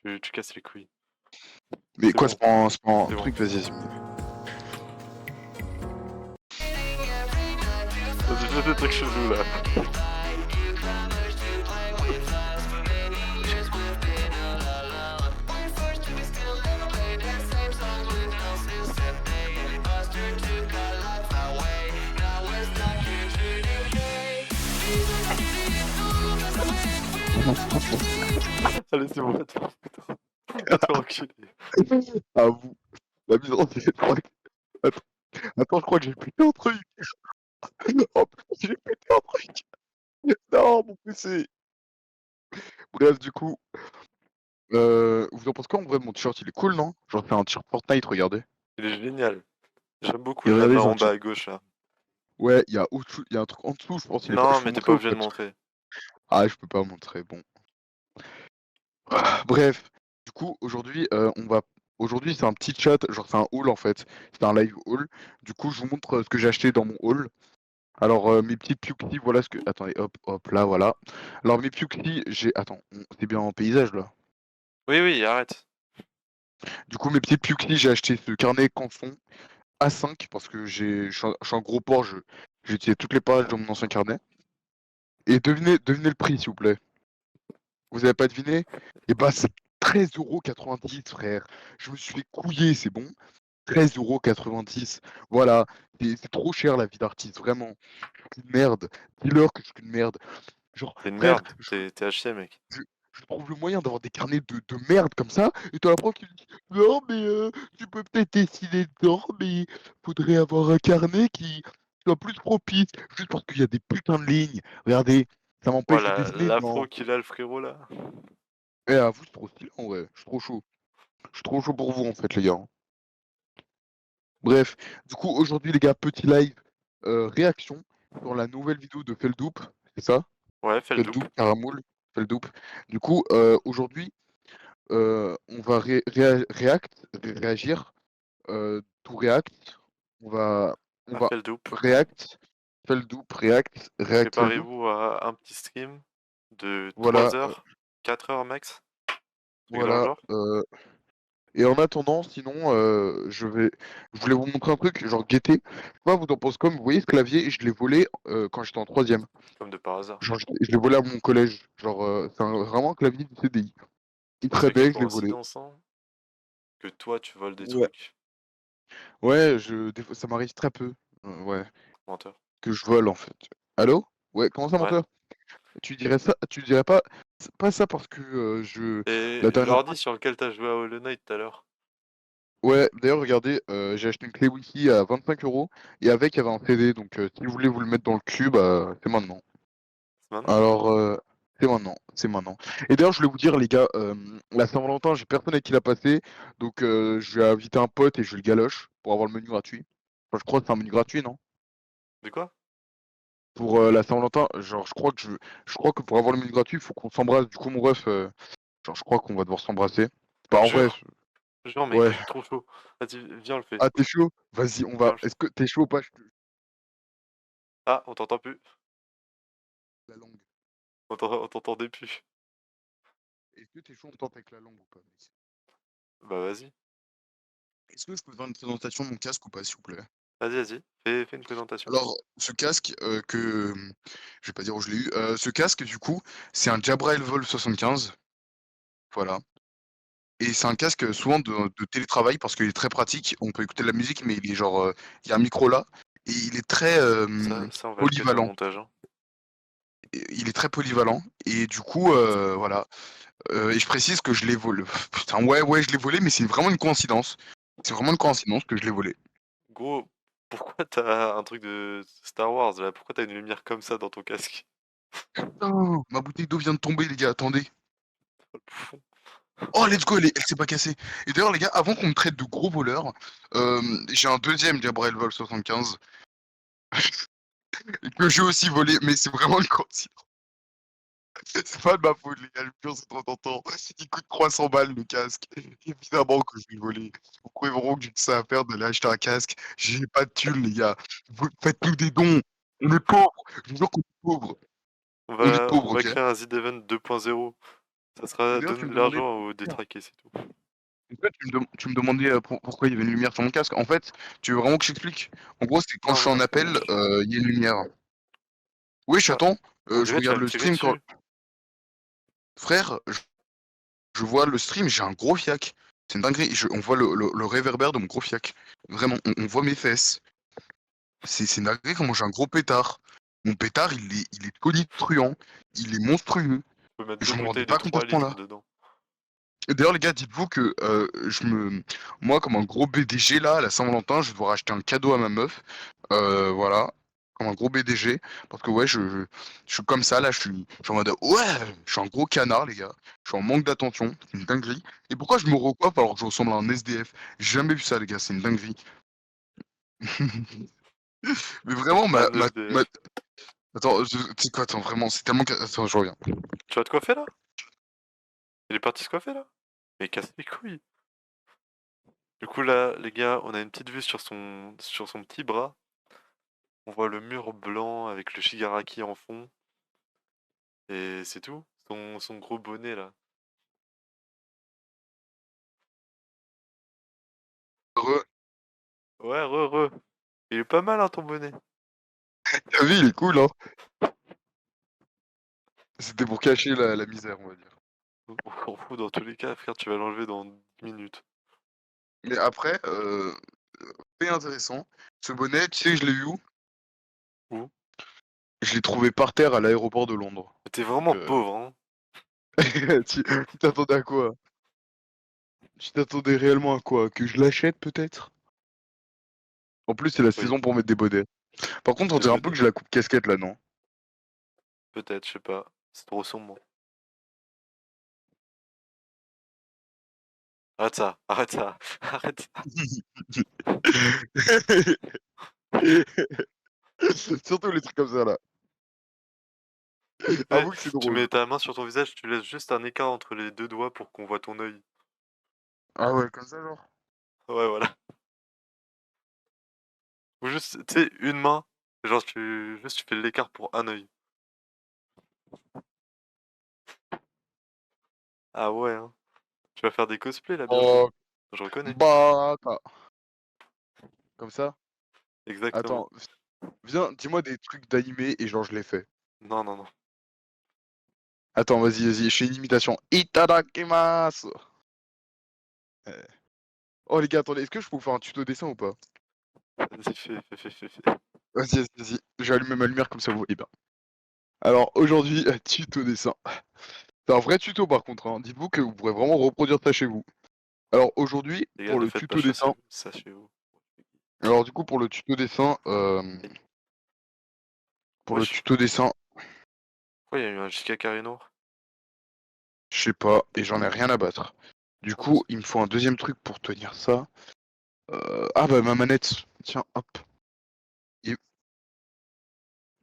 Tu casses les couilles. Mais C'est quoi, bon. c'est pas un C'est truc, bon. vas-y. J'ai fait des trucs chelous là. Allez, c'est bon, va te enculer. À vous. La mise en scène, Attends, attends, je crois que j'ai pété un truc. Oh putain, j'ai pété un truc. Non, mon PC. Bref, du coup, vous en pensez quoi en vrai? Mon t-shirt il est cool, non? Genre, c'est un t-shirt Fortnite, regardez. Il est génial. J'aime beaucoup Et la regardez, main genre, en bas à gauche là. ouais, il y a un truc en dessous, je pense, il est pas. Non, Je peux mais t'es montrer pas ou obligé pas? de montrer. Ah, je peux pas montrer, bon. Bref, du coup, aujourd'hui, Aujourd'hui, c'est un petit chat, genre, c'est un haul en fait. C'est un live haul. Du coup, je vous montre ce que j'ai acheté dans mon haul. Alors, mes petites Piuxi, voilà ce que. Attendez, hop, hop, là, voilà. Alors, mes Piuxi, j'ai. Attends, c'est bien en paysage là. Oui, oui, arrête. Du coup, mes petites Piuxi, j'ai acheté ce carnet canson A5 parce que je suis un gros porc, j'ai utilisé toutes les pages de mon ancien carnet. Et devinez le prix, s'il vous plaît. Vous avez pas deviné? Eh bah, c'est 13,90 €, frère. Je me suis fait couiller, c'est bon. 13,90 €. Voilà, c'est trop cher la vie d'artiste, vraiment. Je suis une merde. Dis-leur que je suis une merde. Genre, T'es une frère, merde. T'es HC, mec. je, je trouve le moyen d'avoir des carnets de merde comme ça, et t'as la prof qui me dit non, mais tu peux peut-être dessiner dedans, mais faudrait avoir un carnet qui soit plus propice, juste parce qu'il y a des putains de lignes. Regardez, ça m'empêche de Voilà, dessiner, l'afro non. qu'il a, le frérot là. Eh, à vous, c'est trop stylé, en vrai. Je suis trop chaud. Je suis trop chaud pour vous, en fait, les gars. Bref, du coup, aujourd'hui, les gars, petit live réaction sur la nouvelle vidéo de Feldup, c'est ça? Ouais, fais le double. Feldup, Caramoul, Feldup. Du coup, aujourd'hui, on va réagir, tout react. On va, on Ah, va fais le double. react, Feldup, react, Feldup. Préparez-vous à un petit stream de Voilà, 3 heures, 4 heures max. Truc dans le voilà. genre. Et en attendant, sinon, je voulais vous montrer un truc, genre Gaieté. Je sais pas, vous en pensez comme, vous voyez ce clavier, je l'ai volé quand j'étais en troisième. Comme de par hasard. Genre, je l'ai volé à mon collège. Genre, vraiment un clavier du CDI. Il est Ça très fait quelle belle, je l'ai volé. coïncidence, hein, que toi tu voles des Ouais. trucs. Ouais, des fois, ça m'arrive très peu. Ouais, Menteur. que je vole en fait. Allô? Ouais, comment ça, Ouais. menteur? Tu dirais pas ça parce que Et la dernière fois. l'ordi sur lequel t'as joué à Hollow Knight tout à l'heure. Ouais, d'ailleurs, regardez, j'ai acheté une clé Wi-Fi à 25 € et avec, il y avait un CD. Donc, si vous voulez vous le mettre dans le cul, bah, c'est maintenant. C'est maintenant? Alors, c'est maintenant, c'est maintenant. Et d'ailleurs, je voulais vous dire, les gars, la Saint-Valentin, j'ai personne avec qui l'a passé, donc je vais inviter un pote et je le galoche pour avoir le menu gratuit. Enfin, je crois que c'est un menu gratuit, non? De quoi? Pour la Saint-Valentin, genre, je crois que pour avoir le menu gratuit, il faut qu'on s'embrasse. Du coup, mon ref, genre, je crois qu'on va devoir s'embrasser. Bah, en vrai, Jure? Jure, mec, je ouais. suis trop chaud. Vas-y, viens, on le fait. Ah, t'es chaud? Vas-y, on Viens, va. on le fait. Est-ce que t'es chaud ou pas? Ah, on t'entend plus. La langue. On t'entendait plus. Est-ce que t'es chaud, on tente avec la langue ou pas, mec? Bah vas-y. Est-ce que je peux faire une présentation de mon casque ou pas, s'il vous plaît? Vas-y, vas-y. Fais une présentation. Alors, ce casque, je vais pas dire où je l'ai eu. Ce casque, du coup, c'est un Jabra Vol 75. Voilà. Et c'est un casque souvent de télétravail parce qu'il est très pratique. On peut écouter de la musique, mais il est genre, il y a un micro là. Et il est très Ça, on va le cut au polyvalent. montage, hein. Il est très polyvalent. Et du coup, voilà. Et je précise que je l'ai volé. Putain, ouais, je l'ai volé, mais c'est vraiment une coïncidence. C'est vraiment une coïncidence que je l'ai volé. Gros, pourquoi t'as un truc de Star Wars là? Pourquoi t'as une lumière comme ça dans ton casque? Putain, ma bouteille d'eau vient de tomber, les gars. Attendez. Oh, le bouffon. Oh, let's go, elle s'est pas cassée. Et d'ailleurs, les gars, avant qu'on me traite de gros voleur, j'ai un deuxième Jabra Vol 75 que j'ai aussi volé, mais c'est vraiment une coïncidence. C'est pas de ma faute, les gars, je jure, c'est trop tentant. Il coûte 300 balles le casque. Évidemment que je vais le voler. Vous croyez vraiment que j'ai que ça à faire d'aller acheter un casque? J'ai pas de thunes, les gars. Vous faites-nous des dons. On est pauvres. Je vous jure qu'on est pauvres. On On est va, pauvres, on va ok? créer un Z-Event 2.0. Ça sera D'ailleurs, tu donner me de demandais l'argent ou détraquer, c'est tout. en fait, tu me demandais pourquoi il y avait une lumière sur mon casque. En fait, tu veux vraiment que j'explique? En gros, c'est quand je Non, suis en non. appel, il y a une lumière. Oui, Ah, j'attends. on Je dirait que tu regarde vas me le tirer stream quand. dessus. Frère, je vois le stream, j'ai un gros fiac. C'est une dinguerie. On voit le réverbère de mon gros fiac. Vraiment, on voit mes fesses. C'est une dinguerie comment j'ai un gros pétard. Mon pétard, il est tonitruant. Il est monstrueux. Tu peux mettre 2 Je me rendais bouteilles de pas compte à 3 ce litres point-là. dedans. Et d'ailleurs, les gars, dites-vous que moi, comme un gros BDG, là, à la Saint-Valentin, je vais devoir acheter un cadeau à ma meuf. Voilà. Comme un gros BDG. Parce que, ouais, je suis comme ça, là. Je suis en mode, ouais, je suis un gros canard, les gars. Je suis en manque d'attention. C'est une dinguerie. Et pourquoi je me recoiffe alors que je ressemble à un SDF? J'ai jamais vu ça, les gars. C'est une dinguerie. Mais vraiment, Un SDF. Attends, tu sais quoi, attends, vraiment, c'est tellement. Attends, je reviens. Tu vas te coiffer là? Il est parti se coiffer là? Mais casse les couilles. Du coup là, les gars, on a une petite vue sur son petit bras. On voit le mur blanc avec le Shigaraki en fond. Et c'est tout. Son gros bonnet là. Re... Ouais, re. Il est pas mal hein ton bonnet. Ta vie, il est cool, hein. C'était pour cacher la misère, on va dire. On s'en fout dans tous les cas, frère, tu vas l'enlever dans 10 minutes. Mais après, c'est intéressant. Ce bonnet, tu sais, je l'ai eu où? Où? Je l'ai trouvé par terre à l'aéroport de Londres. Mais t'es Donc, vraiment pauvre, hein. tu t'attendais à quoi? Tu t'attendais réellement à quoi? Que je l'achète peut-être? En plus, c'est la Oui, saison pour mettre des bonnets. Par contre, on des dirait un peu que bonnets. j'ai la coupe casquette là, non? Peut-être, je sais pas. C'est trop sombre. Arrête ça, arrête ça, arrête ça. Surtout les trucs comme ça là. Ouais, Avoue que c'est tu drôle. mets ta main sur ton visage, tu laisses juste un écart entre les deux doigts pour qu'on voit ton œil. Ah ouais, comme ça genre. Ouais, voilà. Ou juste, tu sais, une main, genre tu fais l'écart pour un œil. Ah ouais, hein. Tu vas faire des cosplays là bientôt. Oh, Je reconnais. bah, comme ça. Exactement. Attends, viens, dis-moi des trucs d'animé et genre je les fais. Non, non, non. Attends, vas-y, je fais une imitation. Itadakimasu! Euh, Oh les gars, attendez, est-ce que je peux vous faire un tuto dessin ou pas? Vas-y, fais. Vas-y. Je vais allumer ma lumière comme ça vous voyez bien. Alors aujourd'hui, tuto dessin. C'est un vrai tuto par contre, hein. Dites-vous que vous pourrez vraiment reproduire ça chez vous. Alors aujourd'hui, Les gars, pour ne le faites pas tuto dessin. ça chez vous. Alors du coup, Aïe. pour le Wesh, tuto dessin, pourquoi il y a eu un JK carré noir? je sais pas, et j'en ai rien à battre. Du Oh, mais coup, il me faut un deuxième truc pour tenir ça. Ah bah ma manette. Tiens, hop. Et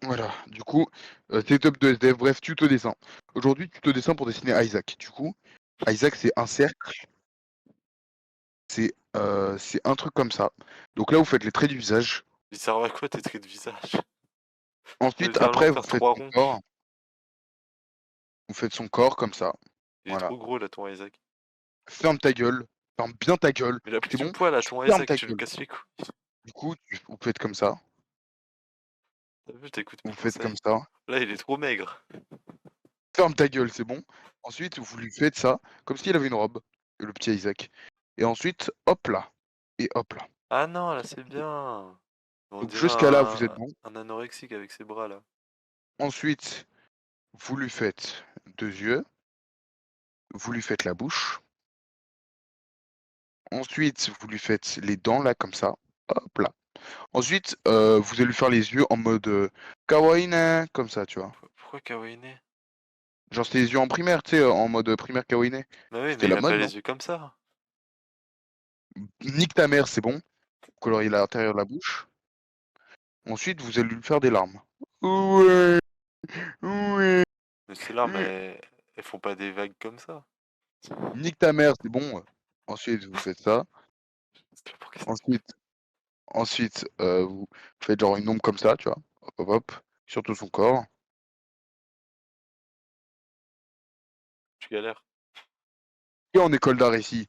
voilà. Du coup, setup de SDF, bref, tuto dessin. Aujourd'hui, tuto dessin pour dessiner Isaac. Du coup, Isaac, c'est un cercle. C'est un truc comme ça. Donc là, vous faites les traits du visage. ils servent à quoi tes traits de visage? Tu vas Ensuite, littéralement après, vous faire faites 3 son ronds. corps. Vous faites son corps comme ça. Il est Voilà. trop gros là, ton Isaac. Ferme ta gueule. Ferme bien ta gueule. Il a pris C'est du bon? poids là, Tu ton fermes Isaac, ta tu nous gueule. casses les couilles. Du coup, vous faites comme ça. T'as vu, t'écoutes mes Vous faites comme conseils. ça. Là, il est trop maigre. Ferme ta gueule, c'est bon. Ensuite, vous lui faites ça, comme s'il avait une robe, le petit Isaac. Et ensuite, hop là. Et hop là. Ah non, là, c'est bien. On Donc dirait jusqu'à là, vous êtes bon. un anorexique avec ses bras là. Ensuite, vous lui faites 2 yeux. Vous lui faites la bouche. Ensuite, vous lui faites les dents là, comme ça. Hop là. Ensuite, vous allez lui faire les yeux en mode kawaii ne, comme ça, tu vois. Pourquoi Kawaii? Genre, c'était les yeux en primaire, tu sais, en mode primaire kawaii ne. Bah oui, C'était mais il la a pas mode, non? les yeux comme ça. Nique ta mère, c'est bon. Colorier l'intérieur de la bouche. Ensuite, vous allez lui faire des larmes. Ouais, ouais. Mais ces larmes, elles font pas des vagues comme ça. Nique ta mère, c'est bon. Ensuite, vous faites ça. C'est pas pour question. Ensuite, vous faites genre une ombre comme ça, tu vois. Hop, sur tout son corps. Tu galères. Qui est en école d'art ici?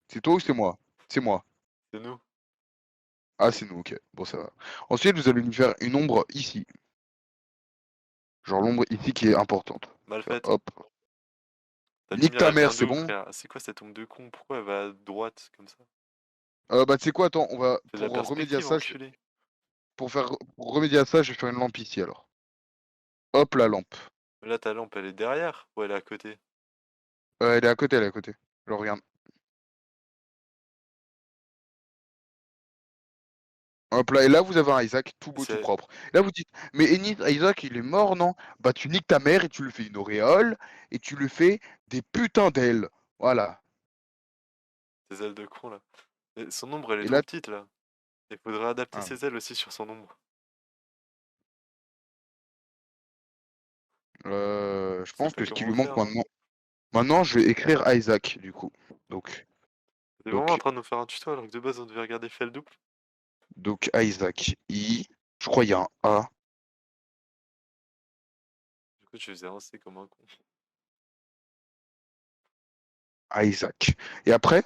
C'est toi ou c'est moi? C'est moi. C'est nous. Ah, c'est nous, ok. Bon, ça va. Ensuite, vous allez nous faire une ombre ici. Genre l'ombre ici qui est importante. Mal Faire, faite. hop. Ta Nique lumière, ta elle mère, vient c'est d'où, bon? frère? C'est quoi cette tombe de con? Pourquoi elle va à droite comme ça? Bah, tu sais quoi, attends, on va, C'est de la remédier à perspective, ça, enculé. pour remédier à ça, je vais faire une lampe ici, alors. Hop, la lampe. Là, ta lampe, elle est derrière ou elle est à côté? Elle est à côté, elle est à côté. Alors, regarde. Hop là, et là, vous avez un Isaac tout beau, tout C'est propre. Là, vous dites, mais Ennis, Isaac, il est mort, non? Bah, tu niques ta mère et tu lui fais une auréole, et tu lui fais des putains d'ailes. Voilà. des ailes de con, là. Et son ombre, elle est Et trop là, petite, là. Il faudrait adapter ah, ses ailes aussi sur son ombre. je Je sais pense pas que ce qui comment lui manque faire, là. maintenant. Maintenant, je vais écrire Isaac, du coup. Donc, T'es vraiment en donc, train de nous faire un tuto alors que de base, on devait regarder Feldup. Isaac. Je crois qu'il y a un A. Du coup, je faisais un C comme un con. Isaac. Et après,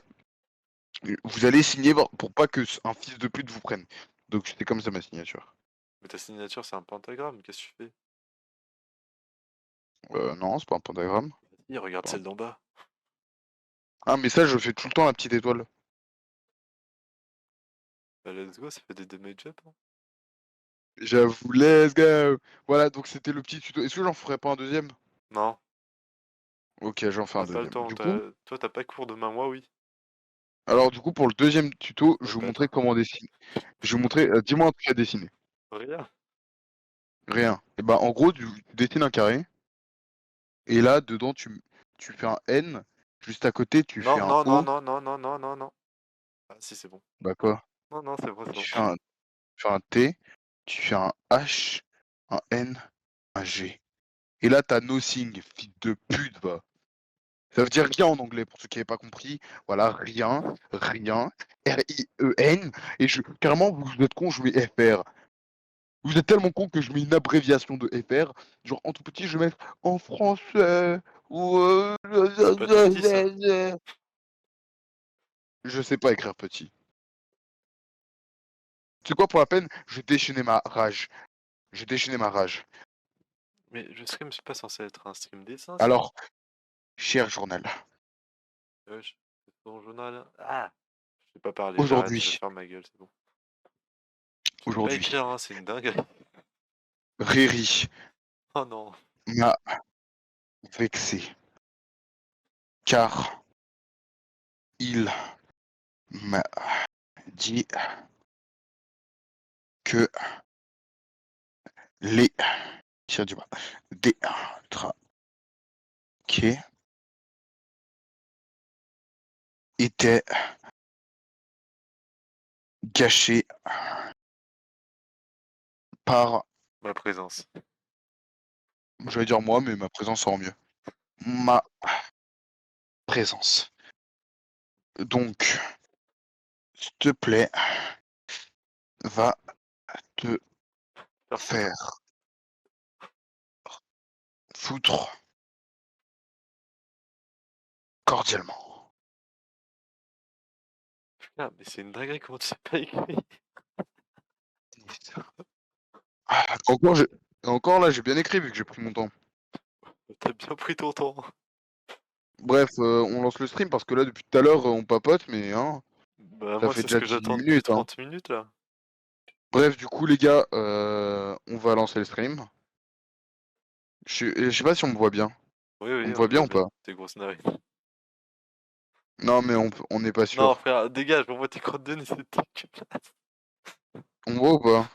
vous allez signer pour pas que un fils de pute vous prenne. Donc, c'était comme ça ma signature. Mais ta signature, c'est un pentagramme, qu'est-ce que tu fais? Non, c'est pas un pentagramme. Vas-y, regarde celle d'en bas. Ah, mais ça, je fais tout le temps la petite étoile. Bah, let's go, ça fait des damage up, hein. J'avoue, let's go. Voilà, donc c'était le petit tuto. Est-ce que j'en ferai pas un deuxième? Non, Ok, j'en fais on un n'a pas le deuxième. temps. Du coup, Toi, t'as pas cours demain, moi, oui. alors du coup, pour le deuxième tuto, Oh, je le vais vous montrer bâtard. comment dessiner. Je vais vous montrer, dis-moi un truc à dessiner. Rien. Rien. Et bah, en gros, tu dessines un carré, et là, dedans, tu fais un N. Juste à côté, tu Non, fais un non, non, O. non, non, non, non, non, non. Ah, si, c'est bon. Bah Non, quoi? non, non, c'est bon, c'est bon. Tu fais un T, tu fais un H, un N, un G. Et là, t'as nothing, fils de pute, va. Ça veut dire rien en anglais, pour ceux qui n'avaient pas compris. Voilà, rien, rien, R-I-E-N. Et carrément, vous êtes con, je mets FR. Vous êtes tellement con que je mets une abréviation de FR. Genre, en tout petit, je vais mettre en français. Ou C'est pas tout petit, ça. je sais pas écrire petit. C'est quoi pour la peine? Je déchaînais ma rage. Je déchaînais ma rage. Mais le stream, c'est pas censé être un stream dessin, si? Alors, cher journal, Wesh, c'est ton journal. Ah! Je sais pas parler, j'arrête, je aujourd'hui, ferme ma gueule, c'est bon. Je sais pas aujourd'hui, écrire, hein, c'est une dinguerie. Riri Oh non. m'a vexé. Car il m'a dit que les tire du bas, des traquets étaient gâchés par, Ma présence. je vais dire moi, mais ma présence en mieux. Ma présence. Donc, s'il te plaît, va te Faire foutre. faire foutre cordialement. Putain, mais c'est une dinguerie, comment tu sais pas écrire? Ah, encore là, j'ai bien écrit vu que j'ai pris mon temps. T'as bien pris ton temps. Bref, on lance le stream parce que là, depuis tout à l'heure, on papote, mais hein, Bah, ça moi, fait c'est ce déjà que 18 j'attends depuis minutes. Hein. 30 minutes, là. Bref, du coup, les gars, on va lancer le stream. Je sais pas si on me voit bien. Oui, On oui, me on voit te bien voit ou bien. pas? T'es grosse narine. Non, mais on n'est pas Non, sûr. frère, dégage, pour moi, tes crottes de nez, c'est dégueulasse. On me voit ou pas?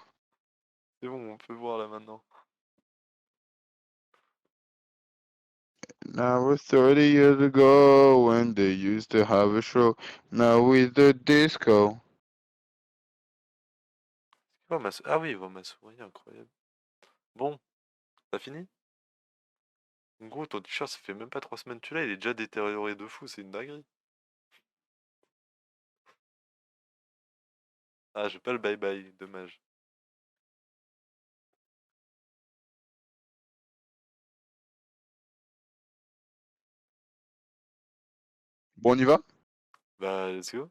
C'est bon, on peut voir, là, maintenant. Now was 30 years ago when they used to have a show. Now with the disco. Oh, ah oui, oh, ma souris, incroyable. Bon, t'as fini? En gros, ton t-shirt, ça fait même pas 3 semaines que tu l'as, il est déjà détérioré de fou, c'est une dinguerie. Ah, j'ai pas le bye-bye, dommage. Bon, on y va? Bah, let's go.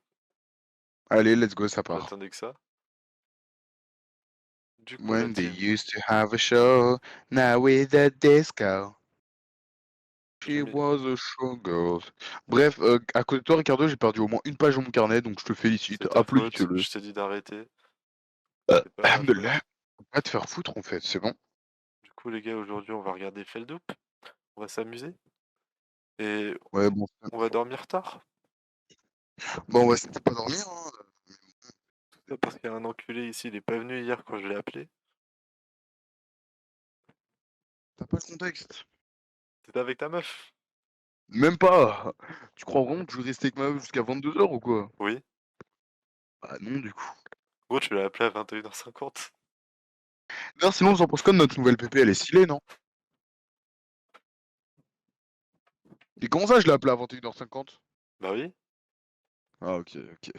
Allez, let's go, ça part. J'attendais que ça. Du coup, la When they team. used to have a show, now with a disco. She Jamais- was a showgirl. Bref, à côté de toi, Ricardo, j'ai perdu au moins une page de mon carnet, donc je te félicite. C'est ta faute. Applaudissez-le. Je t'ai dit d'arrêter. C'est pas ma Alhamdoulilah. faute. Faut pas te faire foutre en fait, c'est bon. Du coup, les gars, aujourd'hui, on va regarder Feldup. On va s'amuser. Et Ouais, bon. on va dormir tard. Bon, on va essayer de pas dormir. Hein. Tout ça parce qu'il y a un enculé ici. Il est pas venu hier quand je l'ai appelé. T'as pas le contexte. T'étais avec ta meuf? Même pas. Tu crois vraiment que je vais rester avec ma meuf jusqu'à 22h ou quoi? Oui. Bah non, du coup. Gros, tu l'as appelé à 21h50. D'ailleurs, sinon, vous en pensez quoi de notre nouvelle PP? Elle est stylée, non? Et comment ça, je l'ai appelée à 21h50? Bah oui. Ah, ok, ok.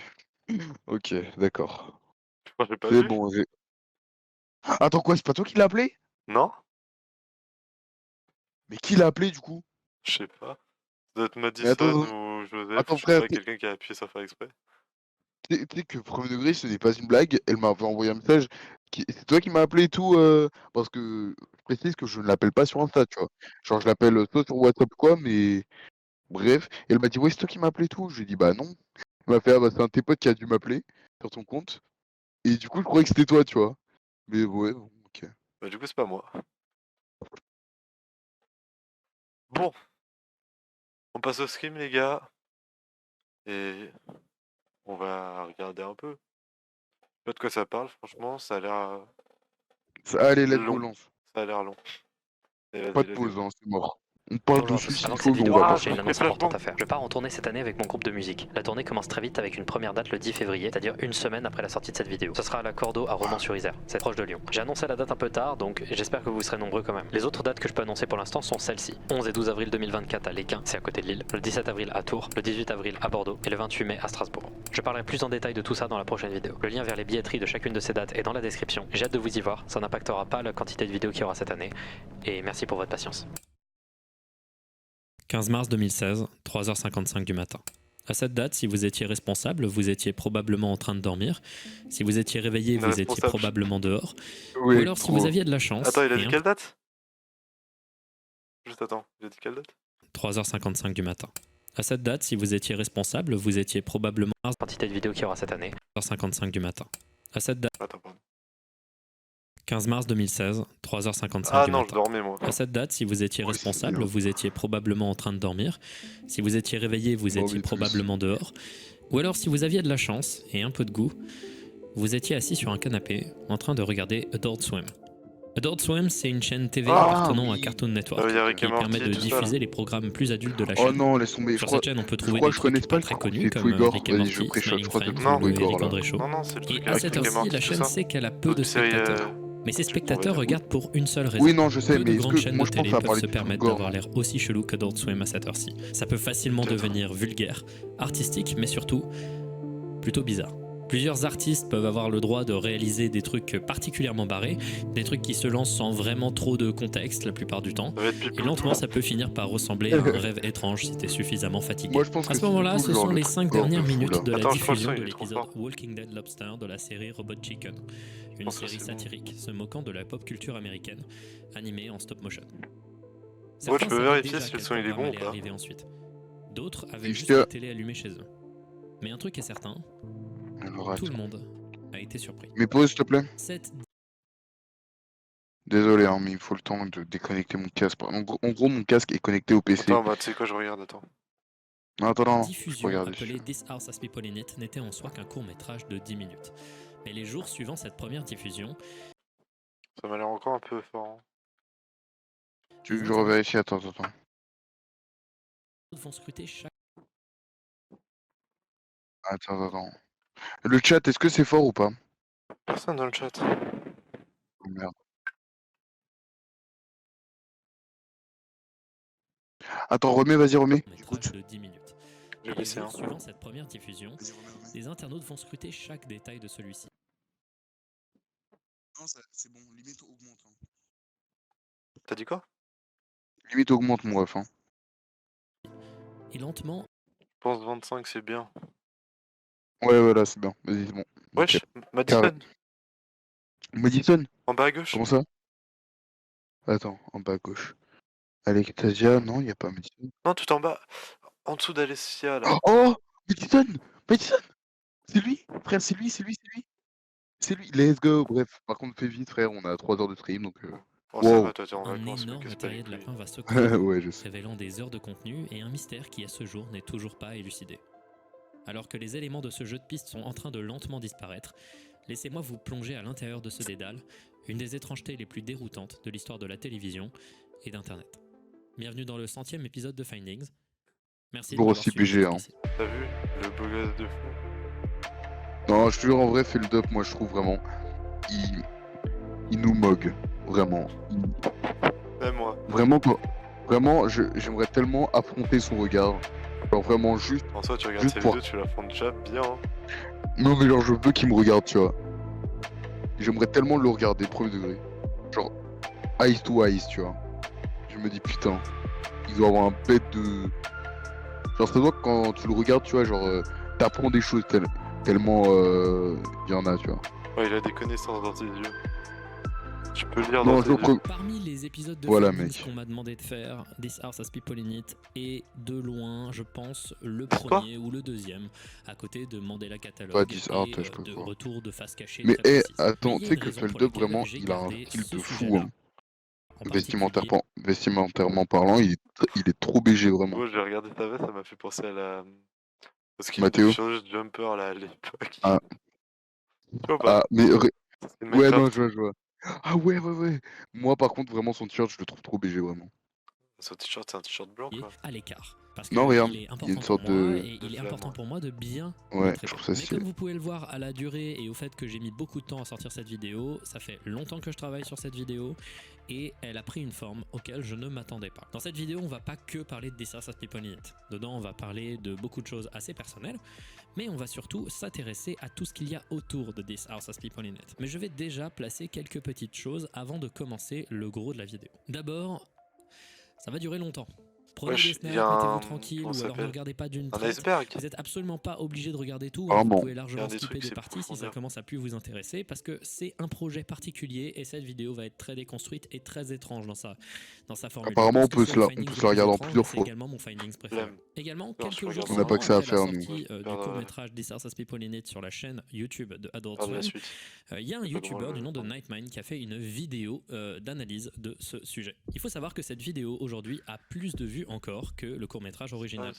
Ok, d'accord. Moi, j'ai pas C'est vu. bon. Attends, quoi, c'est pas toi qui l'as appelé? Non? Mais qui l'a appelé du coup? Je sais pas. Ça doit être Mais attends, Madison ou Joseph, attends, je sais frère, pas, quelqu'un qui a appuyé sans faire exprès. tu sais que premier degré, ce n'est pas une blague. Elle m'avait envoyé un message. C'est toi qui m'as appelé et tout. Parce que je précise que je ne l'appelle pas sur Insta, tu vois. Genre, je l'appelle soit sur WhatsApp ou quoi, mais bref. Et elle m'a dit, ouais, c'est toi qui m'as appelé et tout. Je lui ai dit, bah non. Elle m'a fait, ah bah c'est un de tes potes qui a dû m'appeler sur ton compte. Et du coup, je croyais que c'était toi, tu vois. Mais ouais, bon, ok. Bah du coup, c'est pas moi. Bon, on passe au scrim, les gars. Et on va regarder un peu. Je sais pas de quoi ça parle, franchement, ça a l'air Allez, let's go, long. lance. Ça a l'air long. Et Pas vas-y, de let's go. pause, hein, c'est mort. On parle Bonjour de à tous. suicide, Avant que cette on vidéo va pas commence, j'ai faire une je fais annonce importante flashbang. à faire. Je pars en tournée cette année avec mon groupe de musique. La tournée commence très vite avec une première date le 10 février, c'est-à-dire une semaine après la sortie de cette vidéo. Ce sera à la Cordo à Romans-sur-Isère, c'est proche de Lyon. J'ai annoncé la date un peu tard, donc j'espère que vous serez nombreux quand même. Les autres dates que je peux annoncer pour l'instant sont celles-ci. 11 et 12 avril 2024 à Lesquin, c'est à côté de Lille. Le 17 avril à Tours, le 18 avril à Bordeaux et le 28 mai à Strasbourg. Je parlerai plus en détail de tout ça dans la prochaine vidéo. Le lien vers les billetteries de chacune de ces dates est dans la description. J'ai hâte de vous y voir, ça n'impactera pas la quantité de vidéos qu'il y aura cette année. Et merci pour votre patience. 15 mars 2016, 3h55 du matin. À cette date, si vous étiez responsable, vous étiez probablement en train de dormir. Si vous étiez réveillé, vous étiez Irresponsable. probablement dehors. Oui, Ou alors, si vous aviez de la chance, Attends, il a et dit quelle date? Juste attends, il a dit quelle date? 3h55 du matin. À cette date, si vous étiez responsable, vous étiez probablement Quantité de vidéos qu'il y aura cette année. 3h55 du matin. À cette date, Attends, pardon. 15 mars 2016, 3h55 Ah du non, je matin. dormais moi. À cette date, si vous étiez Ouais, c'est responsable, bien. vous étiez probablement en train de dormir. Si vous étiez réveillé, vous Bah étiez oui, tous. probablement dehors. Ou alors, si vous aviez de la chance et un peu de goût, vous étiez assis sur un canapé en train de regarder Adult Swim. Adult Swim, c'est une chaîne TV Ah, appartenant à oui. Cartoon Network Ah oui, il y a Rick qui et Morty, permet de tout ça, diffuser là. les programmes plus adultes de la Oh chaîne. non, laisse tomber. Sur cette chaîne, on peut trouver crois des que je connais trucs pas pas le très truc, connus c'est comme Twigor. Rick et Vas-y, je Morty, pré-shot, je Smiling crois que c'est Friends Non, plutôt ou le Twigor, Eric là. André Show. Non, non, c'est le Et truc à avec cette Rick et heure-ci, Morty, la tout chaîne ça. sait qu'elle a peu de Une série, spectateurs. Mais ces truc qu'on va spectateurs dire. regardent pour une seule raison. Oui, non, je sais, Peu mais de est-ce grandes que chaînes moi de je pense que télé ça va peuvent parler se du permettre Twigor, d'avoir non? l'air aussi chelou qu'Adult Swim à cette heure-ci. Ça peut facilement Peut-être. devenir vulgaire, artistique, mais surtout plutôt bizarre. Plusieurs artistes peuvent avoir le droit de réaliser des trucs particulièrement barrés, des trucs qui se lancent sans vraiment trop de contexte la plupart du temps. Ça va être Et Pipoudou. lentement, ça peut finir par ressembler à un rêve étrange si t'es suffisamment fatigué. Moi je pense À que ce c'est moment-là, surtout ce genre sont le les truc 5 gore de dernières fou, minutes là. de la Attends, je crois que diffusion le son, de il est trop l'épisode fort. Walking Dead Lobster de la série Robot Chicken, une pense que série c'est bon. satirique se moquant de la pop culture américaine, animée en stop motion. Ouais, Certains tu peux savaient vérifier déjà si le quel son il est programme bon ou allait pas. arriver ensuite. D'autres avaient Et juste je la te- télé allumée chez eux. Mais un truc est certain, Alors, tout le attends. monde a été surpris. Mais pause, s'il te plaît. Cette Désolé, hein, mais il faut le temps de déconnecter mon casque. En gros, mon casque est connecté au PC. Attends, bah tu sais quoi, je regarde, attends. Non, attends, non, je peux diffusion regarder. appelée This House Has People in It n'était en soi qu'un court métrage de 10 minutes. Mais les jours suivant cette première diffusion, Ça m'a l'air encore un peu fort. Hein. Tu veux que je revérifie? Attends. vont scruter chaque Attends. Le chat, est-ce que c'est fort ou pas? Personne dans le chat. Oh, merde. Attends, vas-y, remets. métrage de 10 minutes. J'ai Et les baissé, jours hein. suivant cette première diffusion, Vas-y, remets. les internautes vont scruter chaque détail de celui-ci. Non, c'est bon, limite augmente. Hein. T'as dit quoi? Limite augmente mon ref. Hein. Et lentement, pense 25, c'est bien. Ouais, voilà, c'est bien. Vas-y, c'est bon. Wesh, Nickel. Madison, Madison, en bas à gauche. comment ça? Attends, en bas à gauche. Alexasia, non, y a pas Madison. Non, tout en bas. En dessous d'Alessia, là. Oh! Madison! Madison! C'est lui! Frère, c'est lui, c'est lui, c'est lui! C'est lui, let's go! Bref, par contre, fais vite, frère, on a 3 heures de stream, donc Oh, ça wow! va, toi, t'es en Un vacances, me énorme casse pas les terrier de couilles. lapin va s'ouvrir, Ouais, je sais. révélant des heures de contenu et un mystère qui à ce jour n'est toujours pas élucidé. Alors que les éléments de ce jeu de piste sont en train de lentement disparaître, laissez-moi vous plonger à l'intérieur de ce dédale, une des étrangetés les plus déroutantes de l'histoire de la télévision et d'Internet. Bienvenue dans le 100e épisode de Findings. Merci de Toujours m'avoir aussi suivi BG, hein. jusqu'ici. T'as vu le beau gosse de fou? Non, je te jure, en vrai, fais le dub, moi, je trouve vraiment. Il nous mogue, vraiment. Même moi. Vraiment, quoi. Vraiment, j'aimerais tellement affronter son regard. Genre, vraiment, juste. En soi, tu regardes Juste ses pour- vidéos, tu la prends déjà bien. Hein. Non, mais genre, je veux qu'il me regarde, tu vois. J'aimerais tellement le regarder, premier degré. Genre, eyes to eyes, tu vois. Je me dis, putain, il doit avoir un bête de. Genre, ça doit que quand tu le regardes, tu vois, genre, t'apprends des choses tellement il y en a, tu vois. Ouais, il a des connaissances dans ses yeux. Tu peux lire Non, dans je ses le yeux. crois. Parmi les épisodes de Voilà, Findings mec. qu'on m'a demandé de faire, This House Has People in It est de loin, je pense, le C'est quoi premier ou le deuxième, à côté de Mandela Catalogue Pas 10 Art, et je peux de voir. retour de face cachée Mais, très précise. attends, Mais il tu y a sais une que raison pour Feldub, laquelle vraiment, j'ai il a un gardé style ce de fou, sujet-là, hein. en particulier. Vestimentairement parlant, il est trop BG, vraiment. Moi, j'ai regardé ta veste, ça m'a fait penser à la. Au skin de Mathéo. Furious Jumper, là, à l'époque. Ah. Tu vois pas? Ah, mais. C'est Ouais, non, Minecraft. je vois. Ah ouais, ouais, ouais. Moi, par contre, vraiment, son t-shirt, je le trouve trop BG, vraiment. Son t-shirt, c'est un t-shirt blanc, quoi. À l'écart. Parce Non, regarde, qu'il est il y a important une sorte pour moi de- et il est flamme, important ouais. pour moi de bien Ouais, le traiter. je trouve ça Mais stylé. comme vous pouvez le voir à la durée et au fait que j'ai mis beaucoup de temps à sortir cette vidéo, ça fait longtemps que je travaille sur cette vidéo et elle a pris une forme auquel je ne m'attendais pas. Dans cette vidéo, on va pas que parler de This House Has People in It. Dedans, on va parler de beaucoup de choses assez personnelles, mais on va surtout s'intéresser à tout ce qu'il y a autour de This House Has People in It. Mais je vais déjà placer quelques petites choses avant de commencer le gros de la vidéo. D'abord, ça va durer longtemps. Prenez Wesh, des y snacks, a mettez-vous un- tranquille comment ou ça alors ne s'appelle regardez pas d'une Un traite. iceberg. Vous êtes absolument pas obligé de regarder tout, hein. Vraiment. Vous pouvez Il y a largement des skipper trucs, des c'est parties si ça profondeur. commence à plus vous intéresser parce que c'est un projet particulier et cette vidéo va être très déconstruite et très étrange dans sa formule. Apparemment, Je on pense que peut c'est se le la findings le regarder plus en étrange, plusieurs mais fois. c'est également mon findings préféré. Flemme. Également, Non, quelques je regarde jours On n'a pas avant, que ça à après la faire, nous. sortie du Perdre, court-métrage This House Has People in It sur la chaîne YouTube de Adult Perdre la Swim, suite. il y a un pas YouTuber comment du le nom de prendre. Nightmind qui a fait une vidéo d'analyse de ce sujet. Il faut savoir que cette vidéo aujourd'hui a plus de vues encore que le court-métrage original.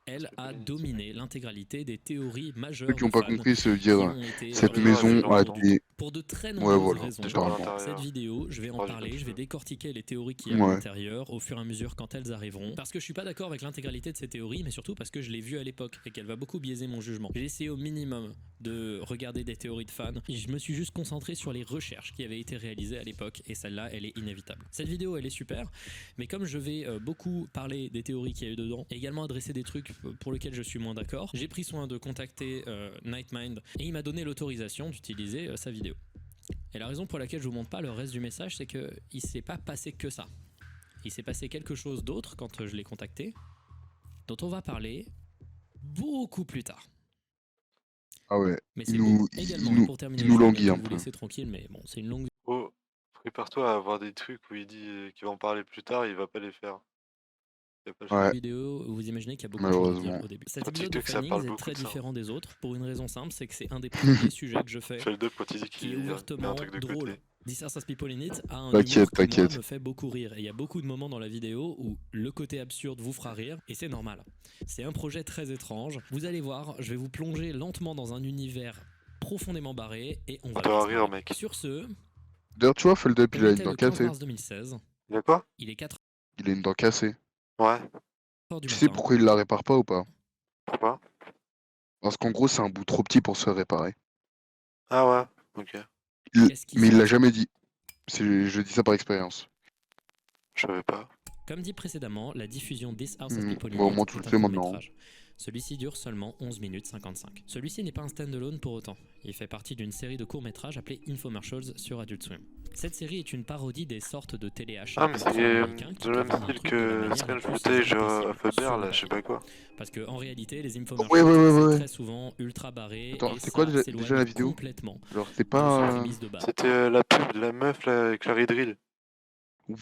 Elle a dominé l'intégralité des théories majeures Ceux qui de n'ont pas fans compris se qui dire ont été cette Ouais, maison ouais, a ouais, des. pour de très Ouais, nombreuses voilà, raisons. Déjà à carrément. l'intérieur. Cette vidéo, je vais en Oh, j'ai parler, pas je vais de décortiquer les théories qu'il y a à Ouais. l'intérieur au fur et à mesure quand elles arriveront. Parce que je suis pas d'accord avec l'intégralité de ces théories, mais surtout parce que je l'ai vue à l'époque et qu'elle va beaucoup biaiser mon jugement. J'ai essayé au minimum de regarder des théories de fans et je me suis juste concentré sur les recherches qui avaient été réalisées à l'époque et celle-là, elle est inévitable. Cette vidéo, elle est super, mais comme je vais beaucoup parler des théories qu'il y a eu dedans et également adresser des trucs pour lesquels je suis moins d'accord, j'ai pris soin de contacter Nightmind et il m'a donné l'autorisation d'utiliser sa vidéo. Et la raison pour laquelle je vous montre pas le reste du message, c'est que il s'est pas passé que ça. Il s'est passé quelque chose d'autre quand je l'ai contacté, dont on va parler beaucoup plus tard. Ah ouais. Mais Il c'est nous- beau. il Également, nous- et pour terminer, il nous je vais languit bientôt un vous peu. laisser tranquille, mais bon, c'est une longue Oh, prépare-toi à avoir des trucs où il dit qu'il va en parler plus tard, il va pas les faire. Il va pas le faire. Ouais. vidéo où vous imaginez qu'il y a beaucoup de choses à dire Malheureusement. au début. Cette Sur vidéo de TikTok, ça Findings parle est beaucoup très de ça. différent des autres pour une raison simple, c'est que c'est un des premiers sujets que je fais Fais le 2 quand il dit qui est qu'il met un ouvertement truc de drôle. côté. This House Has People in It a un T'inquiète, humour qui moi t'inquiète. me fait beaucoup rire et il y a beaucoup de moments dans la vidéo où le côté absurde vous fera rire et c'est normal. C'est un projet très étrange. Vous allez voir, je vais vous plonger lentement dans un univers profondément barré et on va doit bien se rire, marrer. mec. Sur ce, D'ailleurs, tu vois, Feldub, il on a une était dent le 15 cassée. mars 2016, Il y a quoi? il est 4h Il a une dent cassée. Ouais. du Tu sais matin. pourquoi il la répare pas ou pas? Pourquoi? Parce qu'en gros, c'est un bout trop petit pour se faire réparer. Ah ouais, ok. Qu'est-ce qui Mais se il l'a passe jamais dit. Je dis ça par expérience. Je savais pas. Comme dit précédemment, la diffusion This House Has People in Bon, au It moins, tu est le un sais maintenant. court-métrage. Celui-ci dure seulement 11 minutes 55. Celui-ci n'est pas un stand-alone pour autant. Il fait partie d'une série de courts-métrages appelée Infomercials sur Adult Swim. Cette série est une parodie des sortes de téléachat Ah, mais c'est américains qui de le même présentent un style truc de la que manière la Strange plus Footage saisonne possible of a sur Bear, le là, je sais papier. pas quoi. Parce que en réalité, les Ouais, infomercials, ouais. c'est très souvent ultra barré Attends, et c'est quoi ça déjà s'éloigne la vidéo complètement Genre, c'est de pas ses un... prémices de base. C'était la pub de la meuf là avec Larry Drill.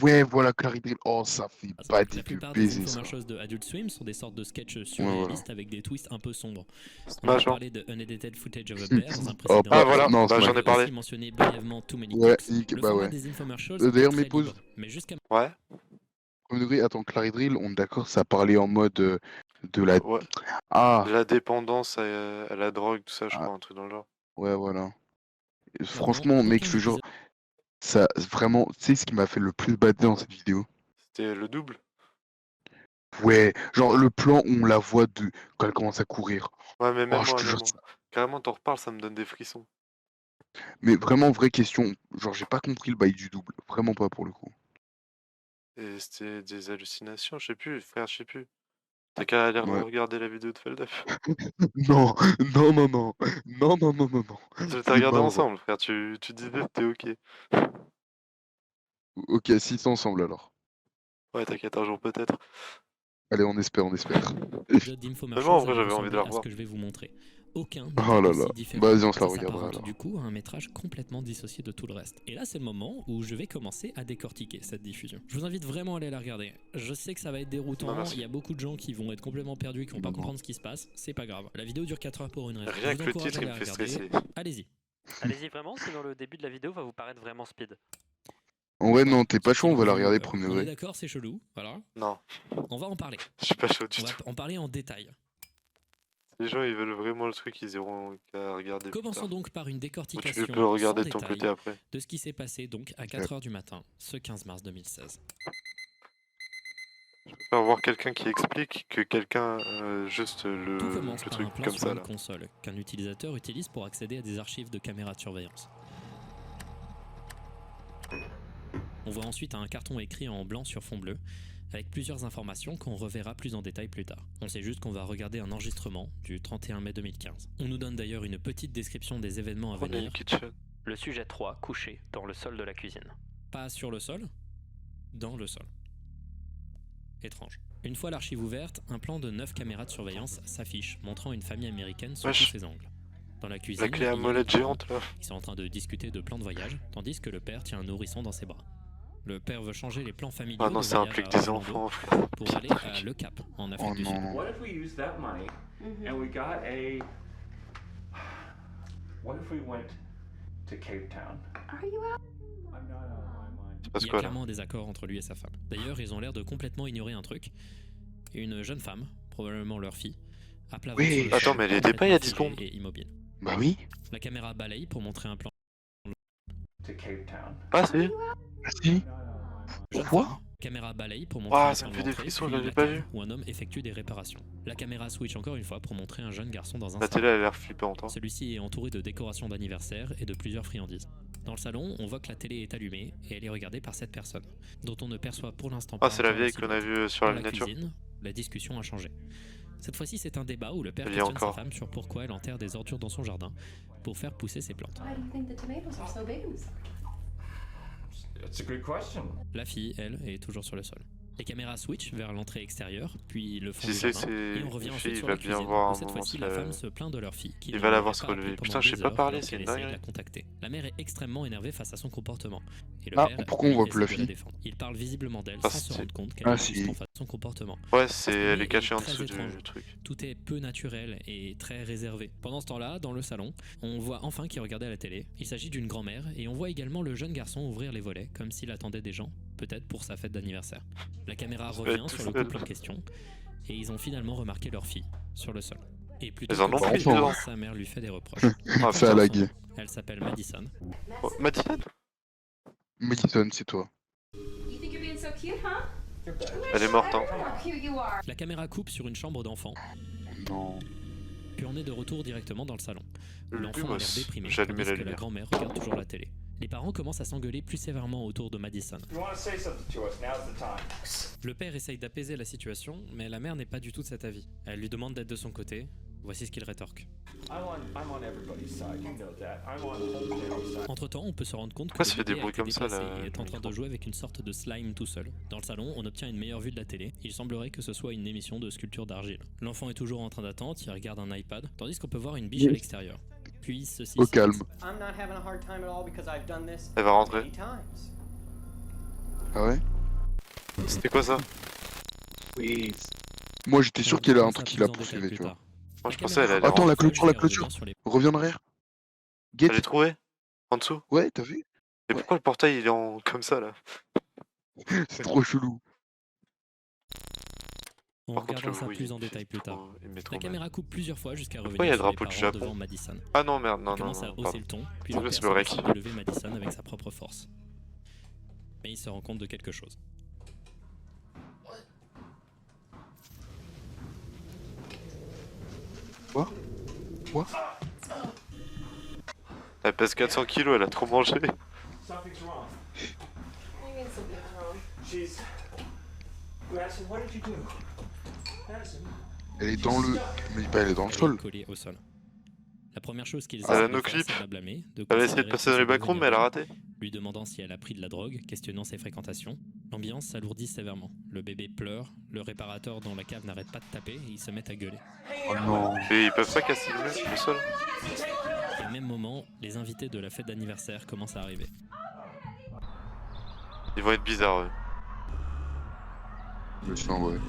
Ouais, voilà, Clary Drill. Oh, ça fait pas La des plupart pubs des baiser, ça. infomercials de Adult Swim sont des sortes de sketchs surréalistes voilà. avec des twists un peu sombres. On a Smash, hein. parlé de Unedited Footage of a Bear dans un Oh, précédent. Ah, voilà, non, bah, Smash. j'en ai parlé. Aussi mentionné brièvement Too Many Ouais, Cooks. Le bah format ouais. des infomercials D'ailleurs, est mes très pauses. libre, mais jusqu'à Ouais, Premier degré, attends, Clary Drill, on est d'accord, ça parlait en mode de la... ouais. Ah, La dépendance à la drogue, tout ça, je Ah. crois, un truc dans le genre. ouais, voilà. Franchement, mec, aucun ce genre, ça, vraiment, tu sais ce qui m'a fait le plus bader dans cette vidéo? C'était le double. Ouais, genre le plan où on la voit quand elle commence à courir. Ouais, mais Oh, même je moi, te même jure, moi. Carrément, t'en reparles, ça me donne des frissons. mais vraiment, vraie question. Genre, j'ai pas compris le bail du double. Vraiment pas pour le coup. Et c'était des hallucinations, je sais plus, frère, je sais plus. T'as qu'à aller Ouais. regarder la vidéo de Feldup. Non, non, non, non. Non, non, non, non, non. T'as C'est regardé pas vrai. ensemble, frère, tu disais que t'es ok. Ok, si, c'est ensemble alors. Ouais, t'inquiète, un jour peut-être. Allez, on espère, on espère. épisode Mais d'infomercials moi, en vrai, allait j'avais envie de ressembler la à ce revoir. que je vais vous montrer. Aucun Oh n'était là aussi là. différent. Vas-y, on se la Ça regardera s'apparente alors. du coup à un métrage complètement dissocié de tout le reste. Et là, c'est le moment où je vais commencer à décortiquer cette diffusion. Je vous invite vraiment à aller la regarder. Je sais que ça va être déroutant, Non, merci. il y a beaucoup de gens qui vont être complètement perdus et qui vont pas Non, non. comprendre ce qui se passe, c'est pas grave. La vidéo dure 4 heures pour une raison. Rien Je que vous le encourage titre, à il me la fait regarder. stresser. Allez-y. Allez-y vraiment, sinon le début de la vidéo va vous paraître vraiment speed. En vrai, Voilà. non, t'es pas chaud, on va la Selon vous, regarder premier On est degré. d'accord, c'est chelou, voilà. Non, On va en parler. je suis pas chaud du On va tout. en parler en détail. Les gens, ils veulent vraiment le truc, ils iront qu'à regarder plus Commençons tard. donc par une Ou tu décortication peux le regarder sans de ton détail côté après. de ce qui s'est passé donc à 4h du matin, ce 15 mars 2016. Je préfère voir quelqu'un qui explique que quelqu'un juste le Tout commence par un truc plan comme sur ça une là. console qu'un utilisateur utilise pour accéder à des archives de caméras de surveillance. On voit ensuite un carton écrit en blanc sur fond bleu avec plusieurs informations qu'on reverra plus en détail plus tard. On sait juste qu'on va regarder un enregistrement du 31 mai 2015. On nous donne d'ailleurs une petite description des événements à On a venir. une kitchen. Le sujet 3, couché dans le sol de la cuisine. Pas sur le sol, dans le sol. Étrange. Une fois l'archive ouverte, un plan de 9 caméras de surveillance s'affiche, montrant une famille américaine sous Wesh. tous ses angles. Dans la cuisine, La clé à il y a molette les parents. géante là. Ils sont en train de discuter de plans de voyage, tandis que le père tient un nourrisson dans ses bras. Le père veut changer les plans familiaux Ah non, de ça voyage implique à des Orlando enfants, frère. pour Pire aller à truc. Le Cap, en Afrique Oh du Sud. non. What if we use that money and we got a. What if we went to Cape Town? Are you out? I'm not out of my mind. Ça passe Il y a quoi là? clairement un désaccord entre lui et sa femme. D'ailleurs, ils ont l'air de complètement ignorer un truc. Une jeune femme, probablement leur fille, à plat ventre Oui. sur le Attends, sol, mais elle était pas il y a 10 complètement secondes. figée et immobile. Bah oui. La caméra balaye pour montrer un plan. To Cape Town. Ah si. Ah si. I'm not out of my mind. Jeune Quoi femme, caméra balaye pour montrer Ouah, un ça me plan fait des d'entrée, frissons, puis je l'avais la pas cave vu. où un homme effectue des réparations. La caméra switch encore une fois pour montrer un jeune garçon dans un La salon. télé a l'air flippante. Hein. Celui-ci est entouré de décorations d'anniversaire et de plusieurs friandises. Dans le salon, on voit que la télé est allumée et elle est regardée par cette personne, dont on ne perçoit pour l'instant pas Ah, c'est la encore vieille qu'on a silhouette. vue sur Dans la la miniature. cuisine, la discussion a changé. Cette fois-ci, c'est un débat où le père Elle y est questionne sa encore. femme sur pourquoi elle enterre des ordures dans son jardin pour faire pousser ses plantes. Why do you think the tomatoes are so big inside? It's a good question. La fille, elle, est toujours sur le sol. Les caméras switchent vers l'entrée extérieure, puis le fond Si du c'est jardin, et on revient une ensuite fille, il sur va la bien cuisine, voir où un cette moment fois-ci se la la- femme se plaint de leur fille. Qui Il ne va la lui voir aurait se pas appelé relever. pendant Putain, je sais des pas heures parler, alors c'est qu'elle une essaye de la dinguerie. contacter. La mère est extrêmement énervée face à son comportement. Et le Ah, père, pourquoi on lui, voit plus la essaie de fille défendre. Il parle visiblement d'elle Ah, sans se si. rendre compte qu'elle Ah, est juste si. en face de son comportement. Ouais, c'est elle lui est cachée en très dessous étrange. du truc. Tout est peu naturel et très réservé. Pendant ce temps-là, dans le salon, on voit enfin qui regardait à la télé. Il s'agit d'une grand-mère et on voit également le jeune garçon ouvrir les volets comme s'il attendait des gens, peut-être pour sa fête d'anniversaire. La caméra Ça va revient être sur tout le seul. couple en question et ils ont finalement remarqué leur fille sur le sol. Et plutôt Ils en que ont de pris s'en dedans. plaindre, sa mère lui fait des reproches. Ah, Fait à putain. la Son nom, gueule. Elle s'appelle Madison. Oh, Madison, Madison, c'est toi. You think you're being so cute, huh? elle est morte. Hein. How cute you are. La caméra coupe sur une chambre d'enfant, Non. puis on est de retour directement dans le salon. Le L'enfant a l'air Lumos. déprimé, J'ai allumé tandis la que la lumière. grand-mère regarde toujours la télé. Les parents commencent à s'engueuler plus sévèrement autour de Madison. You want to say something to us? Now's the time. Le père essaye d'apaiser la situation, mais la mère n'est pas du tout de cet avis. Elle lui demande d'être de son côté. Voici ce qu'il rétorque. I'm on everybody's side, you know that. I'm on Homestead's side. Entre-temps, on peut se rendre compte que Pourquoi le ça fait des bébé a bruits été comme ça, déplacé là, et est en le train de micro? jouer avec une sorte de slime tout seul. Dans le salon, on obtient une meilleure vue de la télé. Il semblerait que ce soit une émission de sculpture d'argile. L'enfant est toujours en train d'attendre, il regarde un iPad, tandis qu'on peut voir une biche à l'extérieur. Puis ceci Au se calme. passe. I'm not having a hard time at all because I've done this Elle va rentrer. many times. Ah ouais? C'était quoi ça? Moi j'étais sûr qu'il y a un On truc verra qui la plus en détail poursuivait, plus tu vois. tard. Moi je La pensais elle caméra allait Attends, la rentrer. clôture, la revient clôture. sur les- Reviens en arrière. Elle est Guette. trouvée? En dessous? Ouais, t'as vu? Et Ouais. pourquoi le portail il est en comme ça là? C'est trop chelou. On Par contre regardera le ça bruit plus en il me fait détail plus tard. trop- il me met trop La mal. caméra coupe plusieurs fois jusqu'à Pourquoi revenir il y a le sur les drapeau du parents Japon? devant Madison. Ah non merde, non Il commence à hausser pardon. le ton, puis C'est le vrai, père c'est le rec. s'efforce de lever Madison avec sa propre force. Mais il se rend compte de quelque chose. Elle pèse 400 kilos, elle a trop mangé. Something's wrong. What do you mean something's wrong? She's... Madison, what did you do? Madison. Elle est dans le. Mais pas, elle est dans le Elle est sol. collée au sol. La première chose qu'ils Ah, essaient de no faire, clip. c'est de la blâmer, de Elle a essayé de considérer passer que dans les c'est backrooms mais elle a raté. lui demandant si elle a pris de la drogue, questionnant ses fréquentations. L'ambiance s'alourdit sévèrement. Le bébé pleure, le réparateur dans la cave n'arrête pas de taper et ils se mettent à gueuler. Oh non. Et ils peuvent pas casser le sol. Et au même moment, les invités de la fête d'anniversaire commencent à arriver. Ils vont être bizarres eux. Je sens, ouais.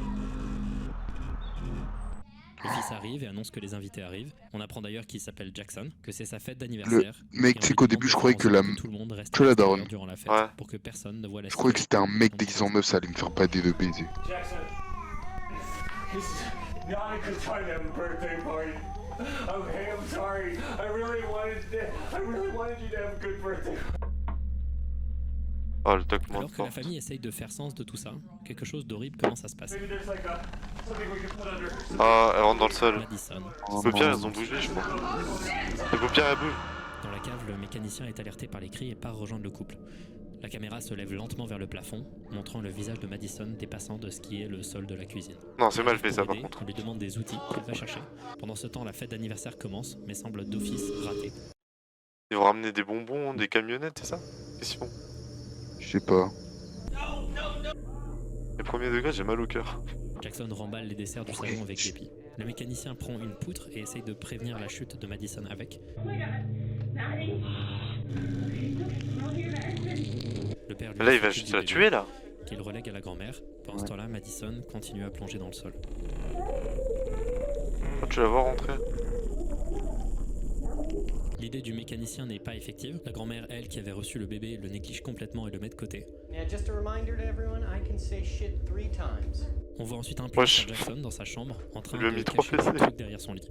Le fils arrive et annonce que les invités arrivent. On apprend d'ailleurs qu'il s'appelle Jackson, que c'est sa fête d'anniversaire. Mec, et tu sais on qu'au lui début, demande je de croyais faire que en la. sorte tout le monde reste que à la l'extérieur daronne. durant la fête Ouais. pour que personne ne voit la Je croyais que silhouette c'était un mec de déguisé en meuf, ça allait me faire pas des deux baiser. Jackson. This is not a good time to have a birthday party. Okay, I'm sorry. I really wanted you to have a good birthday. Oh le document de Alors que la porte. famille essaye de faire sens de tout ça, quelque chose d'horrible commence à se passer. Maybe there's like a something we can put under. Ah elle rentre dans le sol. Madison. Oh Les paupières non. elles ont bougé je crois. Les paupières elles bougent. Dans la cave, le mécanicien est alerté par les cris et part rejoindre le couple. La caméra se lève lentement vers le plafond, montrant le visage de Madison dépassant de ce qui est le sol de la cuisine. Non c'est mal fait Pour ça par aider, contre. on lui demande des outils qu'il va chercher. Pendant ce temps, la fête d'anniversaire commence, mais semble d'office ratée. Ils vont ramener des bonbons, des camionnettes c'est ça? Qu'est-ce qu'ils font? Je sais pas. Les premiers degrés j'ai mal au cœur. Jackson remballe les desserts du salon avec dépit. Le mécanicien prend une poutre et essaye de prévenir la chute de Madison avec. Le père lui Mais là il va s'occupe juste du la bébé, tuer là. qu'il relègue à la grand-mère. Pendant ce Ouais. temps-là, Madison continue à plonger dans le sol. Quand tu la vois rentrer. L'idée du mécanicien n'est pas effective. La grand-mère, elle, qui avait reçu le bébé, le néglige complètement et le met de côté. Yeah, just a reminder to everyone, I can say shit 3 times. On voit ensuite un plan Wesh. sur Jackson dans sa chambre, en train Il lui a de mis 3 cacher fessées. un truc derrière son lit.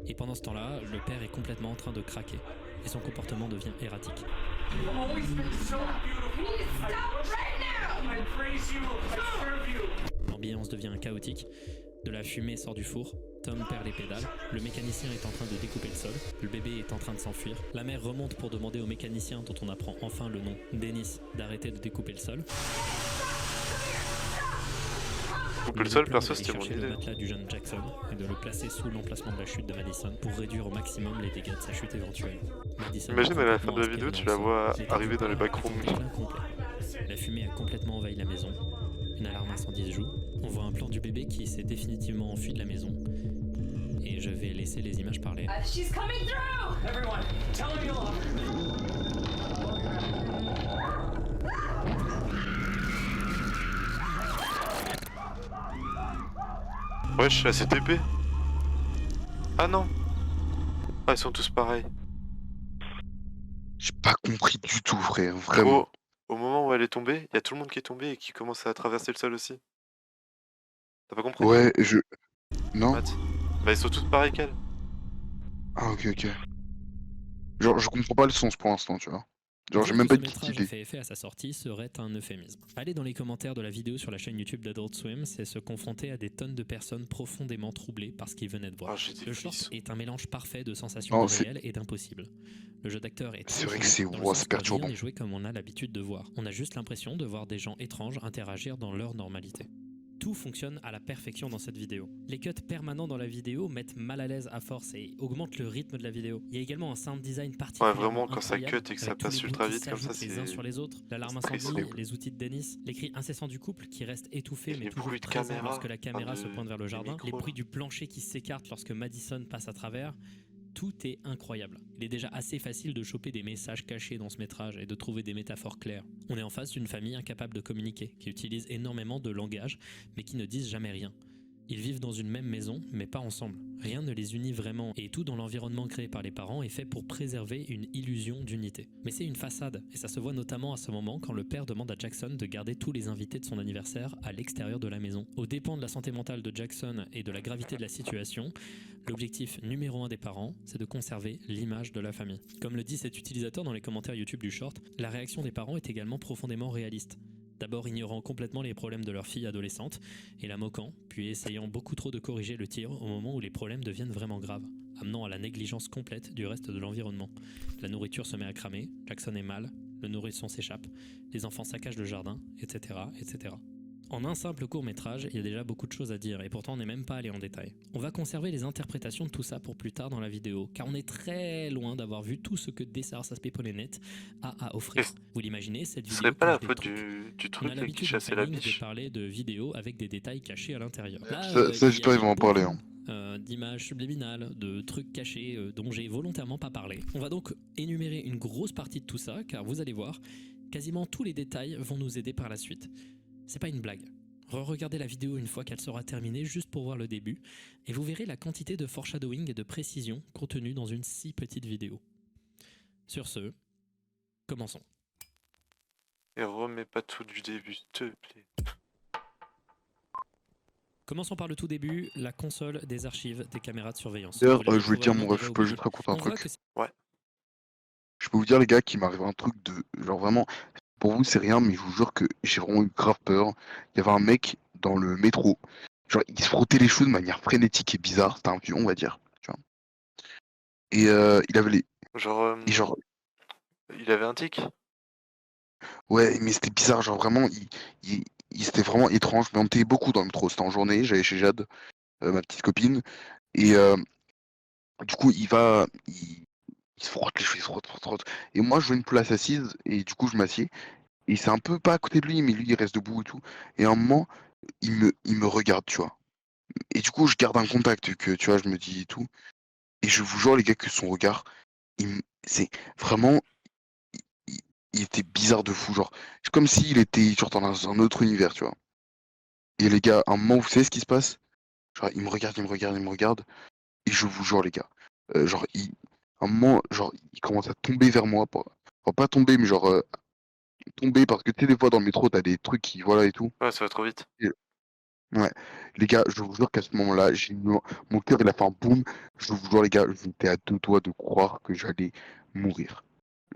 Et pendant ce temps-là, le père est complètement en train de craquer, et son comportement devient erratique. You've always been so beautiful. You need to stop right now! I praise you. I serve you. L'ambiance devient chaotique, de la fumée sort du four, Tom perd les pédales, le mécanicien est en train de découper le sol, le bébé est en train de s'enfuir, la mère remonte pour demander au mécanicien dont on apprend enfin le nom, Dennis, d'arrêter de découper le sol. Couper le sol plan perso est d'aller c'était mon chercher le idée. matelas du jeune Jackson et de le placer sous l'emplacement de la chute de Madison pour réduire au maximum les dégâts de sa chute éventuelle. Madison Imagine est à la fin de la complètement vidéo tu inspirée la vois dans le sol. arriver dans les backrooms. En déclin complet. La fumée a complètement envahi la maison. Une alarme incendie se joue. On voit un plan du bébé qui s'est définitivement enfui de la maison. Et je vais laisser les images parler. She's coming through! Everyone, tell him you love her. Wesh, la CTP. Ah non. Ah ils sont tous pareils. J'ai pas compris du tout, frère. Vraiment. Au moment où elle est tombée, il y a tout le monde qui est tombé et qui commence à traverser le sol aussi. T'as pas compris? Ouais, je. Non? Matt Bah ils sont tous pareils qu'elle. Ah, ok, ok. Genre, je comprends pas le sens pour l'instant, tu vois. Genre, j'ai Dire même que pas ce de petite métrage a idée. fait effet à sa sortie serait un euphémisme. Aller dans les commentaires de la vidéo sur la chaîne YouTube d'Adult Swim, c'est se confronter à des tonnes de personnes profondément troublées par ce qu'ils venaient de voir. Ah j'ai des Le short frissons. est un mélange parfait de sensations Non, de c'est- réel et d'impossible. Le jeu d'acteur est C'est très vrai que joué, c'est- dans le ouah, sens c'est que rien perturbant. n'est joué comme on a l'habitude de voir. On a juste l'impression de voir des gens étranges interagir dans leur normalité. Tout fonctionne à la perfection dans cette vidéo. Les cuts permanents dans la vidéo mettent mal à l'aise à force et augmentent le rythme de la vidéo. Il y a également un sound design particulièrement vraiment, quand ça incroyable, cut et que ça avec tous passe les bruits ultra qui vite comme ça, s'ajoutent les uns c'est sur les autres, l'alarme incendie, stressant. les outils de Dennis, les cris incessants du couple qui restent étouffés Et mais les toujours bruits de présents caméra, lorsque la caméra enfin, se pointe vers le des jardin, micros, les là. bruits du plancher qui s'écarte lorsque Madison passe à travers. Tout est incroyable. Il est déjà assez facile de choper des messages cachés dans ce métrage et de trouver des métaphores claires. On est en face d'une famille incapable de communiquer, qui utilise énormément de langage, mais qui ne disent jamais rien. Ils vivent dans une même maison, mais pas ensemble. Rien ne les unit vraiment, et tout dans l'environnement créé par les parents est fait pour préserver une illusion d'unité. Mais c'est une façade, et ça se voit notamment à ce moment quand le père demande à Jackson de garder tous les invités de son anniversaire à l'extérieur de la maison. Au dépend de la santé mentale de Jackson et de la gravité de la situation, l'objectif numéro 1 des parents, c'est de conserver l'image de la famille. Comme le dit cet utilisateur dans les commentaires YouTube du short, la réaction des parents est également profondément réaliste. D'abord ignorant complètement les problèmes de leur fille adolescente et la moquant, puis essayant beaucoup trop de corriger le tir au moment où les problèmes deviennent vraiment graves, amenant à la négligence complète du reste de l'environnement. La nourriture se met à cramer, Jackson est mal, le nourrisson s'échappe, les enfants saccagent le jardin, etc., etc. En un simple court-métrage, il y a déjà beaucoup de choses à dire et pourtant on n'est même pas allé en détail. On va conserver les interprétations de tout ça pour plus tard dans la vidéo, car on est très loin d'avoir vu tout ce que Dessars Net a à offrir. Vous l'imaginez, cette Ce vidéo serait pas la touche des faute trucs. du On a truc là, qui l'habitude chassait dans la Fanning de biche. parler de vidéos avec des détails cachés à l'intérieur. Là, Ça, il j'espère y a qu'ils vont en parler. beaucoup, d'images subliminales, de trucs cachés dont j'ai volontairement pas parlé. On va donc énumérer une grosse partie de tout ça, car vous allez voir, quasiment tous les détails vont nous aider par la suite. C'est pas une blague. Re-regardez la vidéo une fois qu'elle sera terminée, juste pour voir le début, et vous verrez la quantité de foreshadowing et de précision contenue dans une si petite vidéo. Sur ce, commençons. Et remets pas tout du début, s'il te plaît. Commençons par le tout début, la console des archives des caméras de surveillance. D'ailleurs, Vous l'avez je voulais dire mon probablement ref, déjà je peux oublié. juste raconter un On voit truc. que Je peux vous dire, les gars, qu'il m'arrive un truc de. Genre vraiment, pour vous, c'est rien, mais je vous jure que j'ai vraiment eu grave peur. Il y avait un mec dans le métro. Genre, il se frottait les cheveux de manière frénétique et bizarre. C'était un vieux, on va dire. Tu vois. Et il avait les. Genre, Et genre, il avait un tic. ouais, mais c'était bizarre. Genre, vraiment, c'était vraiment étrange. Mais on était beaucoup dans le métro. C'était en journée. J'allais chez Jade, ma petite copine. Et du coup, il se frotte les cheveux, il se frotte. Et moi, je veux une place assise. Et du coup, je m'assieds. Et c'est un peu pas à côté de lui, mais lui, il reste debout et tout. Et à un moment, il me regarde, tu vois. Et du coup, je garde un contact que, tu vois, je me dis et tout. Et je vous jure, les gars, que son regard, c'est vraiment, il, il était bizarre de fou. Genre, c'est comme s'il était genre dans un autre univers, tu vois. Et les gars, à un moment, vous savez ce qui se passe? Genre, il me regarde, il me regarde, il me regarde. Et je vous jure, les gars, genre, à un moment, genre, il commence à tomber vers moi. Enfin, pas tomber, mais genre, tomber parce que tu sais, des fois, dans le métro, t'as des trucs qui, voilà et tout. Ouais, ça va trop vite. Ouais, les gars, je vous jure qu'à ce moment-là, mon cœur il a fait un boom. Je vous jure, les gars, j'étais à 2 doigts de croire que j'allais mourir.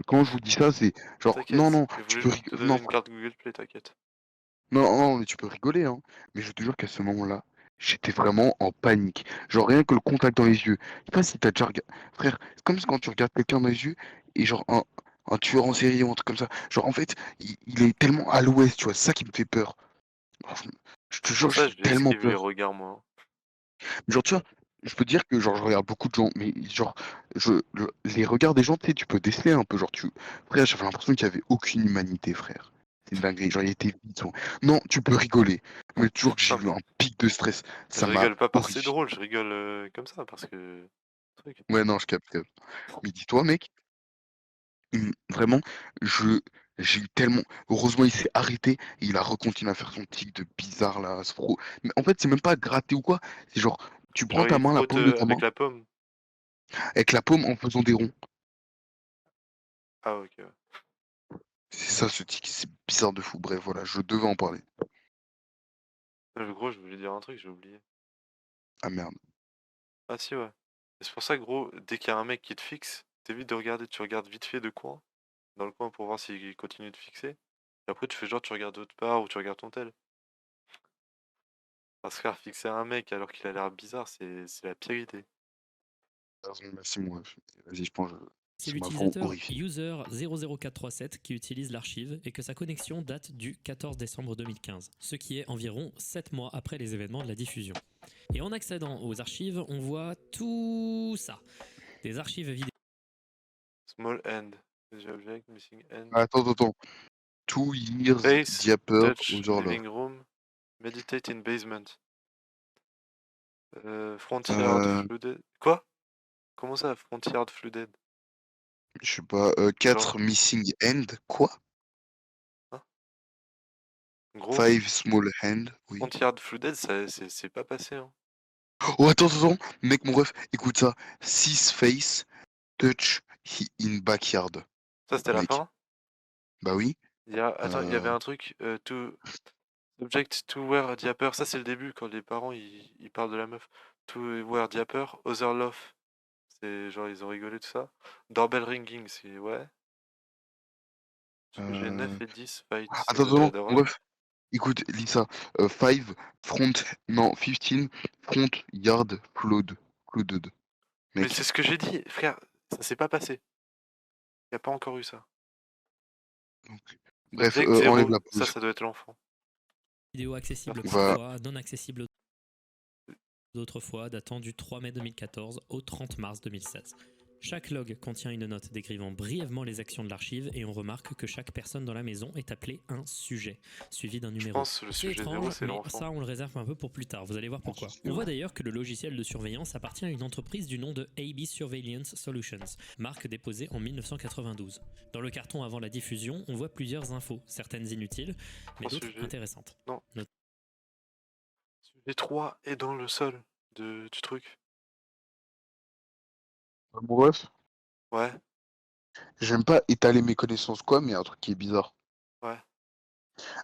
Quand je vous dis ça, c'est genre, non, T'inquiète, non, il tu voulait peux juste te rigoler, donner non, une carte Google Play, t'inquiète. non, mais tu peux rigoler, hein. Mais je te jure qu'à ce moment-là, j'étais vraiment en panique. Genre, rien que le contact dans les yeux. Je sais pas si t'as déjà regardé. Frère, c'est comme quand tu regardes quelqu'un dans les yeux et genre, un tueur en série ou un truc comme ça. Genre, en fait, il est tellement à l'ouest, tu vois, c'est ça qui me fait peur. Alors, je te jure, Pour ça, j'ai tellement j'esquive les peur. regards, moi. Genre, tu vois, je peux te dire que genre, je regarde beaucoup de gens, mais genre, les regards des gens, tu sais, tu peux déceler un peu. Genre, frère, j'avais l'impression qu'il n'y avait aucune humanité, frère. C'est une dinguerie. Genre, il était vide. Non, tu peux rigoler. Mais toujours que j'ai Non, eu un pic de stress. je Ça m'a rigole pas parce que c'est horrifié. drôle, je rigole comme ça, parce que... Truc. Ouais, non, je capte. Mais dis-toi, mec, vraiment, je. J'ai eu tellement. Heureusement, il s'est arrêté et il a recontinué à faire son tic de bizarre là. Mais en fait, c'est même pas gratter ou quoi. C'est genre, tu prends Genre, ta il main, la frotte paume de ta main, avec la pomme. avec la paume en faisant des ronds. Ah, ok, ouais. C'est ça ce tic, c'est bizarre de fou. Bref, voilà, je devais en parler. Gros, je voulais dire un truc, j'ai oublié. Ah merde. Ah si, ouais. Et c'est pour ça, gros, dès qu'il y a un mec qui te fixe, t'évites de regarder, tu regardes vite fait de coin, dans le coin pour voir s'il continue de fixer. Et après, tu fais genre, tu regardes d'autre part ou tu regardes ton tel. Parce que faire fixer un mec alors qu'il a l'air bizarre, c'est la pire idée. Merci mon ref. Vas-y, je pense. C'est Ça m'a l'utilisateur horrifié. user00437 qui utilise l'archive et que sa connexion date du 14 décembre 2015, ce qui est environ 7 mois après les événements de la diffusion. Et en accédant aux archives, on voit tout ça. Des archives vidéo. Small end. The object, missing end. Attends. 2 years Face, Diaper Dutch, Other living Love. room, meditate in basement. Frontier flooded. Quoi? Comment ça, frontier flooded? Je sais pas, 4 Missing End, quoi? Hein? Gros, 5 Small Hand, oui. frontier flooded, c'est pas passé. Hein. Oh, attends, mec, mon ref, écoute ça. 6 Face, Touch, in Backyard. Ça, c'était la Mec. fin? Bah oui. Attends, il y avait un truc. Subject to wear diaper. Ça, c'est le début quand les parents ils parlent de la meuf. To wear diaper, other love. C'est genre, ils ont rigolé tout ça. Doorbell ringing, c'est ouais. J'ai 9 et 10 fight. Attends, mon ref. Écoute, lis ça. 5 front, non, 15 front yard flooded. Mais Mec. c'est ce que j'ai dit, frère. Ça s'est pas passé. Y a pas encore eu ça. Bref, Object zéro, enlève la pause. ça doit être l'enfant. Vidéo accessible Va- parfois, non accessible d'autres fois, datant du 3 mai 2014 au 30 mars 2016. Chaque log contient une note décrivant brièvement les actions de l'archive et on remarque que chaque personne dans la maison est appelée un sujet, suivi d'un Je numéro. pense que le C'est sujet zéro, étrange, c'est mais l'enfant. ça on le réserve un peu pour plus tard, vous allez voir pourquoi. On voit d'ailleurs que le logiciel de surveillance appartient à une entreprise du nom de AB Surveillance Solutions, marque déposée en 1992. Dans le carton avant la diffusion, on voit plusieurs infos, certaines inutiles, mais Un d'autres sujet. intéressantes. Sujet 3 est dans le sol du truc. Mon ref, Ouais, j'aime pas étaler mes connaissances quoi, mais il y a un truc qui est bizarre. ouais.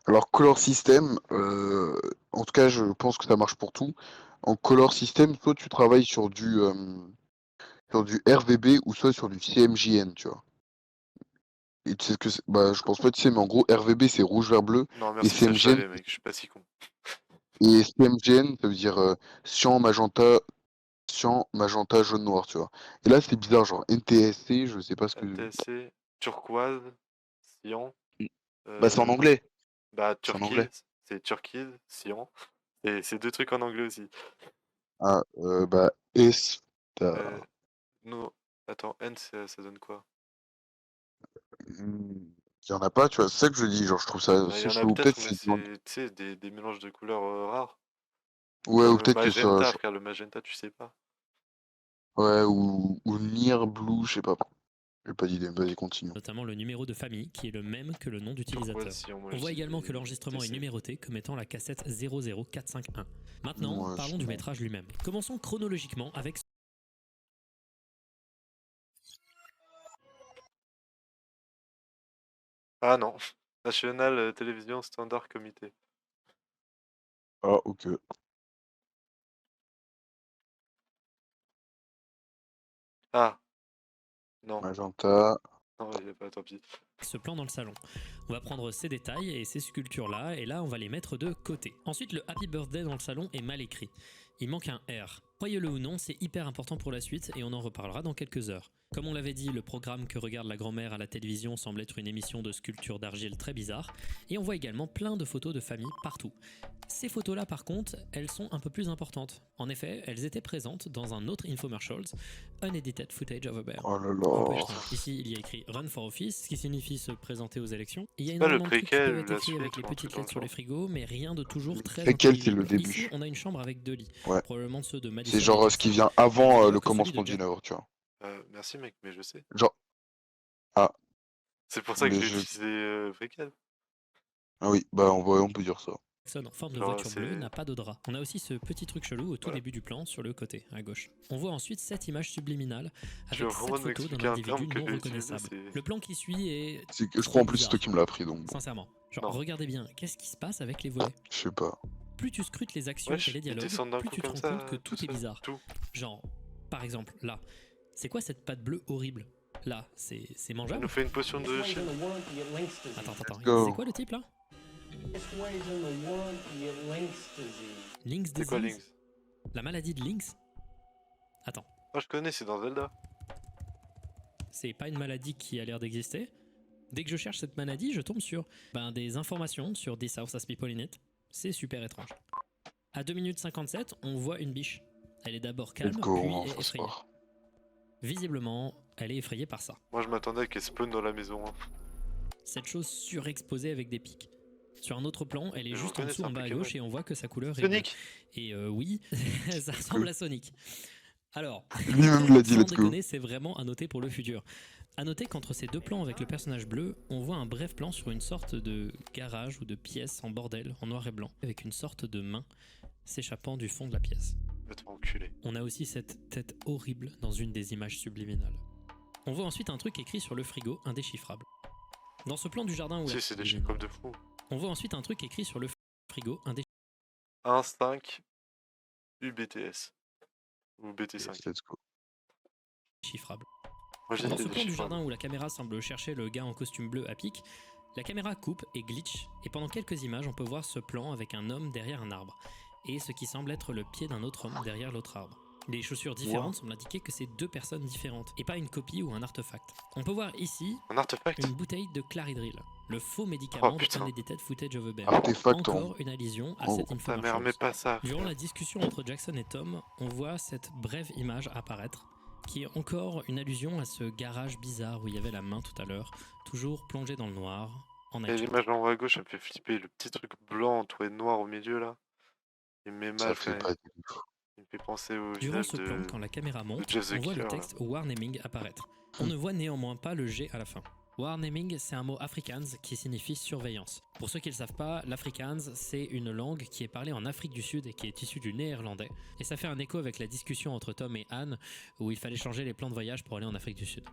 Alors, Color System, en tout cas, je pense que ça marche pour tout. En Color System, soit tu travailles sur du RVB ou soit sur du CMJN, tu vois. Et tu sais ce que c'est? Bah, je pense pas que tu sais, mais en gros, RVB c'est rouge, vert, bleu. Non, merci, ça je CMGN, savais, mec, je suis pas si con. et CMGN, ça veut dire cyan, magenta, jaune, noir, tu vois. Et là, c'est bizarre, genre NTSC, je sais pas ce que. NTSC, turquoise, cyan. Bah, c'est en anglais. Bah, C'est en anglais. turquoise, c'est turquoise, cyan. Et c'est deux trucs en anglais aussi. Ah, bah, S. Non, attends, N, ça donne quoi? Il y en a pas, tu vois, c'est ça que je dis, genre, je trouve ça Bah, il assez y en a chelou. peut-être, Peut-être mais c'est. c'est, tu sais, des mélanges de couleurs rares. Ouais, Genre ou le peut-être que ça. magenta, frère, le magenta, tu sais pas. Ouais, ou Near Blue, je sais pas. J'ai pas d'idée, vas-y, continue. Notamment le numéro de famille qui est le même que le nom d'utilisateur. Turquoise, cyan, moi, On je voit dis également des- que l'enregistrement est des- numéroté comme étant la cassette 00451. Maintenant, Ouais, parlons c'est du bon. métrage lui-même. Commençons chronologiquement avec Ah non, National Télévision Standard Comité. Ah, ok. Ah, non, Magenta. non, il y a pas, tant pis. ce plan dans le salon. On va prendre ces détails et ces sculptures-là, et là, on va les mettre de côté. Ensuite, le Happy Birthday dans le salon est mal écrit. Il manque un R. Croyez-le ou non, c'est hyper important pour la suite et on en reparlera dans quelques heures. Comme on l'avait dit, le programme que regarde la grand-mère à la télévision semble être une émission de sculpture d'argile très bizarre, et on voit également plein de photos de famille partout. Ces photos-là, par contre, elles sont un peu plus importantes. En effet, elles étaient présentes dans un autre infomercials, Unedited Footage of a Bear. Oh là Un peu là. chiant. Ici, il y a écrit Run for Office, ce qui signifie se présenter aux élections. Il y a pas le énormément de trucs qui préquel peuvent ou être la écrits suite avec les ou un petites truc dans lettres le sur les genre. frigos, mais rien de toujours très Préquel, c'est le intelligible. début. Ici, on a une chambre avec 2 lits, Ouais. probablement ceux de Madison. C'est genre et ce qui Jefferson. vient avant On voit le que celui commencement de d'une œuvre, tu vois. Merci mec, mais je sais. Genre. C'est pour ça que Mais j'ai je- utilisé préquel. Ah oui, bah on peut dire ça. Jackson en forme de Genre, voiture bleue c'est- n'a pas de drap. On a aussi ce petit truc chelou au tout Voilà. début du plan sur le côté, à gauche. On voit ensuite cette image subliminale Tu avec veux cette vraiment photo m'expliquer d'un un individu terme que non j'ai utilisé, reconnaissable. c'est- Le plan qui suit est C'est que je crois en plus c'est toi qui me l'as appris donc bon. sincèrement. Genre, Non. regardez bien, qu'est-ce qui se passe avec les volets? Je sais pas. Plus tu scrutes les actions Wesh, et les ils dialogues, descendent d'un plus coup tu te comme rends ça, compte que tout est seul. bizarre. Tout. Genre, par exemple, là, c'est quoi cette pâte bleue horrible? Là, c'est Ça mangeable? nous fait une potion This de way's shit. in the world to get Lynx disease. Attends, go. c'est quoi le type là? This way's in the world to get Lynx disease. Lynx C'est quoi disease? Lynx? La maladie de Lynx? Attends, Moi je connais, c'est dans Zelda. c'est pas une maladie qui a l'air d'exister. Dès que je cherche cette maladie, je tombe sur des informations sur This House Has People in It. C'est super étrange. À 2 minutes 57, on voit une biche. Elle est d'abord calme, Let's go, puis on est va effrayée. s'asseoir. Visiblement, elle est effrayée par ça. Moi je m'attendais à qu'elle spawn dans la maison. Hein. Cette chose surexposée avec des pics. Sur un autre plan, elle est Je juste en reconnais, dessous c'est un en bas à Pokémon. gauche et on voit que sa couleur est Sonic. bleue. Et oui, ça ressemble à Sonic. Alors, Lui-même l'a dit, sans let's go. déconner, c'est vraiment à noter pour le futur. À noter qu'entre ces deux plans avec le personnage bleu, on voit un bref plan sur une sorte de garage ou de pièce en bordel, en noir et blanc, avec une sorte de main s'échappant du fond de la pièce. Va te faire enculer. On a aussi cette tête horrible dans une des images subliminales. On voit ensuite un truc écrit sur le frigo, indéchiffrable. Dans ce plan du jardin où Si, c'est des chiffres comme de fou. on voit ensuite un truc écrit sur le frigo, 1,5 UBTS. Ou BT5. Yes, let's go. indéchiffrable. Moi j'ai Dans dit ce des plan du chiffres. jardin où la caméra semble chercher le gars en costume bleu à pic, la caméra coupe et glitch, et pendant quelques images, on peut voir ce plan avec un homme derrière un arbre, et ce qui semble être le pied d'un autre homme derrière l'autre arbre. Les chaussures différentes semblent indiquer que c'est deux personnes différentes, et pas une copie ou un artefact. On peut voir ici Un artefact. une bouteille de Claridril, le faux médicament Oh, de putain. Unedited Footage of a Bear. Artefact en. Encore une allusion à Oh, cette Ta infomercial. mère, mais pas ça. Durant la discussion entre Jackson et Tom, on voit cette brève image apparaître, qui est encore une allusion à ce garage bizarre où il y avait la main tout à l'heure, toujours plongé dans le noir, en Et night shot. l'image en haut à gauche, ça me fait flipper. Le petit truc blanc entouré de noir au milieu là. Il me met Ça mal. fait quand même. pas de ouf. Il me fait penser au Durant visage ce de... plan, quand la caméra monte, Jeff the on voit le Killer, là. texte Warnaming apparaître. On ne voit néanmoins pas le G à la fin. Warnaming, c'est un mot afrikaans qui signifie surveillance. Pour ceux qui ne le savent pas, l'afrikaans, c'est une langue qui est parlée en Afrique du Sud et qui est issue du néerlandais. Et ça fait un écho avec la discussion entre Tom et Anne, où il fallait changer les plans de voyage pour aller en Afrique du Sud.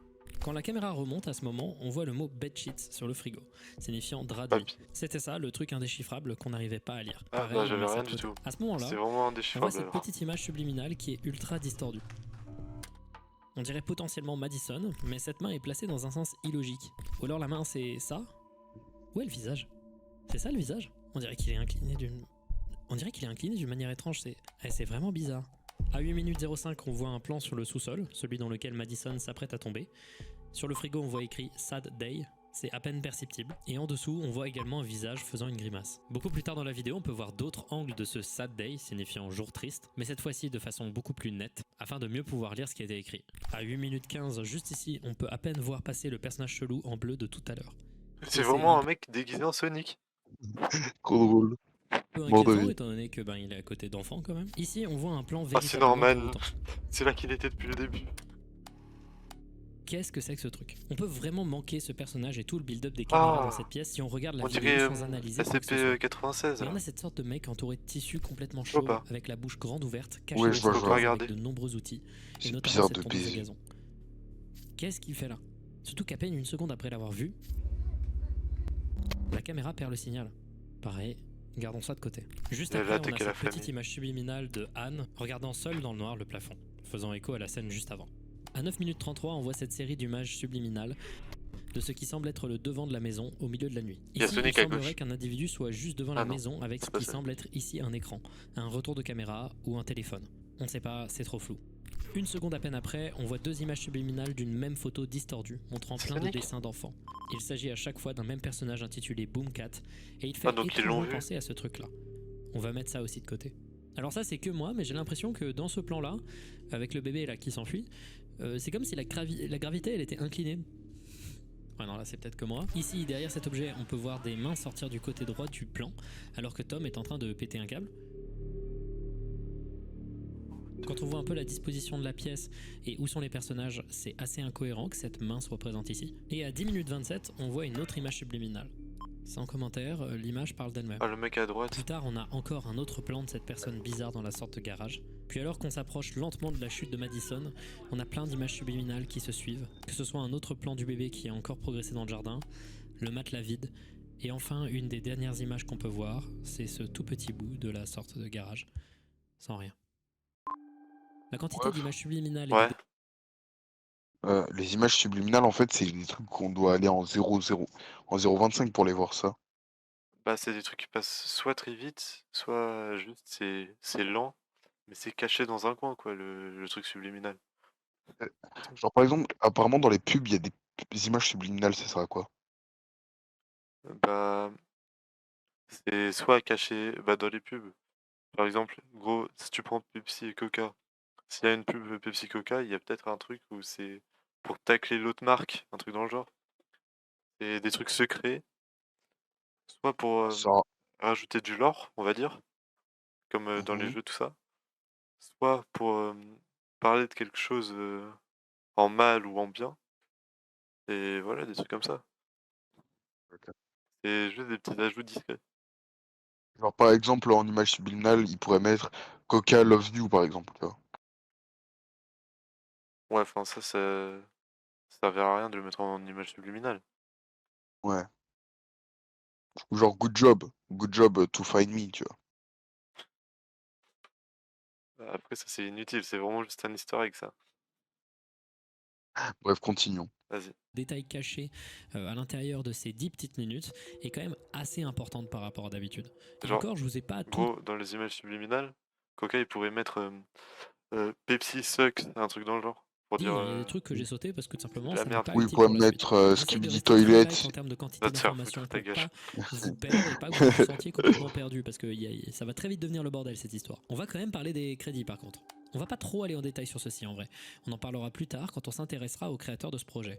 Quand la caméra remonte à ce moment, on voit le mot bedsheets sur le frigo, signifiant drap de lit. Papi. C'était ça, le truc indéchiffrable qu'on n'arrivait pas à lire. Ah, Pareil, bah on j'avais met ça rien de du côté. tout. À ce moment-là, C'est vraiment on voit indéchiffrable. cette alors. petite image subliminale qui est ultra distordue. On dirait potentiellement Madison, mais cette main est placée dans un sens illogique. Ou alors la main c'est ça? Où est le visage? C'est ça le visage? On dirait qu'il est incliné d'une manière étrange, c'est vraiment bizarre. À 8 minutes 05, on voit un plan sur le sous-sol, celui dans lequel Madison s'apprête à tomber. Sur le frigo, on voit écrit Sad Day, c'est à peine perceptible. Et en dessous, on voit également un visage faisant une grimace. Beaucoup plus tard dans la vidéo, on peut voir d'autres angles de ce Sad Day, signifiant jour triste, mais cette fois-ci de façon beaucoup plus nette, afin de mieux pouvoir lire ce qui a été écrit. À 8 minutes 15, juste ici, on peut à peine voir passer le personnage chelou en bleu de tout à l'heure. C'est Et vraiment c'est un mec déguisé en Sonic. Trop drôle. Un peu Mort de inquiétant vie. étant donné que il est à côté d'enfants quand même. Ici, on voit un plan Ah, c'est véritablement normal. déroutant. C'est là qu'il était depuis le début. Qu'est-ce que c'est que ce truc? On peut vraiment manquer ce personnage et tout le build-up des caméras Ah. dans cette pièce si on regarde la On vidéo dirait sans analyser quoi que ce soit. SCP-96. Et on là. a cette sorte de mec entouré de tissu complètement Je vois chauve, pas. avec la bouche grande ouverte, caché Ouais, dans je vois, une je vois. pièce avec Regardez. de nombreux outils, et C'est notamment bizarre cette de tondeuse de baiser. gazon. Qu'est-ce qu'il fait là? Surtout qu'à peine une seconde après l'avoir vu, la caméra perd le signal. Pareil, gardons ça de côté. Juste Elle a après, on a attaqué la cette petite famille. image subliminale de Anne regardant seule dans le noir le plafond, faisant écho à la scène juste avant. À 9 minutes 33, on voit cette série d'images subliminales de ce qui semble être le devant de la maison au milieu de la nuit. Il y a Ici, Sonic il à semblerait gauche. qu'un individu soit juste devant Ah la non, maison avec ce c'est pas qui ça. semble être ici un écran, un retour de caméra ou un téléphone. On ne sait pas, c'est trop flou. Une seconde à peine après, on voit deux images subliminales d'une même photo distordue, montrant C'est plein de Sonic. dessins d'enfants. Il s'agit à chaque fois d'un même personnage intitulé Boomcat, et il fait Ah, donc ils l'ont étrangement vu. penser à ce truc-là. On va mettre ça aussi de côté. Alors ça, c'est que moi, mais j'ai l'impression que dans ce plan-là, avec le bébé là qui s'enfuit, c'est comme si la gravité, elle était inclinée. Ouais, non, là c'est peut-être que moi. Ici, derrière cet objet, on peut voir des mains sortir du côté droit du plan, alors que Tom est en train de péter un câble. Quand on voit un peu la disposition de la pièce et où sont les personnages, c'est assez incohérent que cette main soit présente ici. Et à 10 minutes 27, on voit une autre image subliminale. Sans commentaire, l'image parle d'elle-même. Ah, le mec à droite. Plus tard, on a encore un autre plan de cette personne bizarre dans la sorte de garage. Puis alors qu'on s'approche lentement de la chute de Madison, on a plein d'images subliminales qui se suivent, que ce soit un autre plan du bébé qui a encore progressé dans le jardin, le matelas vide, et enfin une des dernières images qu'on peut voir, c'est ce tout petit bout de la sorte de garage, sans rien. La quantité Ouais. d'images subliminales Ouais. Les images subliminales, en fait, c'est des trucs qu'on doit aller en 0,0, en 0,25 pour les voir, ça. Bah, c'est des trucs qui passent soit très vite, soit juste c'est lent, mais c'est caché dans un coin, quoi, le truc subliminal. Genre par exemple, apparemment dans les pubs, il y a des images subliminales, ça sert à quoi? Bah, c'est soit caché dans les pubs. Par exemple, gros, si tu prends Pepsi et Coca, s'il y a une pub Pepsi Coca, il y a peut-être un truc où c'est pour tacler l'autre marque, un truc dans le genre. Et des trucs secrets, soit pour Ça. rajouter du lore, on va dire, comme dans les Mhm. jeux, tout ça, soit pour parler de quelque chose en mal ou en bien. Et voilà, des trucs comme ça. Ok. C'est juste des petits ajouts discrets. Genre par exemple en image subliminale, ils pourraient mettre Coca loves you par exemple, tu vois. Ouais, enfin ça servira à rien de le mettre en image subliminale. Ouais. Ou genre good job to find me, tu vois. Après ça c'est inutile, c'est vraiment juste un easter egg ça. Bref, continuons. Vas-y. Détail caché à l'intérieur de ces 10 petites minutes est quand même assez importante par rapport à d'habitude. Et Genre, encore, je vous ai pas tout. gros, dans les images subliminales, Coca il pourrait mettre Pepsi sucks, un truc dans le genre. Pour dit, dire il y a des trucs que j'ai sautés parce que tout simplement de la ça n'est merde. pas Oui, ils utile pourraient pour la suite. mettre J'essaye de Skibidi rester très Toilet. light en termes de quantité Va te faire d'informations foutre ta pour gâche. pas vous perdre et pas que vous vous sentiez complètement perdu parce que ça va très vite devenir le bordel cette histoire. On va quand même parler des crédits par contre. On va pas trop aller en détail sur ceci en vrai. On en parlera plus tard quand on s'intéressera aux créateurs de ce projet.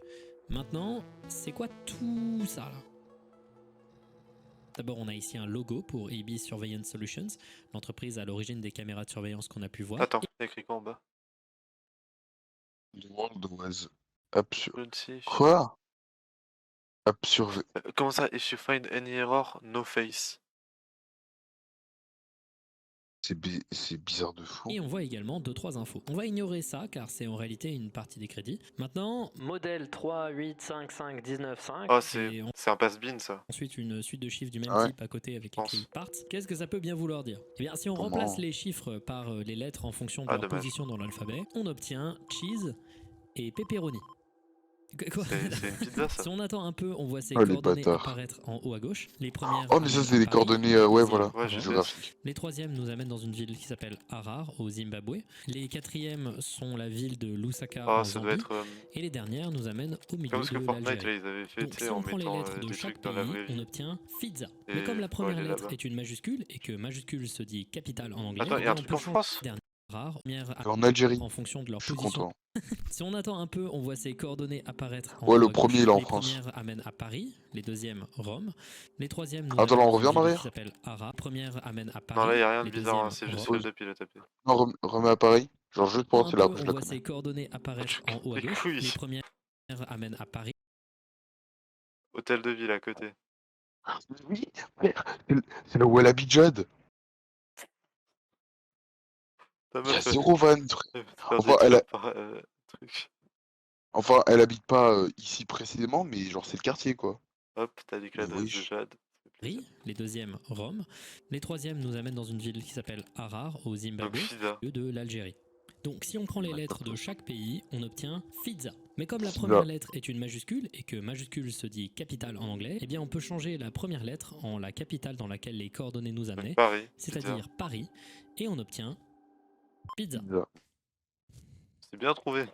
Maintenant, c'est quoi tout ça là? D'abord, on a ici un logo pour AB Surveillance Solutions, l'entreprise à l'origine des caméras de surveillance qu'on a pu voir. Attends, il y a écrit quoi en bas? The world was absurd. Je ne sais. Quoi? Absurd. Comment ça? If you find any error, no face. C'est bizarre de fou. Et on voit également 2-3 infos. On va ignorer ça car c'est en réalité une partie des crédits. Maintenant, modèle 3855195. Oh, et c'est un passe-bin ça. ensuite une suite de chiffres du même Ah ouais. type à côté avec pense. écrit parts. Qu'est-ce que ça peut bien vouloir dire? Eh bien, si on Comment? remplace les chiffres par les lettres en fonction de Ah, leur dommage. position dans l'alphabet, on obtient cheese et pepperoni. Quoi? C'est une pizza ça. Si on attend un peu, on voit ces Oh, les coordonnées bâtards. apparaître en haut à gauche. Les premières Oh, mais ça, amènent c'est à les Paris, coordonnées, les ouais, deuxièmes voilà, Ouais, à je Rome. sais. géographiques. Les troisièmes nous amènent dans une ville qui s'appelle Harar au Zimbabwe. Les quatrièmes sont la ville de Lusaka Oh, en ça doit Zambie. être Et les dernières nous amènent au milieu comme ce que de Fortnite là, l'Algérie. ils avaient fait, Donc tu sais, si en on prend les mettant lettres de des chaque trucs dans la pays, vraie on vie. obtient Fizza. Mais Et comme la faut première aller lettre là-bas. est une majuscule et que majuscule se dit capitale en anglais, Attends, il y a un truc en France? rare, En Algérie. en fonction de leur Je suis position. content. Si on attend un peu, on voit ces coordonnées apparaître en Ouais, haut le à premier, gauche. il est en Les France. premières amènent à Paris, les deuxièmes Rome, les troisièmes nous Attends, là, amènent on dans revient une en ville arrière? qui s'appelle Ara. Première amène à Non, Paris, là, il y a rien de les bizarre, hein, deuxièmes c'est juste Rome. le depuis le tapé. Non, remets à Paris. Genre, juste pour Un voir si là, peu, je on la voit connais. ces coordonnées apparaître en haut à Les gauche. couilles. Les premières amènent à Paris. Hôtel de ville à côté. Oui, frère, c'est là où elle habite Jade. Ta Il y a meuf, zéro van. elle veut te faire Enfin, des clubs par truc. Enfin, elle habite pas ici précisément, mais genre, c'est le quartier, quoi. Hop, t'as dit que Mais l'adresse de wesh. Jade. Ça fait plaisir. Les deuxièmes Rome. Les troisièmes nous amènent dans une ville qui s'appelle Harar au Donc Zimbabwe, Fida. au lieu de l'Algérie. Donc si on prend les lettres de chaque pays, on obtient Fizza. Mais comme la Fizza. première lettre est une majuscule et que majuscule se dit capitale en anglais, eh bien on peut changer la première lettre en la capitale dans laquelle les coordonnées nous amenaient, Paris. c'est-à-dire Paris, et on obtient pizza. Pizza. C'est bien trouvé.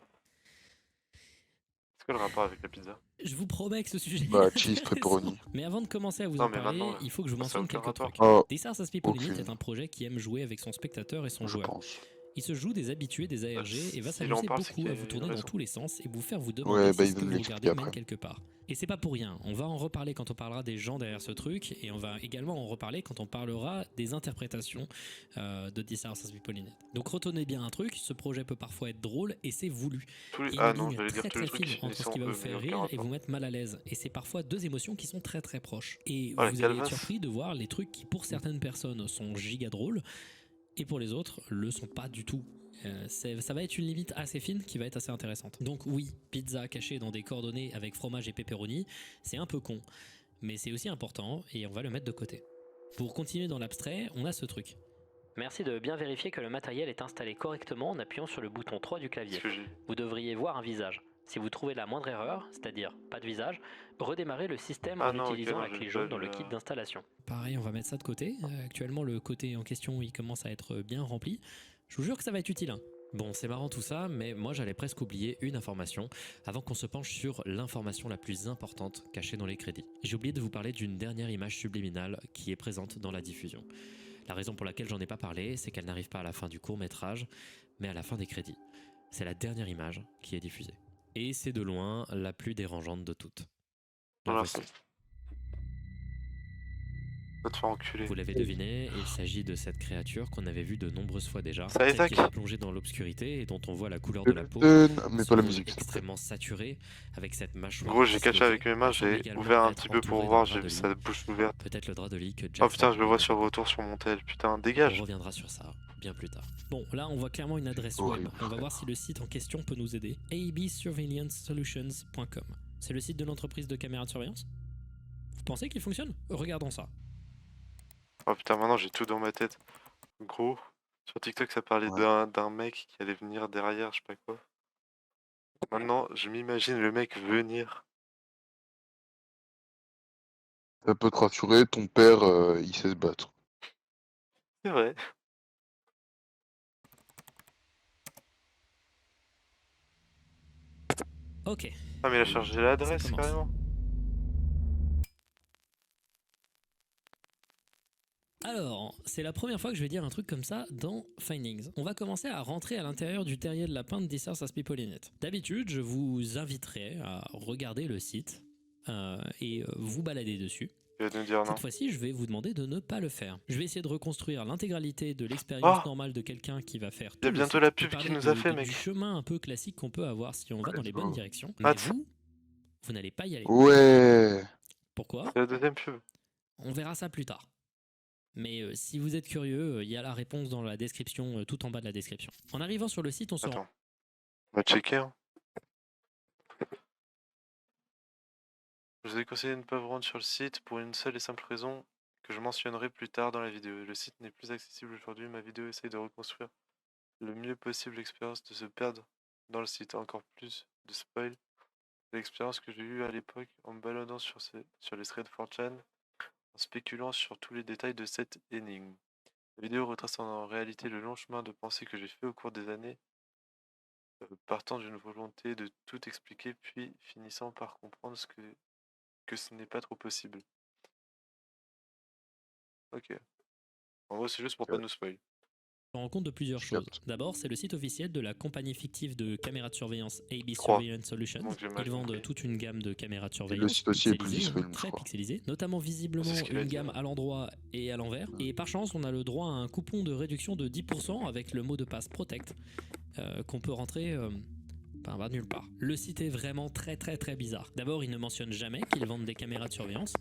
C'est quoi le rapport avec la pizza? Je vous promets que ce sujet est Bah, cheese, intéressant. pepperoni. Mais avant de commencer à vous Non, en mais parler, maintenant, là, il faut que je vous ça a mentionne aucun quelques rapport. trucs. Oh, This Are Us People Unit aucune. est un projet qui aime jouer avec son spectateur et son je joueur. pense. Il se joue des habitués des ARG et va s'il en s'amuser parle, c'est beaucoup qu'il y à a vous une tourner dans raison. tous les sens et vous faire vous demander Ouais, si bah, ce il que va vous nous l'expliquer regardez mène après. quelque part. Et c'est pas pour rien, on va en reparler quand on parlera des gens derrière ce truc et on va également en reparler quand on parlera des interprétations de This Are Us People Unit. Donc retenez bien un truc, ce projet peut parfois être drôle et c'est voulu. Tous les... Il y Ah a une non, ligne j'allais dire très tous les très fine trucs. entre ce qui va vous faire rire et vous mettre mal à l'aise. Et c'est parfois deux émotions qui sont très très proches. Et Oh, la vous allez être calvasse. surpris de voir les trucs qui pour certaines personnes sont giga drôles et pour les autres le sont pas du tout. Ça va être une limite assez fine qui va être assez intéressante. Donc oui, pizza cachée dans des coordonnées avec fromage et pepperoni, c'est un peu con. Mais c'est aussi important et on va le mettre de côté. Pour continuer dans l'abstrait, on a ce truc. Merci de bien vérifier que le matériel est installé correctement en appuyant sur le bouton 3 du clavier. Ce que j'ai. Vous devriez voir un visage. Si vous trouvez la moindre erreur, c'est-à-dire pas de visage, redémarrez le système Ah en non, ok, utilisant non, la j'ai clé pas jaune dans vu le la- kit d'installation. Pareil, on va mettre ça de côté. Actuellement, le côté en question, il commence à être bien rempli. Je vous jure que ça va être utile. Hein. Bon, c'est marrant tout ça, mais moi j'allais presque oublier une information avant qu'on se penche sur l'information la plus importante cachée dans les crédits. J'ai oublié de vous parler d'une dernière image subliminale qui est présente dans la diffusion. La raison pour laquelle j'en ai pas parlé, c'est qu'elle n'arrive pas à la fin du court-métrage, mais à la fin des crédits. C'est la dernière image qui est diffusée. Et c'est de loin la plus dérangeante de toutes. La Voilà. voici. Va te faire enculer. Vous l'avez deviné, il s'agit de cette créature qu'on avait vue de nombreuses fois déjà, Ça, celle qui Isaac est plongée dans l'obscurité et dont on voit la couleur de la peau, Mais son pas la dos musique. s'il te plaît. extrêmement saturé, avec cette mâchoire Gros, j'ai caché dislocée, avec mes mains, semble j'ai également ouvert un être petit peu pour entouré voir, d'un j'ai drap vu de sa lit. bouche ouverte. Peut-être le drap de lit que Jeff Oh putain, a je le vois oublié sur le d'apporter. retour sur mon tel, putain, On dégage. reviendra sur ça bien plus tard. Bon, là on voit clairement une adresse web. Horrible, On va frère. voir si le site en question peut nous aider. absurveillancesolutions.com. C'est le site de l'entreprise de caméras de surveillance? Vous pensez qu'il fonctionne? Regardons ça. Oh putain, maintenant j'ai tout dans ma tête. Gros, sur TikTok ça parlait Ouais. d'un mec qui allait venir derrière, je sais pas quoi. Maintenant, je m'imagine le mec venir. Ça peut te rassurer, ton père, il sait se battre. C'est vrai. Ok. Ah mais il a chargé l'adresse commence. carrément. Alors, c'est la première fois que je vais dire un truc comme ça dans Findings. On va commencer à rentrer à l'intérieur du terrier de lapin de This Earth as People in It. D'habitude, je vous inviterai à regarder le site et vous balader dessus. Il va nous dire non. Cette fois-ci, je vais vous demander de ne pas le faire. Je vais essayer de reconstruire l'intégralité de l'expérience normale de quelqu'un qui va faire tout Il y a le bientôt site, la et pub parler qui nous a de- fait, de- mec. du chemin un peu classique qu'on peut avoir si on va dans les bonnes directions. Ah, Mais vous n'allez pas y aller. Ouais. Pourquoi? C'est la deuxième pub. On verra ça plus tard. Mais si vous êtes curieux, il y a la réponse dans la description, tout en bas de la description. En arrivant sur le site, on se rend... Attends. On va checker. Hein. Je vous ai conseillé de ne pas vous rendre sur le site pour une seule et simple raison que je mentionnerai plus tard dans la vidéo. Le site n'est plus accessible aujourd'hui. Ma vidéo essaye de reconstruire le mieux possible l'expérience de se perdre dans le site. Encore plus de spoil. L'expérience que j'ai eue à l'époque en me baladant sur les threads 4chan, en spéculant sur tous les détails de cette énigme. La vidéo retrace en réalité le long chemin de pensée que j'ai fait au cours des années, partant d'une volonté de tout expliquer, puis finissant par comprendre que ce n'est pas trop possible. Ok. En gros, c'est juste pour pas nous spoil. On rend compte de plusieurs Je choses. capte. D'abord, c'est le site officiel de la compagnie fictive de caméras de surveillance AB Trois. Surveillance Solutions. Donc, j'ai mal Ils vendent compris. toute une gamme de caméras de Et surveillance le site aussi est plus pixelisées, disponible, je très crois. pixelisées, notamment visiblement C'est ce qu'il a une dit, gamme ouais. à l'endroit et à l'envers. Et par chance, on a le droit à un coupon de réduction de 10% avec le mot de passe Protect qu'on peut rentrer nulle part. Le site est vraiment très bizarre. D'abord, ils ne mentionnent jamais qu'ils vendent des caméras de surveillance.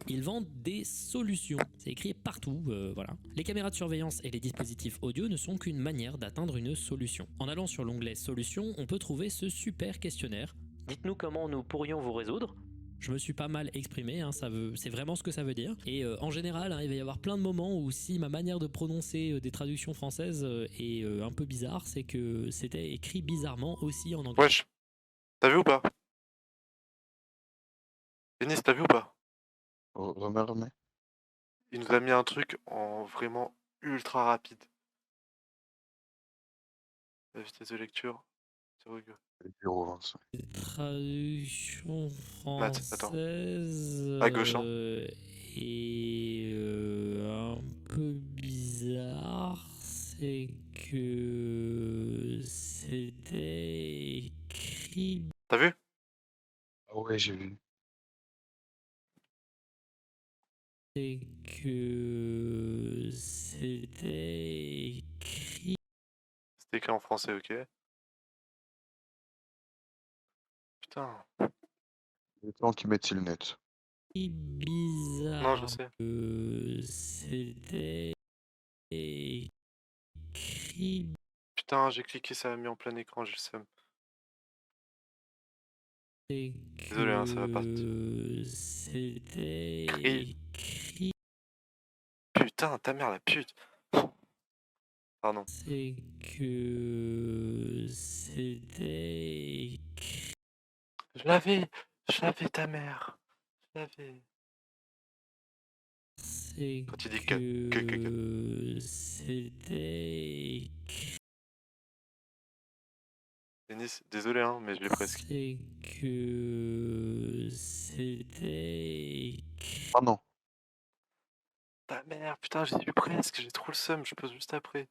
Ils vendent des solutions. C'est écrit partout, voilà. Les caméras de surveillance et les dispositifs audio ne sont qu'une manière d'atteindre une solution. En allant sur l'onglet Solutions, on peut trouver ce super questionnaire. Dites-nous comment nous pourrions vous résoudre. Je me suis pas mal exprimé, hein, c'est vraiment ce que ça veut dire. Et en général, hein, il va y avoir plein de moments où si ma manière de prononcer des traductions françaises est un peu bizarre, c'est que c'était écrit bizarrement aussi en anglais. Wesh. T'as vu ou pas? Denis, t'as vu ou pas? Remets. Il nous a mis un truc en vraiment ultra rapide. La vitesse de lecture, c'est rugueux. 0,25. Traduction Matt, attends. française À gauche, hein. est un peu bizarre, c'est que c'était écrit T'as vu? Ah ouais, j'ai vu. c'est que c'était écrit C'était écrit en français, ok. Putain. Les temps qui mettent le net. bizarre. Non, je sais. C'était écrit Putain, j'ai cliqué, ça m'a mis en plein écran, j'ai le seum. Désolé, hein, ça va partir. C'était Écrit. écrit. Putain, ta mère, la pute. Pardon. C'est que c'était écrit. Je l'avais ta mère. Je l'avais. C'est Quand tu dis que c'était 10. Désolé, hein, mais je l'ai presque. C'est que c'était Ah non. Ah merde, putain, j'y suis presque, j'ai trop le seum, je pose juste après.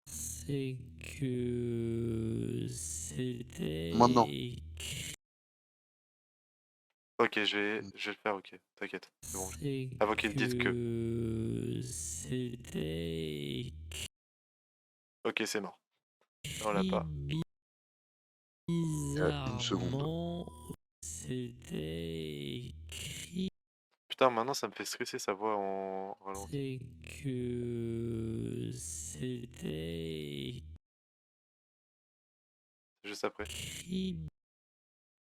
c'est que c'était Maintenant. Ok, je vais le faire, ok, t'inquiète, c'est bon. c'est Avant qu'ils me disent que. c'était Ok, c'est mort. On l'a pas. Une seconde. bizarrement c'était Putain, maintenant ça me fait stresser sa voix en ralenti. c'est que c'était Juste après.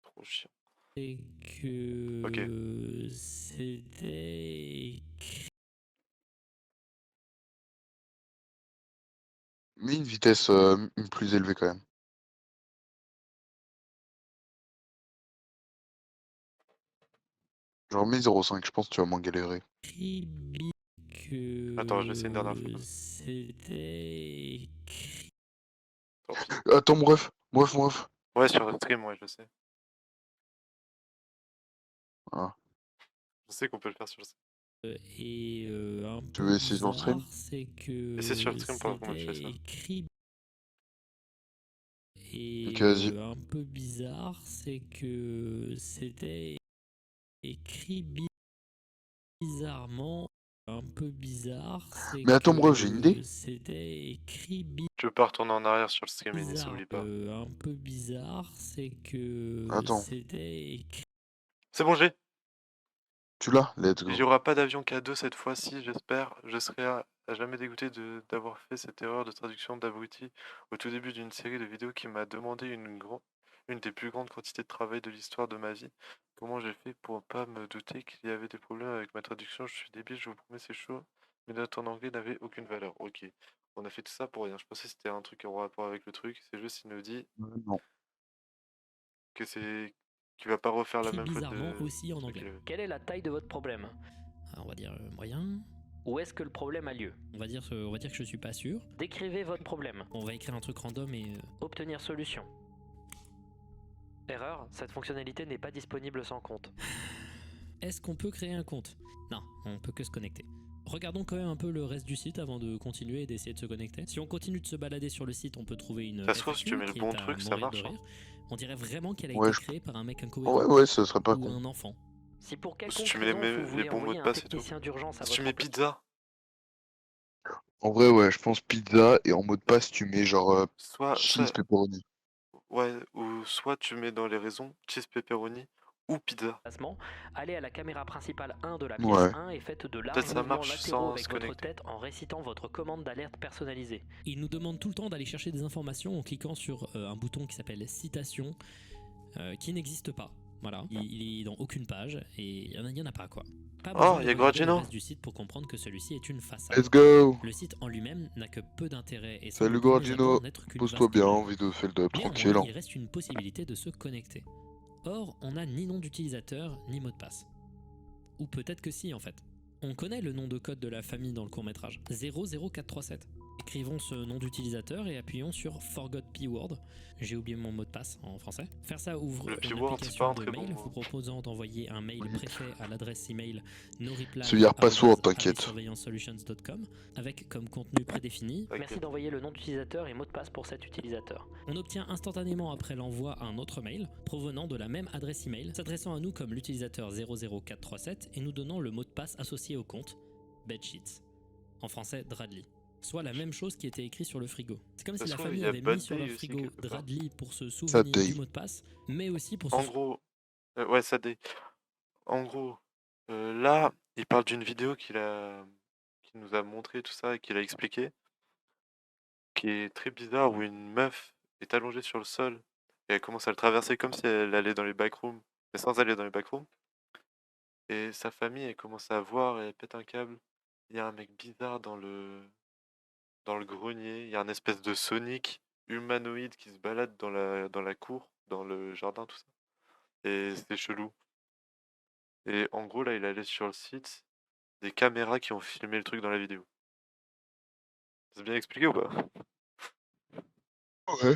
Trop chiant. c'est que Ok. c'était Mais une vitesse plus élevée quand même. Genre mets 0,5, je pense que tu vas moins galérer. Attends, je vais essayer une dernière fois. C'était Tant pis. Attends, bref. Ouais, sur le stream, ouais, je sais. Ah. Je sais qu'on peut le faire sur le stream. et un Tu peu veux essayer sur le stream? bizarre, c'est que Essaie sur le stream pour voir comment tu fais c'était ça. écrit. Et Ok, vas-y. un peu bizarre, c'est que c'était écrit bizarrement. Un peu bizarre, c'est Mais attends, que bref, j'ai une idée. c'était écrit Tu peux pas retourner en arrière sur le stream, Inis, bizarre. oublie pas. Un peu bizarre, c'est que Attends. c'était écrit. C'est bon, j'ai. Tu l'as? Let's Il go. n'y aura pas d'avion K2 cette fois-ci, j'espère. Je serai à jamais dégoûté d'avoir fait cette erreur de traduction d'abruti au tout début d'une série de vidéos qui m'a demandé une des plus grandes quantités de travail de l'histoire de ma vie. Comment j'ai fait pour pas me douter qu'il y avait des problèmes avec ma traduction? Je suis débile, je vous promets, c'est chaud. Mes notes en anglais n'avaient aucune valeur. Ok. On a fait tout ça pour rien. Je pensais que c'était un truc en rapport avec le truc. C'est juste qu'il nous dit Non. que c'est qu'il va pas refaire la Écrit même faute bizarrement de aussi en truc anglais. qu'il avait. Quelle est la taille de votre problème? On va dire moyen. Où est-ce que le problème a lieu? On va dire que je suis pas sûr. Décrivez votre problème. On va écrire un truc random et Obtenir solution. Erreur, cette fonctionnalité n'est pas disponible sans compte. est-ce qu'on peut créer un compte? Non, on peut que se connecter. Regardons quand même un peu le reste du site avant de continuer et d'essayer de se connecter. Si on continue de se balader sur le site, on peut trouver une Ça se trouve, si tu mets le qui bon est à truc, ça mourir marche, de hein. rire. On dirait vraiment qu'elle a Ouais, été je- créée par un mec incohérent Ouais, ce serait pas ou con. un enfant. Si pour Si quelconque tu mets raison les vous voulez bons mots envoyer de un passe et tout. technicien d'urgence à Si tu votre mets emploi- pizza, En vrai, ouais, je pense pizza et en mot de passe, tu mets genre soit, cheese pepperoni. ouais, ou soit tu mets dans les raisons cheese pepperoni ou pizza. placement, allez à la caméra principale 1 de la pièce Ouais. 1 et faites de larges Peut-être ça mouvements marche latéraux sans avec se votre connecter. tête en récitant votre commande d'alerte personnalisée. Il nous demande tout le temps d'aller chercher des informations en cliquant sur un bouton qui s'appelle citation, qui n'existe pas. Voilà, il est dans aucune page et il y en a pas quoi. Pas Oh, besoin il de y a regarder le Guaragino. reste du site pour comprendre que celui-ci est une façade. Let's go! Le site en lui-même n'a que peu d'intérêt et semble Salut au premier Guaragino, abord n'être qu'une pose-toi vaste bien, blague. vidéo fait le dub, Néanmoins, tranquille. Hein. il reste une possibilité de se connecter. Or, on n'a ni nom d'utilisateur, ni mot de passe. Ou peut-être que si en fait. On connaît le nom de code de la famille dans le court-métrage, 00437. Écrivons ce nom d'utilisateur et appuyons sur Forgot P-Word. J'ai oublié mon mot de passe en français. Faire ça ouvre Le une P-word, c'est pas application un de très bon mail mot. vous proposant d'envoyer un mail Oui. préfet à l'adresse email noreply C'est hier password, t'inquiète. surveillancesolutions.com avec comme contenu prédéfini. Merci T'inquiète. d'envoyer le nom d'utilisateur et mot de passe pour cet utilisateur. On obtient instantanément après l'envoi un autre mail provenant de la même adresse email, s'adressant à nous comme l'utilisateur 00437 et nous donnant le mot de passe associé au compte, bedsheets. En français, Dradley. Soit la même chose qui était écrit sur le frigo. C'est comme Ça si se la trouve, famille il y a avait Bad mis sur Day leur aussi, frigo quelque part. Dradley pour se souvenir Sad du day. mot de passe, mais aussi pour se En gros, ouais, ça dé. En gros, là, il parle d'une vidéo qu'il nous a montré tout ça et qu'il a expliqué, qui est très bizarre où une meuf est allongée sur le sol et elle commence à le traverser comme si elle allait dans les backrooms, mais sans aller dans les backrooms. Et sa famille, elle commence à voir et elle pète un câble. Il y a un mec bizarre dans le grenier. Il y a un espèce de Sonic humanoïde qui se balade dans la cour, dans le jardin, tout ça. Et c'est chelou. Et en gros, là, il allait sur le site des caméras qui ont filmé le truc dans la vidéo. C'est bien expliqué ou pas? Ouais.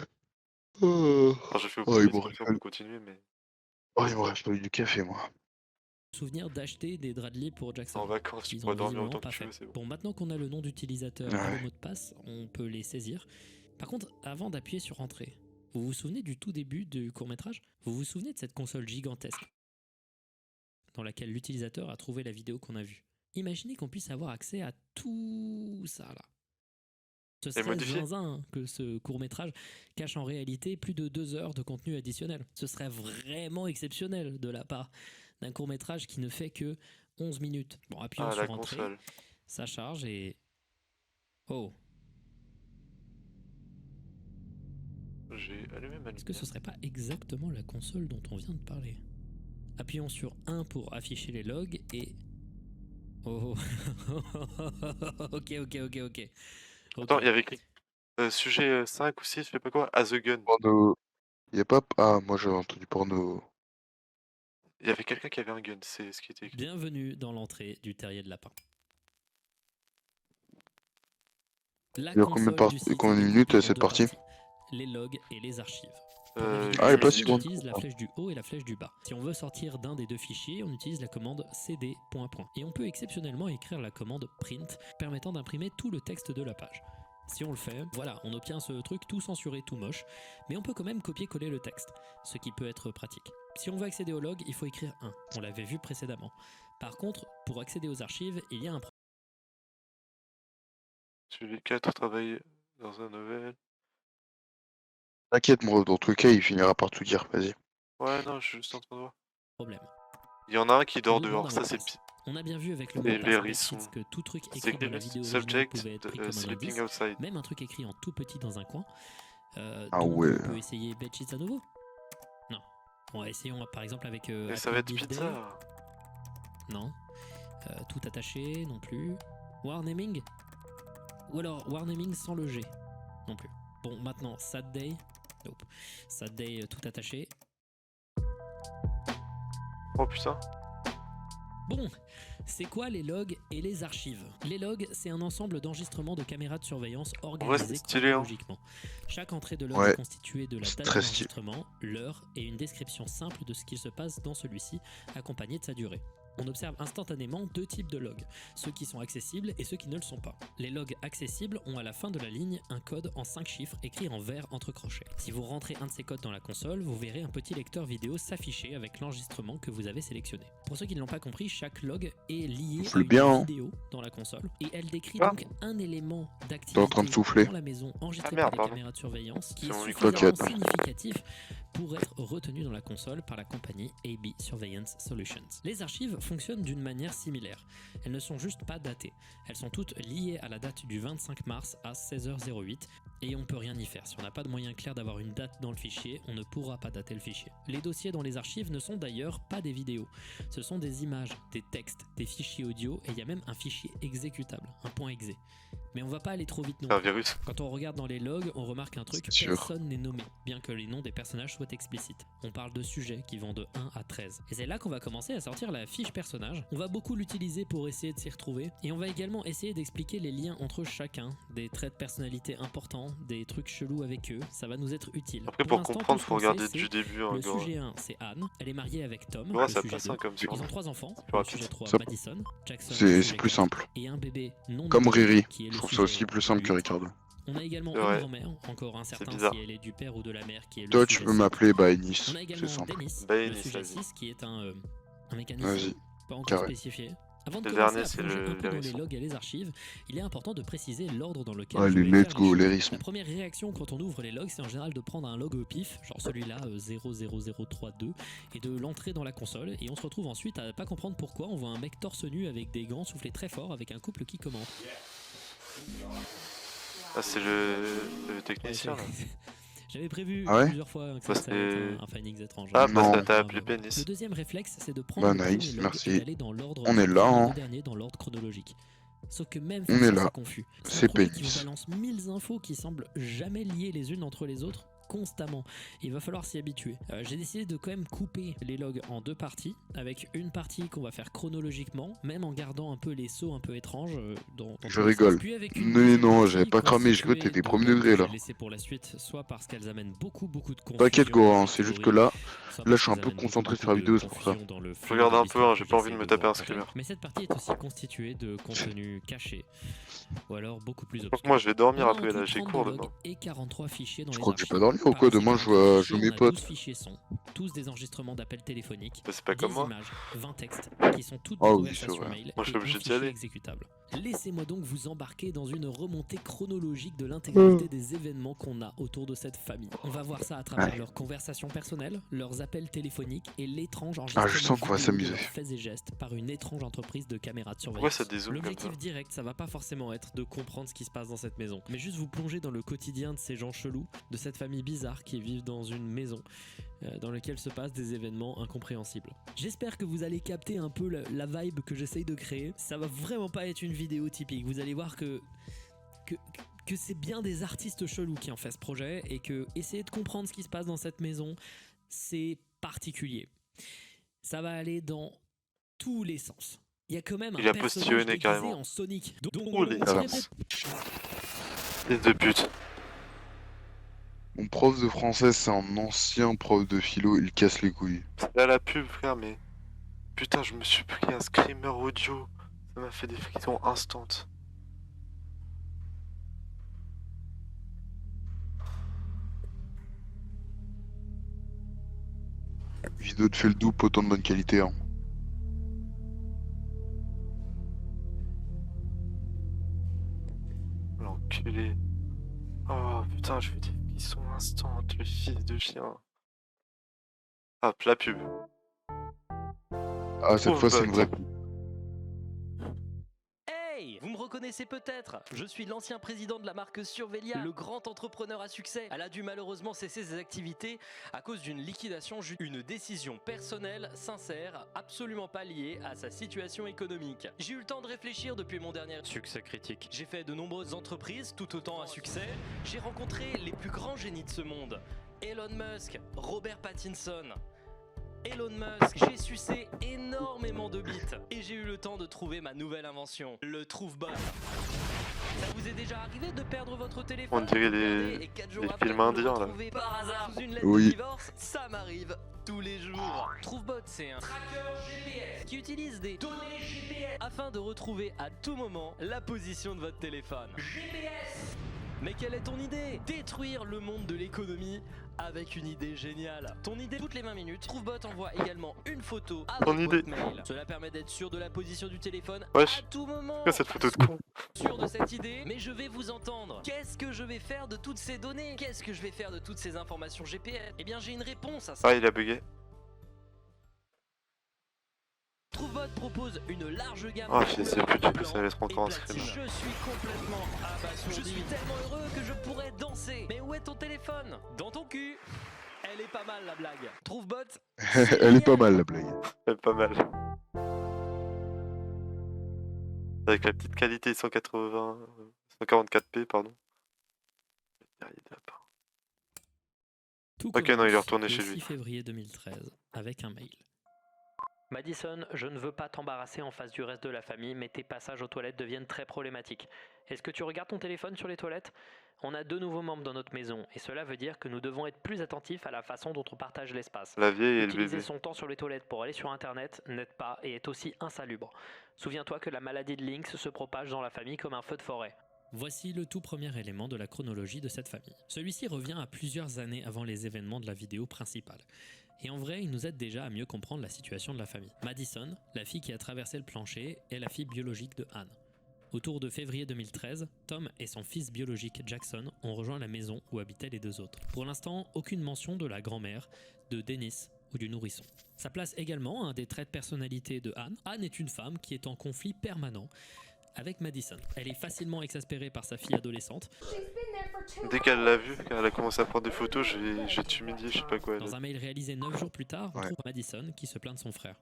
Enfin, je fais au Oh, plus il vite me comme reste ça pas- pour continuer, mais oh, il me reste pas eu du café, moi. Souvenir d'acheter des draps de lit pour Jackson. en vacances, tu Ils pourrais ont dormir visiblement autant que pas tu fait. veux, c'est bon. Bon, maintenant qu'on a le nom d'utilisateur et Ouais. le mot de passe, on peut les saisir. Par contre, avant d'appuyer sur entrée, vous vous souvenez du tout début du court-métrage? Vous vous souvenez de cette console gigantesque dans laquelle l'utilisateur a trouvé la vidéo qu'on a vue? Imaginez qu'on puisse avoir accès à tout ça là. Ce serait modifié. zinzin que ce court-métrage cache en réalité plus de 2 heures de contenu additionnel. Ce serait vraiment exceptionnel de la part d'un court-métrage qui ne fait que 11 minutes. Bon, appuyons Ah, la sur entrée, console. ça charge et... Oh, J'ai allumé ma est-ce que ce lumière. serait pas exactement la console dont on vient de parler? Appuyons sur 1 pour afficher les logs et... Oh, ok. Attends, il y avait écrit sujet 5 ou 6, je sais pas quoi, As a Gun. Porno. Y a pas. Ah, moi j'avais entendu porno. Il y avait quelqu'un qui avait un gun, c'est ce qui était écrit. Bienvenue dans l'entrée du terrier de lapin. La Il y a combien de console par- du site combien de est minutes, découpée en cette deux partie les logs et les archives. Pour naviguer Ah, elle est sur pas le si site, loin. on utilise la flèche du haut et la flèche du bas. Si on veut sortir d'un des deux fichiers, on utilise la commande cd. Et on peut exceptionnellement écrire la commande print, permettant d'imprimer tout le texte de la page. Si on le fait, voilà, on obtient ce truc tout censuré, tout moche, mais on peut quand même copier-coller le texte, ce qui peut être pratique. Si on veut accéder au log, il faut écrire 1, on l'avait vu précédemment. Par contre, pour accéder aux archives, il y a un Sujet 4, travailler dans un novel. T'inquiète, moi, dans tous les cas, il finira par tout dire. Vas-y. Ouais, non, je suis juste en train de voir. problème. Il y en a un qui dort On nous dehors, demande un ça mot c'est de passe. pire. On a bien vu avec le mot Et de passe les avec hérissons. Kids que tout truc C'est écrit dans la écrit vidéo originale subject pouvait être pris comme un sleeping indice, outside. même un truc écrit en tout petit dans un coin. Ah Donc ouais. on peut essayer Bedsheets à nouveau? Non. Bon, essayons par exemple avec Mais ça Happy va être Birthday. pizza. Non. Tout attaché non plus. Warnaming? Ou alors Warnaming sans le G? Non plus. Bon, maintenant Sad Day. Nope. Sad Day tout attaché. Oh putain. Bon, c'est quoi les logs et les archives? Les logs, c'est un ensemble d'enregistrements de caméras de surveillance organisés c'est stylé, hein. chronologiquement. Chaque entrée de log Ouais, est constituée de la c'est date très stylé. d'enregistrement, l'heure et une description simple de ce qu'il se passe dans celui-ci, accompagnée de sa durée. On observe instantanément deux types de logs, ceux qui sont accessibles et ceux qui ne le sont pas. Les logs accessibles ont à la fin de la ligne un code en 5 chiffres écrit en vert entre crochets. Si vous rentrez un de ces codes dans la console, vous verrez un petit lecteur vidéo s'afficher avec l'enregistrement que vous avez sélectionné. Pour ceux qui ne l'ont pas compris, chaque log est lié à Souffle une bien, hein. vidéo dans la console et elle décrit Ah. donc un élément T'es en d'activité train de souffler. dans la maison enregistré Ah merde, par les pardon. caméras de surveillance qui est C'est mon suffisamment T'inquiète. significatif pour être retenu dans la console par la compagnie AB Surveillance Solutions. Les archives fonctionnent d'une manière similaire. Elles ne sont juste pas datées. Elles sont toutes liées à la date du 25 mars à 16h08 et on peut rien y faire. Si on n'a pas de moyen clair d'avoir une date dans le fichier, on ne pourra pas dater le fichier. Les dossiers dans les archives ne sont d'ailleurs pas des vidéos. Ce sont des images, des textes, des fichiers audio et il y a même un fichier exécutable, un point exe. Mais on va pas aller trop vite non C'est un plus. virus. Quand on regarde dans les logs, on remarque un truc, C'est sûr. personne n'est nommé, bien que les noms des personnages soient explicites. On parle de sujets qui vont de 1 à 13. Et c'est là qu'on va commencer à sortir la fiche personnage. On va beaucoup l'utiliser pour essayer de s'y retrouver, et on va également essayer d'expliquer les liens entre chacun, des traits de personnalité importants, des trucs chelous avec eux, ça va nous être utile. Après, pour l'instant, comprendre, tout ce faut qu'on sait, regarder c'est du début. Hein, le gros. sujet 1, c'est Anne, elle est mariée avec Tom, Ouais, le ça sujet passe 2. hein, comme sur. Ils ont 3 enfants, plus le rapide. sujet 3, Ça- Madison, Jackson, le C'est sujet plus 4, simple. et un bébé non Comme nommé, Riri. qui est Je le trouve ça sujet aussi plus simple que 8. Ricardo. On a également C'est une vrai. grand-mère, encore incertain bizarre. si elle est du père ou de la mère qui est le Toi, tu sujet peux 7. m'appeler Baenis. On a C'est également simple. Dennis, Baenis, le sujet vas-y. 6, qui est un mécanicien, Vas-y. pas encore Carré. spécifié. Avant de Le commencer dernier, à c'est plonger le un peu dans les hérisson. logs et les archives, il est important de préciser l'ordre dans lequel Allez, je vais let's faire go, les choses. l'hérisson. La première réaction quand on ouvre les logs, c'est en général de prendre un log au pif, genre celui-là 00032, et de l'entrer dans la console, et on se retrouve ensuite à pas comprendre pourquoi on voit un mec torse nu avec des gants souffler très fort avec un couple qui commente. Ah, c'est le technicien là. J'avais prévu Ah ouais plusieurs fois que Bah, ça allait c'est- être un findings étrange. Ah, Non. bah t'as Ah, appelé bah, Pénis. Le deuxième réflexe, c'est de prendre Bah, le premier nice, log merci. et d'aller dans l'ordre On du est là, premier hein. au dernier dans l'ordre chronologique. Sauf que même On faire est ça, là. c'est confus. C'est un projet qui pénis. vous balance 1000 infos qui semblent jamais liées les unes entre les autres. constamment. Il va falloir s'y habituer. J'ai décidé de quand même couper les logs en 2 parties, avec une partie qu'on va faire chronologiquement, même en gardant un peu les sauts un peu étranges. Dans Je rigole. Puis avec une Mais deuxième non, partie j'avais pas cramé, j'ai cru que constituée t'étais de premier logs degré que là. j'ai laissés pour la suite, soit parce qu'elles amènent beaucoup de confusion. T'inquiète Go, dans c'est les juste que théories, là, soit là parce je suis un qu'elles peu amènent concentré beaucoup sur la de vidéo, c'est pour ça. confusion dans le flux regarde de un peu, l'histoire hein, que j'ai pas envie de j'essaie me taper un raconter. screamer. Mais cette partie est aussi constituée de contenu caché, ou alors beaucoup plus Donc obscur. moi je vais dormir On a après en là, tout j'ai 32 cours logs demain. et 43 fichiers dans Tu les crois que j'ai archives. pas dormi ou quoi? Parmi ces Demain je 43 joue à fichiers, mes on a potes. 12 fichiers son, tous des enregistrements d'appels téléphoniques, Bah, c'est pas 10 comme moi. images, 20 textes, qui sont toutes Ah des oui, c'est conversations vrai. mail Moi, je suis et un obligé d'y fichier aller. exécutable. Laissez-moi donc vous embarquer dans une remontée chronologique de l'intégralité des événements qu'on a autour de cette famille. On va voir ça à travers Ouais. leurs conversations personnelles, leurs appels téléphoniques et l'étrange Ah, enregistrement je sens qu'on va vidéo de s'amuser. leurs faits et gestes par une étrange entreprise de caméras de Pourquoi surveillance. ça dézoome comme ça? L'objectif direct, ça va pas forcément être de comprendre ce qui se passe dans cette maison, mais juste vous plonger dans le quotidien de ces gens chelous, de cette famille bizarre qui vivent dans une maison dans laquelle se passent des événements incompréhensibles. J'espère que vous allez capter un peu la vibe que j'essaye de créer. Ça va vraiment pas être une vidéo typique. Vous allez voir que c'est bien des artistes chelous qui ont fait ce projet et que essayer de comprendre ce qui se passe dans cette maison, c'est particulier. Ça va aller dans tous les sens. Il y a quand même Il un a personnage postillonné déguisé carrément. en Sonic. Oh les Ah, fils de pute. Mon prof de français, c'est un ancien prof de philo, il casse les couilles. C'est à la pub frère mais... Putain je me suis pris un screamer audio. Ça m'a fait des frictions instantes. Vidéo de fait le double, autant de bonne qualité. Hein. L'enculé. Oh putain je fais des frictions instantes, le fils de chien. Hop la pub. Ah, cette Oh, fois, c'est bah, une vraie. Hey, vous me reconnaissez peut-être. Je suis l'ancien président de la marque Survelia, le grand entrepreneur à succès. Elle a dû malheureusement cesser ses activités à cause d'une liquidation, une décision personnelle, sincère, absolument pas liée à sa situation économique. J'ai eu le temps de réfléchir depuis mon dernier succès critique. J'ai fait de nombreuses entreprises, tout autant à succès. J'ai rencontré les plus grands génies de ce monde. Elon Musk, Robert Pattinson. Elon Musk, j'ai sucé énormément de bits et j'ai eu le temps de trouver ma nouvelle invention, le Trouvebot. Ça vous est déjà arrivé de perdre votre téléphone? On dirait et 4 jours les après, films vous le indiens, là. retrouvez par hasard sous une lettre Oui. de divorce? Ça m'arrive tous les jours. Trouvebot, c'est un tracker GPS qui utilise des données GPS afin de retrouver à tout moment la position de votre téléphone. GPS! Mais quelle est ton idée? Détruire le monde de l'économie avec une idée géniale. Ton idée toutes les 20 minutes, Trouvebot envoie également une photo à Ton votre idée. boîte mail. Cela permet d'être sûr de la position du téléphone Wesh. à tout moment. Quoi cette photo de con? Sûr de cette idée, mais je vais vous entendre. Qu'est-ce que je vais faire de toutes ces données? Qu'est-ce que je vais faire de toutes ces informations GPS? Eh bien j'ai une réponse à ça. Ah il a bugué. Trouvebot propose une large gamme Oh, de fils de couleurs, pute, du coup, blanc ça laisse encore et un platine. screamer. Je suis complètement abasourdi. Je suis tellement heureux que je pourrais danser. Mais où est ton téléphone? Dans ton cul. Elle est pas mal la blague. Trouvebot. Elle est pas mal, la blague. C'est pas mal. Avec la petite qualité 144p pardon. Derrière, il est là-bas. Tout Ok, non, il est commence retourné le chez lui. 6 février 2013 avec un mail. Madison, je ne veux pas t'embarrasser en face du reste de la famille, mais tes passages aux toilettes deviennent très problématiques. Est-ce que tu regardes ton téléphone sur les toilettes? On a 2 nouveaux membres dans notre maison, et cela veut dire que nous devons être plus attentifs à la façon dont on partage l'espace. La vieille et le Utiliser bébé. son temps sur les toilettes pour aller sur internet n'aide pas et est aussi insalubre. Souviens-toi que la maladie de Lynx se propage dans la famille comme un feu de forêt. Voici le tout premier élément de la chronologie de cette famille. Celui-ci revient à plusieurs années avant les événements de la vidéo principale. Et en vrai, il nous aide déjà à mieux comprendre la situation de la famille. Madison, la fille qui a traversé le plancher, est la fille biologique de Anne. Autour de février 2013, Tom et son fils biologique Jackson ont rejoint la maison où habitaient les 2 autres. Pour l'instant, aucune mention de la grand-mère, de Dennis ou du nourrisson. Ça place également un des traits de personnalité de Anne. Anne est une femme qui est en conflit permanent avec Madison. Elle est facilement exaspérée par sa fille adolescente. Dès qu'elle l'a vu, quand elle a commencé à prendre des photos, j'ai t'humilié, je sais pas quoi. Elle a Dans un mail réalisé 9 jours plus tard, on Ouais. trouve Madison qui se plaint de son frère.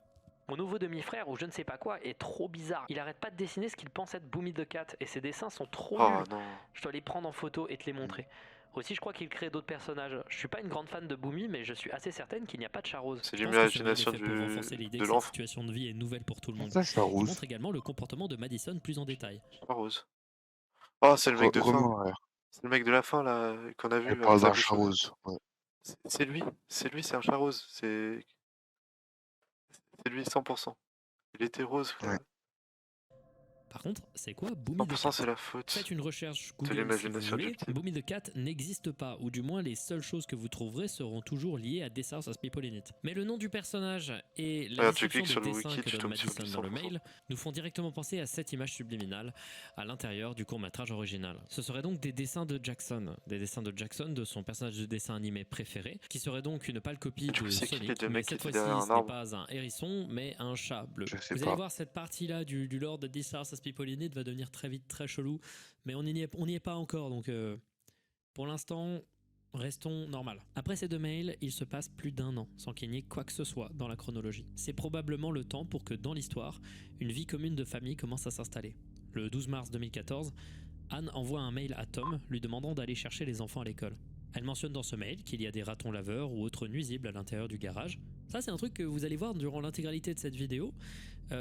Mon nouveau demi-frère ou je ne sais pas quoi est trop bizarre. Il arrête pas de dessiner ce qu'il pense être Boomy the Cat et ses dessins sont trop Oh nuls. non. Je dois les prendre en photo et te les montrer. Aussi, je crois qu'il crée d'autres personnages. Je suis pas une grande fan de Boomy, mais je suis assez certaine qu'il n'y a pas de Charrose. C'est Je pense que ce mail est l'imagination fait pour renforcer l'idée de que cette l'enfant. situation de vie est nouvelle pour tout le monde. Ça, ça Il rose. montre également le comportement de Madison plus en détail. Pas rose. Oh, c'est le mec de fin. Remets en arrière. C'est le mec de la fin là qu'on a vu Elle avec parle sa d'un bouche chat ouverte. rose. Ouais. C'est lui, c'est un chat rose. C'est lui 100%. Il était rose, frère. Ouais. Par contre, c'est quoi Boomy the 100% Cat? c'est la faute. Faites une recherche C'est Google si vous l'imagination du voulez. petit. Boomy the Cat n'existe pas, ou du moins les seules choses que vous trouverez seront toujours liées à This House as People in It. Mais le nom du personnage et la Regarde, tu description cliques des sur le dessins wiki, que tu donne tombes sur Madison lui dans le 100%. mail nous font directement penser à cette image subliminale à l'intérieur du court-métrage original. Ce seraient donc des dessins de Jackson, de son personnage de dessin animé préféré, qui serait donc une pâle copie Du coup, de c'est qui les Sonic, deux mais mecs qui cette étaient fois-ci derrière un ce n'est arbre? pas un hérisson, mais un chat bleu. Je sais Vous pas. allez voir, cette partie-là du lore de This House as People in It va devenir très vite très chelou, mais on n'y est pas encore, donc pour l'instant, restons normal. Après ces deux mails, il se passe plus d'un an sans qu'il n'y ait quoi que ce soit dans la chronologie. C'est probablement le temps pour que dans l'histoire, une vie commune de famille commence à s'installer. Le 12 mars 2014, Anne envoie un mail à Tom lui demandant d'aller chercher les enfants à l'école. Elle mentionne dans ce mail qu'il y a des ratons laveurs ou autres nuisibles à l'intérieur du garage. Ça, c'est un truc que vous allez voir durant l'intégralité de cette vidéo.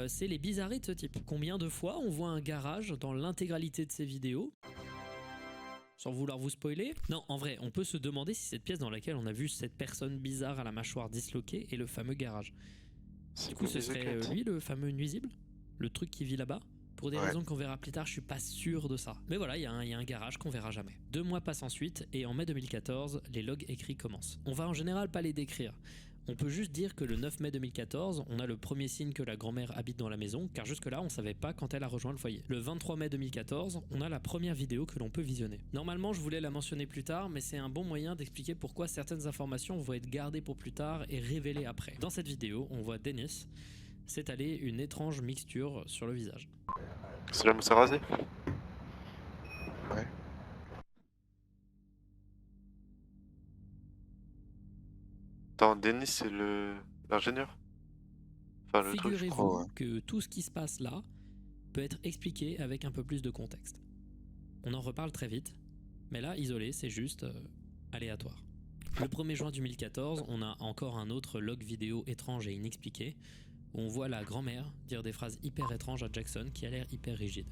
C'est les bizarreries de ce type. Combien de fois on voit un garage dans l'intégralité de ces vidéos? Sans vouloir vous spoiler. Non, en vrai, on peut se demander si cette pièce dans laquelle on a vu cette personne bizarre à la mâchoire disloquée est le fameux garage. Du coup, ce serait lui le fameux nuisible? Le truc qui vit là-bas? Pour des Ouais. raisons qu'on verra plus tard, je suis pas sûr de ça. Mais voilà, il y a un garage qu'on verra jamais. 2 mois passent ensuite, et en mai 2014, les logs écrits commencent. On va en général pas les décrire. On peut juste dire que le 9 mai 2014, on a le premier signe que la grand-mère habite dans la maison, car jusque-là, on savait pas quand elle a rejoint le foyer. Le 23 mai 2014, on a la première vidéo que l'on peut visionner. Normalement, je voulais la mentionner plus tard, mais c'est un bon moyen d'expliquer pourquoi certaines informations vont être gardées pour plus tard et révélées après. Dans cette vidéo, on voit Dennis s'étaler une étrange mixture sur le visage. C'est la mousse à raser? Ouais. Attends, Denis c'est l'ingénieur? Enfin le truc. Figurez-vous crois, ouais. que tout ce qui se passe là peut être expliqué avec un peu plus de contexte. On en reparle très vite, mais là, isolé, c'est juste aléatoire. Le 1er juin 2014, on a encore un autre log vidéo étrange et inexpliqué, où on voit la grand-mère dire des phrases hyper étranges à Jackson qui a l'air hyper rigide.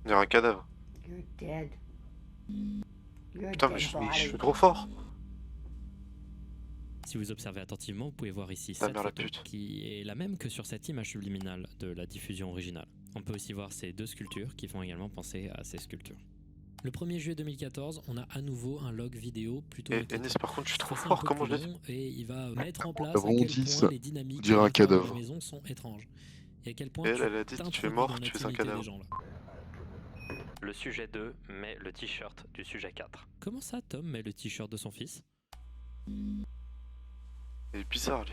On dirait un cadavre. You're dead. You're Putain, dead mais je body. suis trop fort. Si vous observez attentivement, vous pouvez voir ici Ta cette mère la photo pute. qui est la même que sur cette image subliminale de la diffusion originale. On peut aussi voir ces deux sculptures qui font également penser à ces sculptures. Le 1er juillet 2014, on a à nouveau un log vidéo plutôt Et éclaté. Denis par contre je suis trop Cette fois-ci un fort, peu comment plus je l'ai fait? long, et il va mettre en place à quel Rebondisse, point les dynamiques on dirait à un l'intérieur de la cadavre. maison sont étranges. Et à quel point Et elle, tu elle a dit, tu es t'introduis mort, dans tu es un l'intimité cadavre. des gens, là. Le sujet 2 met le t-shirt du sujet 4. Comment ça, Tom met le t-shirt de son fils? Il est bizarre lui.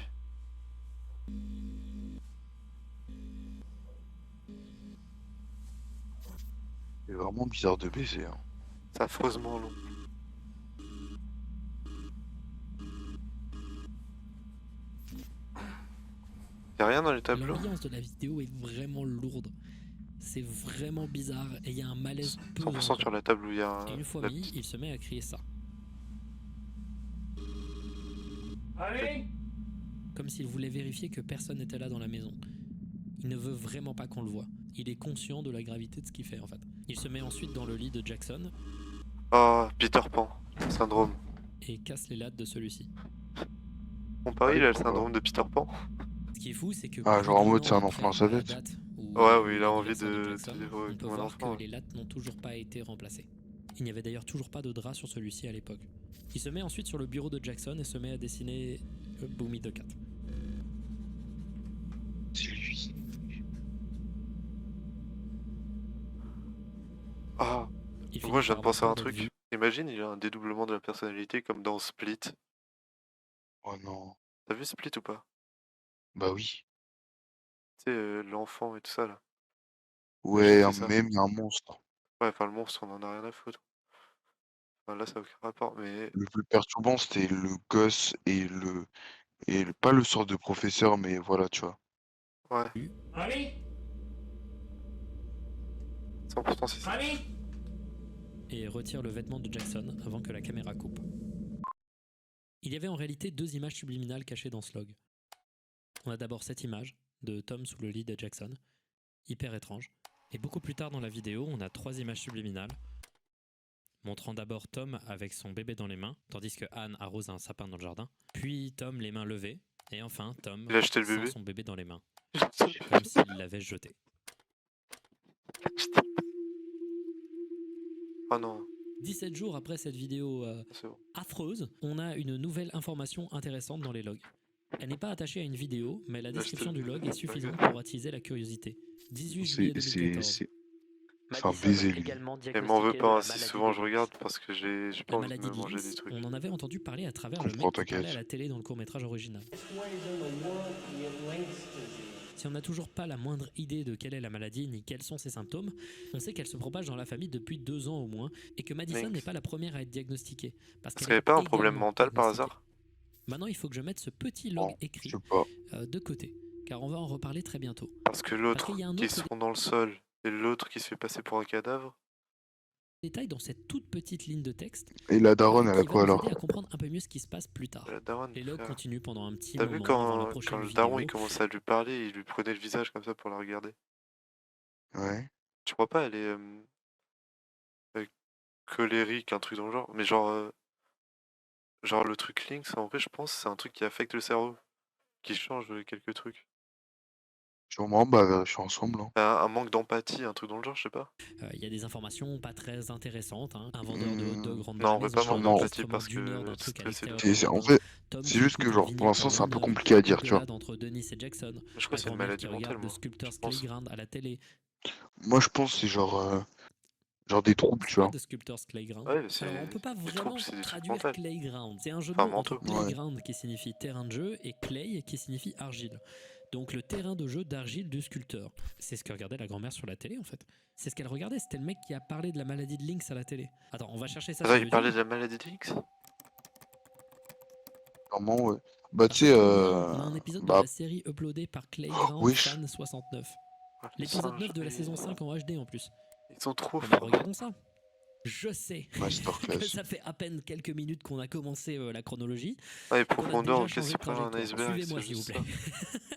C'est vraiment bizarre de baiser. Hein. C'est affreusement long. Y'a rien dans les tableaux? L'ambiance de la vidéo est vraiment lourde. C'est vraiment bizarre et il y a un malaise pesant. 100% sur la table où il y a Et une fois la mis, petite- il se met à crier ça. Honey? Comme s'il voulait vérifier que personne n'était là dans la maison. Il ne veut vraiment pas qu'on le voie. Il est conscient de la gravité de ce qu'il fait en fait. Il se met ensuite dans le lit de Jackson Oh, Peter Pan, syndrome. et casse les lattes de celui-ci. Mon pari, il a le syndrome de Peter Pan. Ce qui est fou, c'est que Ah, plus genre en d'un mode an c'est un après enfant dans sa la tête. date où Ouais, oui, il a envie l'anniversaire de Jackson, vivre on comme peut un voir enfant. que les lattes n'ont toujours pas été remplacées. Il n'y avait d'ailleurs toujours pas de drap sur celui-ci à l'époque. Il se met ensuite sur le bureau de Jackson et se met à dessiner Boomy the Cat. C'est lui. Ah, Il moi finit je viens de par penser à un avoir peur d'être truc. vu. Imagine, il a un dédoublement de la personnalité comme dans Split. Oh non. T'as vu Split ou pas? Bah oui. Tu sais, l'enfant et tout ça là. Ouais, c'est ça. même un monstre. Ouais, enfin le monstre, on en a rien à foutre. Enfin, là, ça n'a aucun rapport, mais Le plus perturbant, c'était le gosse et Et pas le sort de professeur, mais voilà, tu vois. Ouais, Honey? 100% c'est ça. Honey? et retire le vêtement de Jackson avant que la caméra coupe. Il y avait en réalité 2 images subliminales cachées dans ce log. On a d'abord cette image de Tom sous le lit de Jackson, hyper étrange. Et beaucoup plus tard dans la vidéo, on a 3 images subliminales, montrant d'abord Tom avec son bébé dans les mains, tandis que Anne arrose un sapin dans le jardin. Puis Tom les mains levées, et enfin Tom Il a jeté le sans bébé. son bébé dans les mains, comme s'il l'avait jeté. Ah non, 17 jours après cette vidéo c'est bon. affreuse, on a une nouvelle information intéressante dans les logs. Elle n'est pas attachée à une vidéo, mais la description du log est suffisante pour attiser la curiosité. 18 juillet 2014. C'est un Madison baiser, a lui. également Et m'en veux diagnostiqué pas, la hein, si maladie souvent de je Lynch. regarde parce que j'ai pas La envie de maladie me de manger des Lynx, trucs. on en avait entendu parler à travers le Comprends, mec qui parlait t'inquiète. à la télé dans le court-métrage original. Best ways in the world to get Lynx disease. Si on n'a toujours pas la moindre idée de quelle est la maladie ni quels sont ses symptômes, on sait qu'elle se propage dans la famille depuis 2 ans au moins et que Madison Lynx. n'est pas la première à être diagnostiquée. Parce Est-ce qu'elle qu'il n'y avait est pas un problème également mental par diagnostiquée. hasard? Maintenant, il faut que je mette ce petit log Bon, écrit je sais pas. de côté, car on va en reparler très bientôt. Parce que l'autre qu'il y a un qui autre sont dans le sol et l'autre qui se fait passer pour un cadavre. Détail dans cette toute petite ligne de texte Et la daronne, elle a qui quoi va nous alors? aider à comprendre un peu mieux ce qui se passe plus tard. La daronne, Les logs frère. continuent pendant un petit T'as vu moment avant la quand prochaine le vidéo. daron il commençait à lui parler, il lui prenait le visage comme ça pour la regarder? Ouais. Tu crois pas, elle est colérique, un truc dans le genre? Mais genre le truc Lynx, en vrai, je pense c'est un truc qui affecte le cerveau, qui change quelques trucs. Sûrement, bah, vérifions ensemble. Hein. Un manque d'empathie, un truc dans le genre, je sais pas. Il y a des informations pas très intéressantes. Hein. Un vendeur de hot dog rentre Non, dans on la veut maison, pas un manque d'empathie enregistrement parce d'une heure que d'un truc à stressé de l'extérieur En du fait, jardin. Tom c'est qui juste que coupe un genre, pour vinyle l'instant, pendant c'est un 1 peu heure. compliqué à dire, tu vois. Engueulade entre Dennis et Jackson. Je crois que c'est une grand-mère maladie qui regarde mentale, The moi. Sculptor's Je pense. Playground à la télé. Moi, je pense que c'est genre des troubles, C'est tu quoi vois. The Sculptor's Playground? Ouais, mais c'est Alors on peut pas des vraiment troubles, c'est des trucs traduire mentaux. playground. C'est un jeu de Enfin, mots entre mentaux. Ouais. playground qui signifie terrain de jeu et clay qui signifie argile. Donc le terrain de jeu d'argile du sculpteur. C'est ce que regardait la grand-mère sur la télé en fait. C'est ce qu'elle regardait, c'était le mec qui a parlé de la maladie de Lynx à la télé. Attends, on va chercher ça Attends, sur il YouTube. parlait de la maladie de Lynx? Clairement, ouais. Bah, Parce tu que sais, on a un épisode de bah, la série uploadé par Playground wesh. Fan 69. Ah, les L'épisode singes, 9 de la ils- saison 5 en HD en plus. Ils sont trop Eh ben, forts. regardons ça. Je sais que Masterclass. ça fait à peine quelques minutes qu'on a commencé la chronologie. Ah, et qu'on a profondeur, déjà qu'est-ce changé qu'il de prend un trajectoire. iceberg? Suivez-moi C'est s'il vous juste plaît. ça.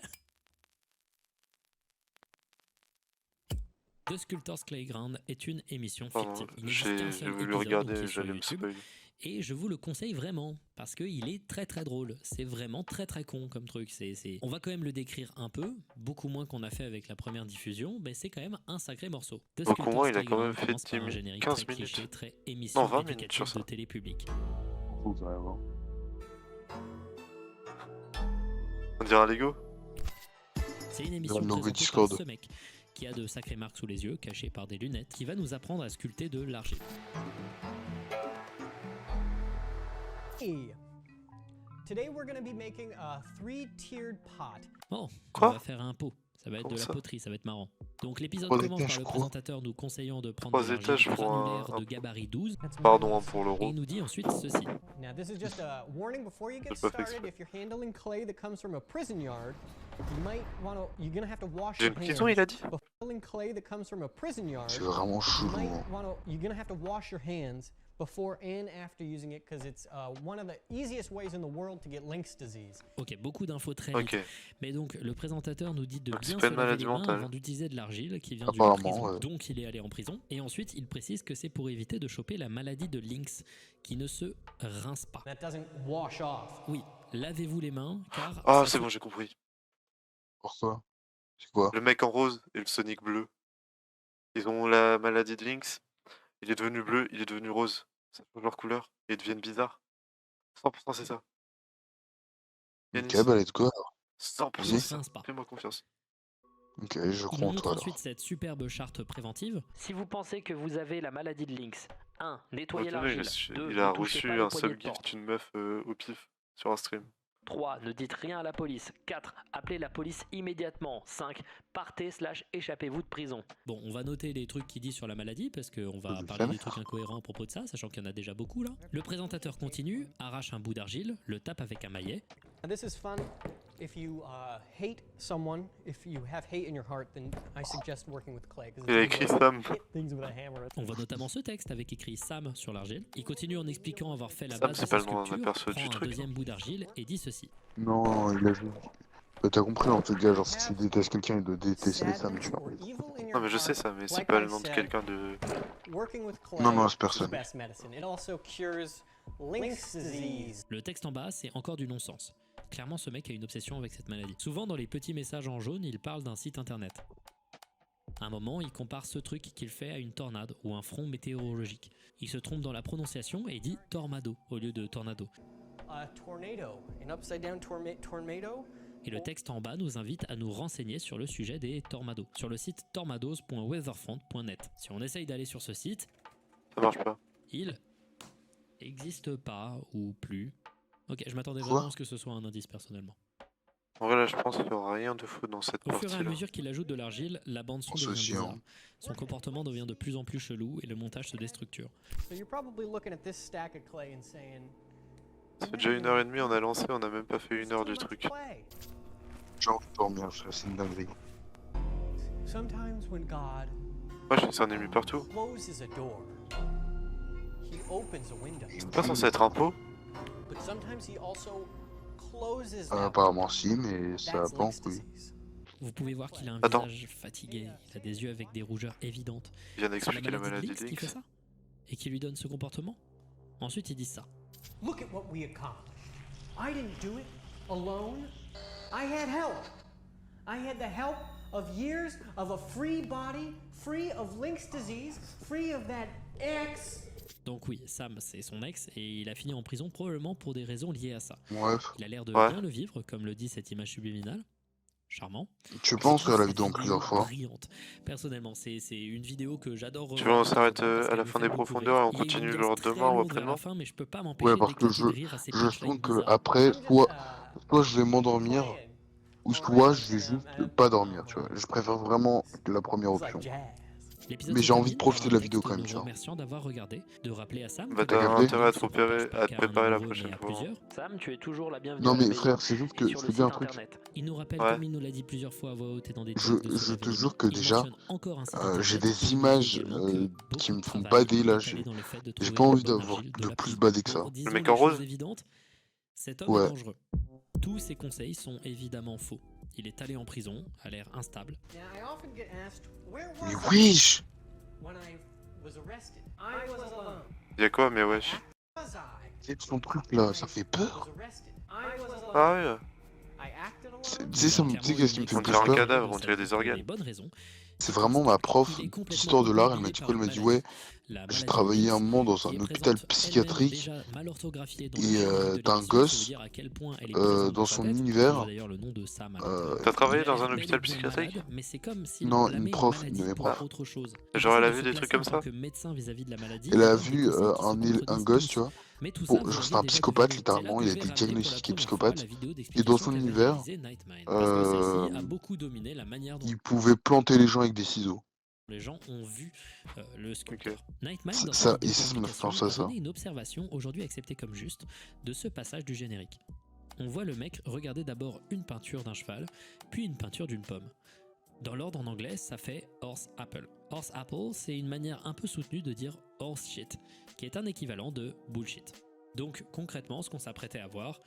The Sculptor's Playground est une émission Pardon, fictive. Il n'existe qu'un j'ai seul voulu épisode regarder, qui est sur j'allais me YouTube. spoil. Et je vous le conseille vraiment, parce qu'il est très très drôle. C'est vraiment très très con comme truc. On va quand même le décrire un peu, beaucoup moins qu'on a fait avec la première diffusion, mais c'est quand même un sacré morceau. The Donc au moins, Sculptor's il a quand même Playground fait commence par 10 un minutes, générique 15 très minutes. cliché, très émission Non, 20 minutes éducative sur ça. de télé publique. Faut vraiment. On dirait un Lego? C'est une émission le logo présentée Discord. par ce mec, qui a de sacrées marques sous les yeux, cachées par des lunettes, qui va nous apprendre à sculpter de l'argile. Hey. Today we're going to be making a 3-tiered pot. Bon, Quoi? on va faire un pot. Ça va être Comment de la ça? poterie, ça va être marrant. Donc l'épisode 3 commence étages, par je le crois. présentateur nous conseillant de prendre 3 de étages l'argile pour granulaire un de gabarit 12 That's Pardon hein, marvelous. pour et l'euro. il nous dit ensuite ceci. Now, this is just a warning before you get J'ai pas fait started. exprès. If you're handling clay that comes from a prison yard, you're gonna have to wash J'ai your une hands. prison, il a dit? Before handling clay that comes from a prison yard, C'est vraiment chelou. Hein. you're gonna have to wash your hands before and after using it because it's one of the easiest ways in the world to get Lynx disease. Ok, beaucoup d'infos très vite. Ok. Mais donc le présentateur nous dit de Donc, c'est bien pas se une laver maladie les mains mentale. avant d'utiliser de l'argile qui vient d'une Apparemment, prison, ouais. donc il est allé en prison. Et ensuite il précise que c'est pour éviter de choper la maladie de Lynx qui ne se rince pas. That doesn't wash off. Oui, lavez-vous les mains car... Ah, ça c'est se- bon, j'ai compris. Pourquoi? C'est quoi? Le mec en rose et le Sonic bleu. Ils ont la maladie de Lynx. Il est devenu bleu, il est devenu rose. Ça change leur couleur et ils deviennent bizarres. 100% c'est ça. Yanis, Ok, bah let's go. 100% ne c'est se ça. rince pas. Fais-moi confiance. Ok, je Il crois nous en montre toi alors. ensuite cette superbe charte préventive. Si vous pensez que vous avez la maladie de Lynx, 1. Nettoyez Attendez, l'argile. 2. il a reçu un subgift d'une meuf au pif sur un stream. 3. Ne dites rien à la police. 4. Appelez la police immédiatement. 5. Partez/échappez-vous de prison. Bon, on va noter les trucs qu'il dit sur la maladie parce qu'on va Je parler sais des trucs incohérents à propos de ça, sachant qu'il y en a déjà beaucoup là. Le présentateur continue, arrache un bout d'argile, le tape avec un maillet. Now, this is fun. If you hate someone, if you have hate in your heart, then I suggest working with clay. 'Cause Il a it's écrit easy to Sam. hit things with a hammer. On voit notamment ce texte avec écrit Sam sur l'argile. Il continue en expliquant avoir fait la Sam, base c'est de pas sa le nom d'un sculpture, perso prend du un truc. deuxième bout d'argile et dit ceci. Non, il a juste. Bah, t'as compris en tout cas, genre si tu détestes quelqu'un, il doit détester Sam, tu Sadness vois. or evil in your Non mais je sais heart, ça, mais c'est like pas I le nom de said, quelqu'un de... working with clay Non, c'est is personne. the best medicine. It also cures Lynx disease. Le texte en bas, c'est encore du non-sens. Clairement, ce mec a une obsession avec cette maladie. Souvent, dans les petits messages en jaune, il parle d'un site internet. À un moment, il compare ce truc qu'il fait à une tornade ou un front météorologique. Il se trompe dans la prononciation et dit tornado au lieu de tornado. A tornado, an upside down tornado. Et le texte en bas nous invite à nous renseigner sur le sujet des tornados, sur le site tornados.weatherfront.net. Si on essaye d'aller sur ce site, Ça marche pas. il n'existe pas ou plus. Ok, je m'attendais Quoi vraiment à ce que ce soit un indice personnellement. En vrai là je pense qu'il y aura rien de fou dans cette Au fur et partie à là. mesure qu'il ajoute de l'argile, la bande son C'est devient chiant. bizarre. Son comportement devient de plus en plus chelou et le montage se déstructure. So you're probably looking at this stack of clay and saying, Ça fait déjà 1h30 on a lancé, on a même pas fait 1 "It's heure too du much truc. clay." J'ai envie de dormir, frère, c'est une dinguerie. Sometimes when God Moi je fais ça en ennemi partout. closes a door, he opens a window. C'est pas censé être un pot? But sometimes he also closes that Apparemment si, mais ça That's va pas en Lynx couille. disease. Vous pouvez voir qu'il a un Attends. visage fatigué, il a des yeux avec des rougeurs évidentes. Il vient C'est d'expliquer la maladie Lynx de qui fait Lynx. ça et qui lui donne ce comportement. Ensuite, il dit ça. Look at what we accomplished. I didn't do it alone. I had help. I had the help of years of a free body, free of Lynx disease, free of that X. Donc oui, Sam, c'est son ex et il a fini en prison probablement pour des raisons liées à ça. Bref, Il a l'air de Ouais. bien le vivre, comme le dit cette image subliminale. Charmant. tu Je penses trouve à la cette vidéo en plusieurs fois. brillante. Personnellement, c'est une vidéo que j'adore. Tu veux on revoir s'arrête parce à qu'elle la me fin fait des beaucoup profondeurs et on rire. Il y a une continue ambiance genre très demain ou lourde vers la après-demain? fin, mais je peux pas m'empêcher Ouais, parce que d'éclater de rire à ces je punchlines sens que bizarres. après, I'm just, soit je vais m'endormir, playing. ou soit je vais juste pas dormir, tu vois. Je préfère vraiment la première It's like option. jazz. L'épisode Mais se j'ai envie de termine profiter par de un la vidéo texte quand même, nous tu vois. remerciant d'avoir regardé, de rappeler à Sam Bah que t'as t'as capté intérêt à te se comporte repérer, pas à te qu'à un préparer la amoureux, mais prochaine à fois. plusieurs. Sam, tu es toujours la bienvenue Non à la mais maison. frère, c'est juste Et que sur je le te dis un site truc. internet. Il nous rappelle, Ouais. comme il nous l'a dit plusieurs fois à voix haute et dans des Je- textes de je ce te réveil, jure que il déjà, mentionne encore un site internet j'ai et des il nous dit images également que qui beaucoup me de font travail bader là. est allé dans le fait de J'ai trouver pas la envie bonne d'avoir argile de la plus bonne. bader que Bon, ça. disons mec les en choses rose évidentes, cet homme Ouais. est dangereux. Tous ses conseils sont évidemment faux. Il est allé en prison, a l'air instable. Now, I often get asked, where Mais was I wesh! when I was arrested? I was alone. Y'a quoi mais wesh? Was I? C'est son truc là, ça fait peur. Was arrested. I was alone. Ah ouais, I acted alone. Tu sais, ça me- tu sais qu'est-ce qui me fait On le dirait plus un peur? cadavre, on dirait des organes. Des bonnes raisons. C'est vraiment ma prof d'histoire de l'art, elle m'a dit quoi? Elle m'a dit ouais, j'ai travaillé un moment dans un hôpital psychiatrique et t'as un gosse dans son univers. T'as travaillé dans un hôpital psychiatrique? Non, une prof, une de mes profs. Genre elle a vu des trucs comme ça? Elle a vu un gosse, tu vois. Bon, genre c'est un psychopathe littéralement, il a été diagnostiqué psychopathe. Et dans son univers, il pouvait planter les gens avec des ciseaux. Les gens ont vu le sculpteur. Ok. Nightmine, Ça- dans ça- sa vidéo et ça me fait communication, penser à a ça. donné une observation aujourd'hui acceptée comme juste de ce passage du générique. On voit le mec regarder d'abord une peinture d'un cheval, puis une peinture d'une pomme. Dans l'ordre en anglais, ça fait horse apple. Horse apple, c'est une manière un peu soutenue de dire horse shit, qui est un équivalent de bullshit. Donc concrètement, ce qu'on s'apprêtait à voir,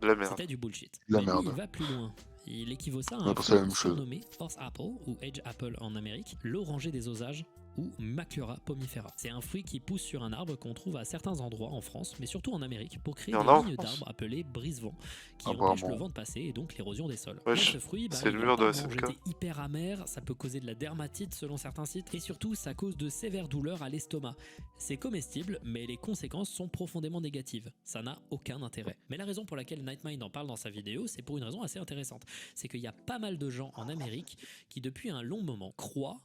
De la merde. c'était du bullshit. De la Mais lui, merde. il va plus loin. Il équivaut ça à On a un pensé à la fruit même chose. surnommé Horse Apple ou Edge Apple en Amérique, l'oranger des Osages ou Maclura pomifera. C'est un fruit qui pousse sur un arbre qu'on trouve à certains endroits en France, mais surtout en Amérique, pour créer Il y en des a en lignes France. d'arbres appelées brise-vent, qui Apparemment. empêchent le vent de passer et donc l'érosion des sols. Wesh, Mais ce fruit, c'est il le est mur de apparemment SNK. jeté hyper amer, ça peut causer de la dermatite selon certains sites, et surtout ça cause de sévères douleurs à l'estomac. C'est comestible, mais les conséquences sont profondément négatives. Ça n'a aucun intérêt. Mais la raison pour laquelle Nightmind en parle dans sa vidéo, c'est pour une raison assez intéressante. C'est qu'il y a pas mal de gens en Amérique qui, depuis un long moment, croient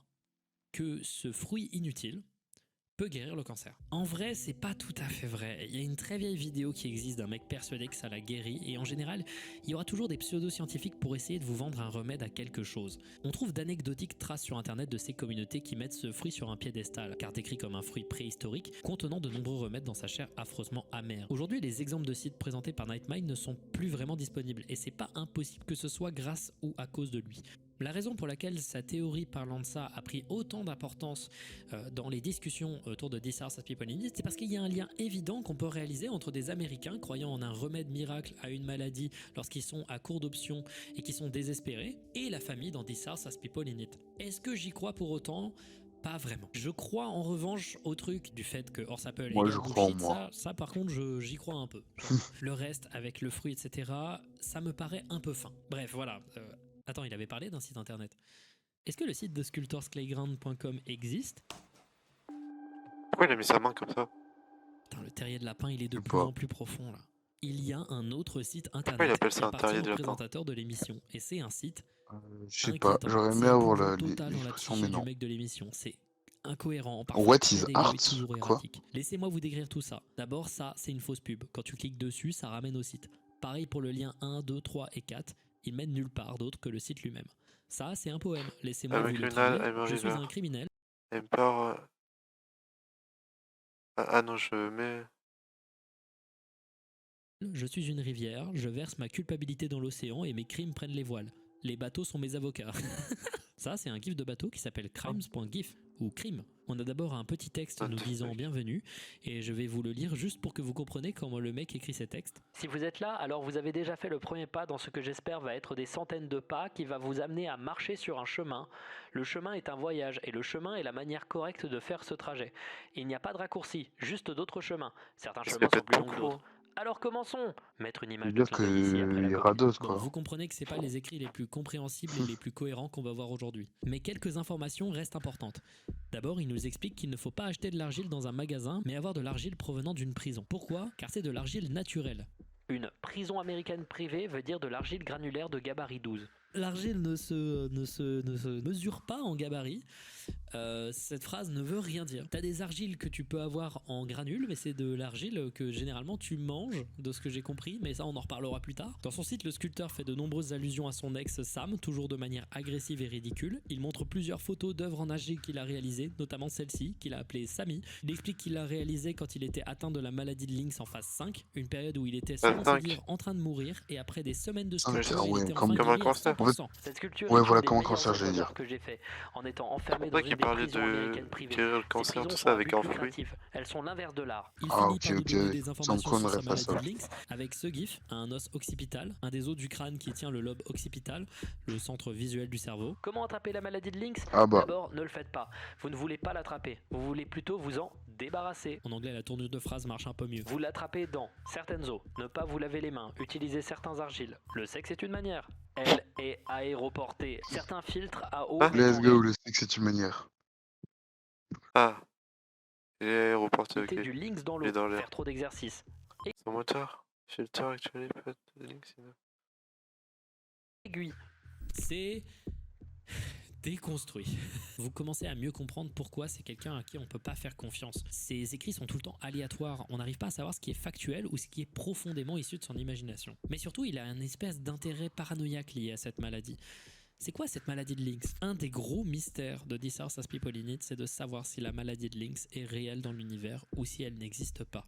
que ce fruit inutile peut guérir le cancer. En vrai, c'est pas tout à fait vrai. Il y a une très vieille vidéo qui existe d'un mec persuadé que ça l'a guéri, et en général, il y aura toujours des pseudo-scientifiques pour essayer de vous vendre un remède à quelque chose. On trouve d'anecdotiques traces sur internet de ces communautés qui mettent ce fruit sur un piédestal, car décrit comme un fruit préhistorique, contenant de nombreux remèdes dans sa chair affreusement amère. Aujourd'hui, les exemples de sites présentés par Nightmind ne sont plus vraiment disponibles, et c'est pas impossible que ce soit grâce ou à cause de lui. La raison pour laquelle sa théorie parlant de ça a pris autant d'importance dans les discussions autour de This House Has People in It, c'est parce qu'il y a un lien évident qu'on peut réaliser entre des Américains croyant en un remède miracle à une maladie lorsqu'ils sont à court d'options et qui sont désespérés, et la famille dans This House Has People in It. Est-ce que j'y crois pour autant ? Pas vraiment. Je crois en revanche au truc du fait que Horsapple est Moi, un je crois en bullshit, moi. ça par contre j'y crois un peu. Le reste avec le fruit etc, ça me paraît un peu fin. Bref voilà. Attends, il avait parlé d'un site internet. Est-ce que le site de sculptorsplayground.com existe ? Pourquoi il a mis sa main comme ça? Putain, le terrier de lapin, il est de Je sais plus pas. en plus profond là. Il y a un autre site internet Pourquoi il appelle qui ça un appartient terrier au de lapin? présentateur de l'émission. Et c'est un site Je sais pas, inquiétant. j'aurais C'est aimé un avoir plongeon total dans la l'expression, psyché mais du non. mec de l'émission. C'est incohérent, parfois What très is dégueu art? et toujours Quoi? erratique. Laissez-moi vous décrire tout ça. D'abord, ça, c'est une fausse pub. Quand tu cliques dessus, ça ramène au site. Pareil pour le lien 1, 2, 3 et 4. Il mène nulle part d'autre que le site lui-même. Ça, c'est un poème. Laissez-moi Avec vous le le Nal, traduire. I'm a Je suis river. un criminel. Empire. Ah non, je mets. Je suis une rivière, je verse ma culpabilité dans l'océan et mes crimes prennent les voiles. Les bateaux sont mes avocats. Ça, c'est un gif de bateau qui s'appelle crimes.gif ou crime. On a d'abord un petit texte nous disant bienvenue et je vais vous le lire juste pour que vous compreniez comment le mec écrit ses textes. Si vous êtes là, alors vous avez déjà fait le premier pas dans ce que j'espère va être des centaines de pas qui va vous amener à marcher sur un chemin. Le chemin est un voyage et le chemin est la manière correcte de faire ce trajet. Il n'y a pas de raccourci, juste d'autres chemins. Certains chemins sont plus longs que d'autres. Alors commençons. Mettre une image de dire clin d'œil ici après la qu'il copie. radote, Bon, quoi. vous comprenez que c'est pas les écrits les plus compréhensibles et les plus cohérents qu'on va voir aujourd'hui. Mais quelques informations restent importantes. D'abord, il nous explique qu'il ne faut pas acheter de l'argile dans un magasin, mais avoir de l'argile provenant d'une prison. Pourquoi ? Car c'est de l'argile naturelle. Une prison américaine privée veut dire de l'argile granulaire de gabarit 12. L'argile ne se mesure pas en gabarit. Cette phrase ne veut rien dire. T'as des argiles que tu peux avoir en granules, mais c'est de l'argile que généralement tu manges, de ce que j'ai compris, mais ça on en reparlera plus tard. Dans son site, le sculpteur fait de nombreuses allusions à son ex Sam, toujours de manière agressive et ridicule. Il montre plusieurs photos d'œuvres en argile qu'il a réalisées, notamment celle-ci, qu'il a appelée Sammy. Il explique qu'il l'a réalisée quand il était atteint de la maladie de Lynx en phase 5, une période où il était selon ses dires en train de mourir, et après des semaines de sculpture, il était enfin comme un guéri à cancer. 100%. Cette sculpture Ouais, est voilà, une des comme un meilleures cancer, j'allais œuvres dire. d'art que j'ai fait, en étant enfermé C'est dans vrai une qu'il des parlait prisons de américaines privées. guérir le Ces cancer, prisons tout sont ça un avec but un plus fruit. créatif. Elles sont l'inverse de l'art. Il Ah, finit ok, par nous ok. donner des Ça me informations prend une sur sa ref à maladie ça. de Lynx avec ce gif, un os occipital, un des os du crâne qui tient le lobe occipital, le centre visuel du cerveau. Comment attraper la maladie de Lynx ? Ah bah. D'abord, ne le faites pas. Vous ne voulez pas l'attraper. Vous voulez plutôt vous en débarrasser. En anglais, la tournure de phrase marche un peu mieux. Vous l'attrapez dans certaines eaux. Ne pas vous laver les mains. Utiliser certains argiles. Le sexe est une manière. Elle est aéroportée. Certains filtres à eau. Let's go, le stick, c'est une manière. Ah. Il est reporté, ok. Du Lynx dans Il est l'eau. dans l'air. Faire trop d'exercices. Son moteur. Filter actually put the links in. Aiguille. C'est déconstruit. Vous commencez à mieux comprendre pourquoi c'est quelqu'un à qui on peut pas faire confiance. Ses écrits sont tout le temps aléatoires, on n'arrive pas à savoir ce qui est factuel ou ce qui est profondément issu de son imagination. Mais surtout, il a une espèce d'intérêt paranoïaque lié à cette maladie. C'est quoi cette maladie de Lynx ? Un des gros mystères de This House Has People in It, c'est de savoir si la maladie de Lynx est réelle dans l'univers ou si elle n'existe pas.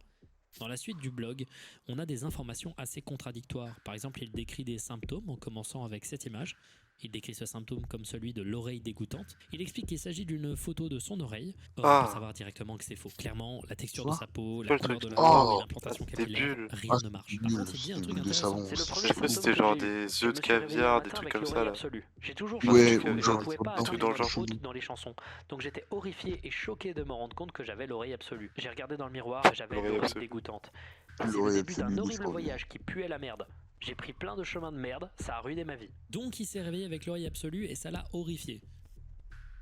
Dans la suite du blog, on a des informations assez contradictoires. Par exemple, il décrit des symptômes en commençant avec cette image. Il décrit ce symptôme comme celui de l'oreille dégoûtante. Il explique qu'il s'agit d'une photo de son oreille. Or, on peut savoir directement que c'est faux. Clairement, la texture de sa peau, la couleur de la peau et l'implantation capillaire, rien ne marche. Par contre, il dit un truc intéressant. C'est le Je premier sais pas si c'était genre des œufs de caviar, des trucs comme ça là. J'ai toujours Ouais, pensé que ou je genre ne pouvais pas un truc atteindre dans le une genre. faute dans les chansons. Donc j'étais horrifié et choqué de me rendre compte que j'avais l'oreille absolue. J'ai regardé dans le miroir et j'avais L'oreille l'oreille absolue. dégoûtante. C'est le L'oreille début d'un absolue, horrible discordant. voyage qui puait la merde. J'ai pris plein de chemins de merde, ça a ruiné ma vie. Donc il s'est réveillé avec l'oreille absolue et ça l'a horrifié.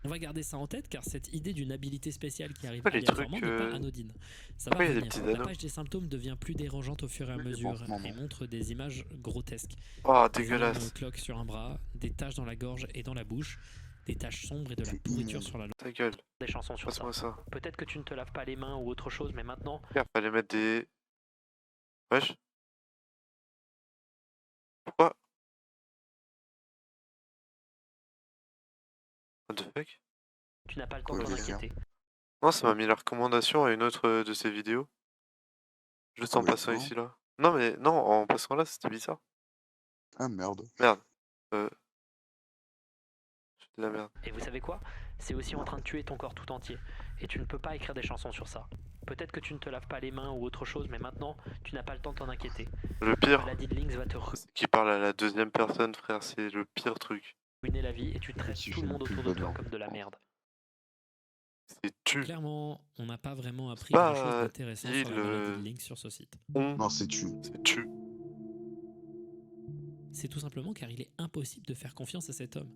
On va garder ça en tête car cette idée d'une habilité spéciale qui arrive Ouais, les aléatoirement trucs, n'est pas anodine. Ça va pourquoi il y a des venir. petits La anneaux page des symptômes devient plus dérangeante au fur et à Oui, mesure en ce moment. et montre des images grotesques. Oh, Des dégueulasse. énormes cloques sur un bras, des taches dans la gorge et dans la bouche, des taches sombres et de la C'est pourriture immonde. sur la Ta gueule, des chansons sur ça. passe-moi ça. Peut-être que tu ne te laves pas les mains ou autre chose, mais maintenant, Regarde, fallait mettre des... Wesh. Pourquoi? What the fuck? tu n'as pas le temps Quoi, de t'en les gars inquiéter. Non, ça m'a mis la recommandation à une autre de ses vidéos. Juste en Ouais, passant non. ici là. Non mais non, en passant là, c'était bizarre. Ah merde. Merde. Je fais de la merde. Et vous savez quoi? C'est aussi en train de tuer ton corps tout entier. Et tu ne peux pas écrire des chansons sur ça. Peut-être que tu ne te laves pas les mains ou autre chose, mais maintenant, tu n'as pas le temps de t'en inquiéter. Le La pire, maladie de Lynx va te qui parle à la deuxième personne, frère, c'est le pire truc. ruiner la vie et tu traites Si tout je le fais monde une pub autour de toi là-dedans. comme de la merde. C'est tu. Clairement, on n'a pas vraiment appris pas, grand-chose d'intéressant sur la il, maladie de Lynx sur ce site. Non, c'est tu. C'est tu. C'est tout simplement car il est impossible de faire confiance à cet homme.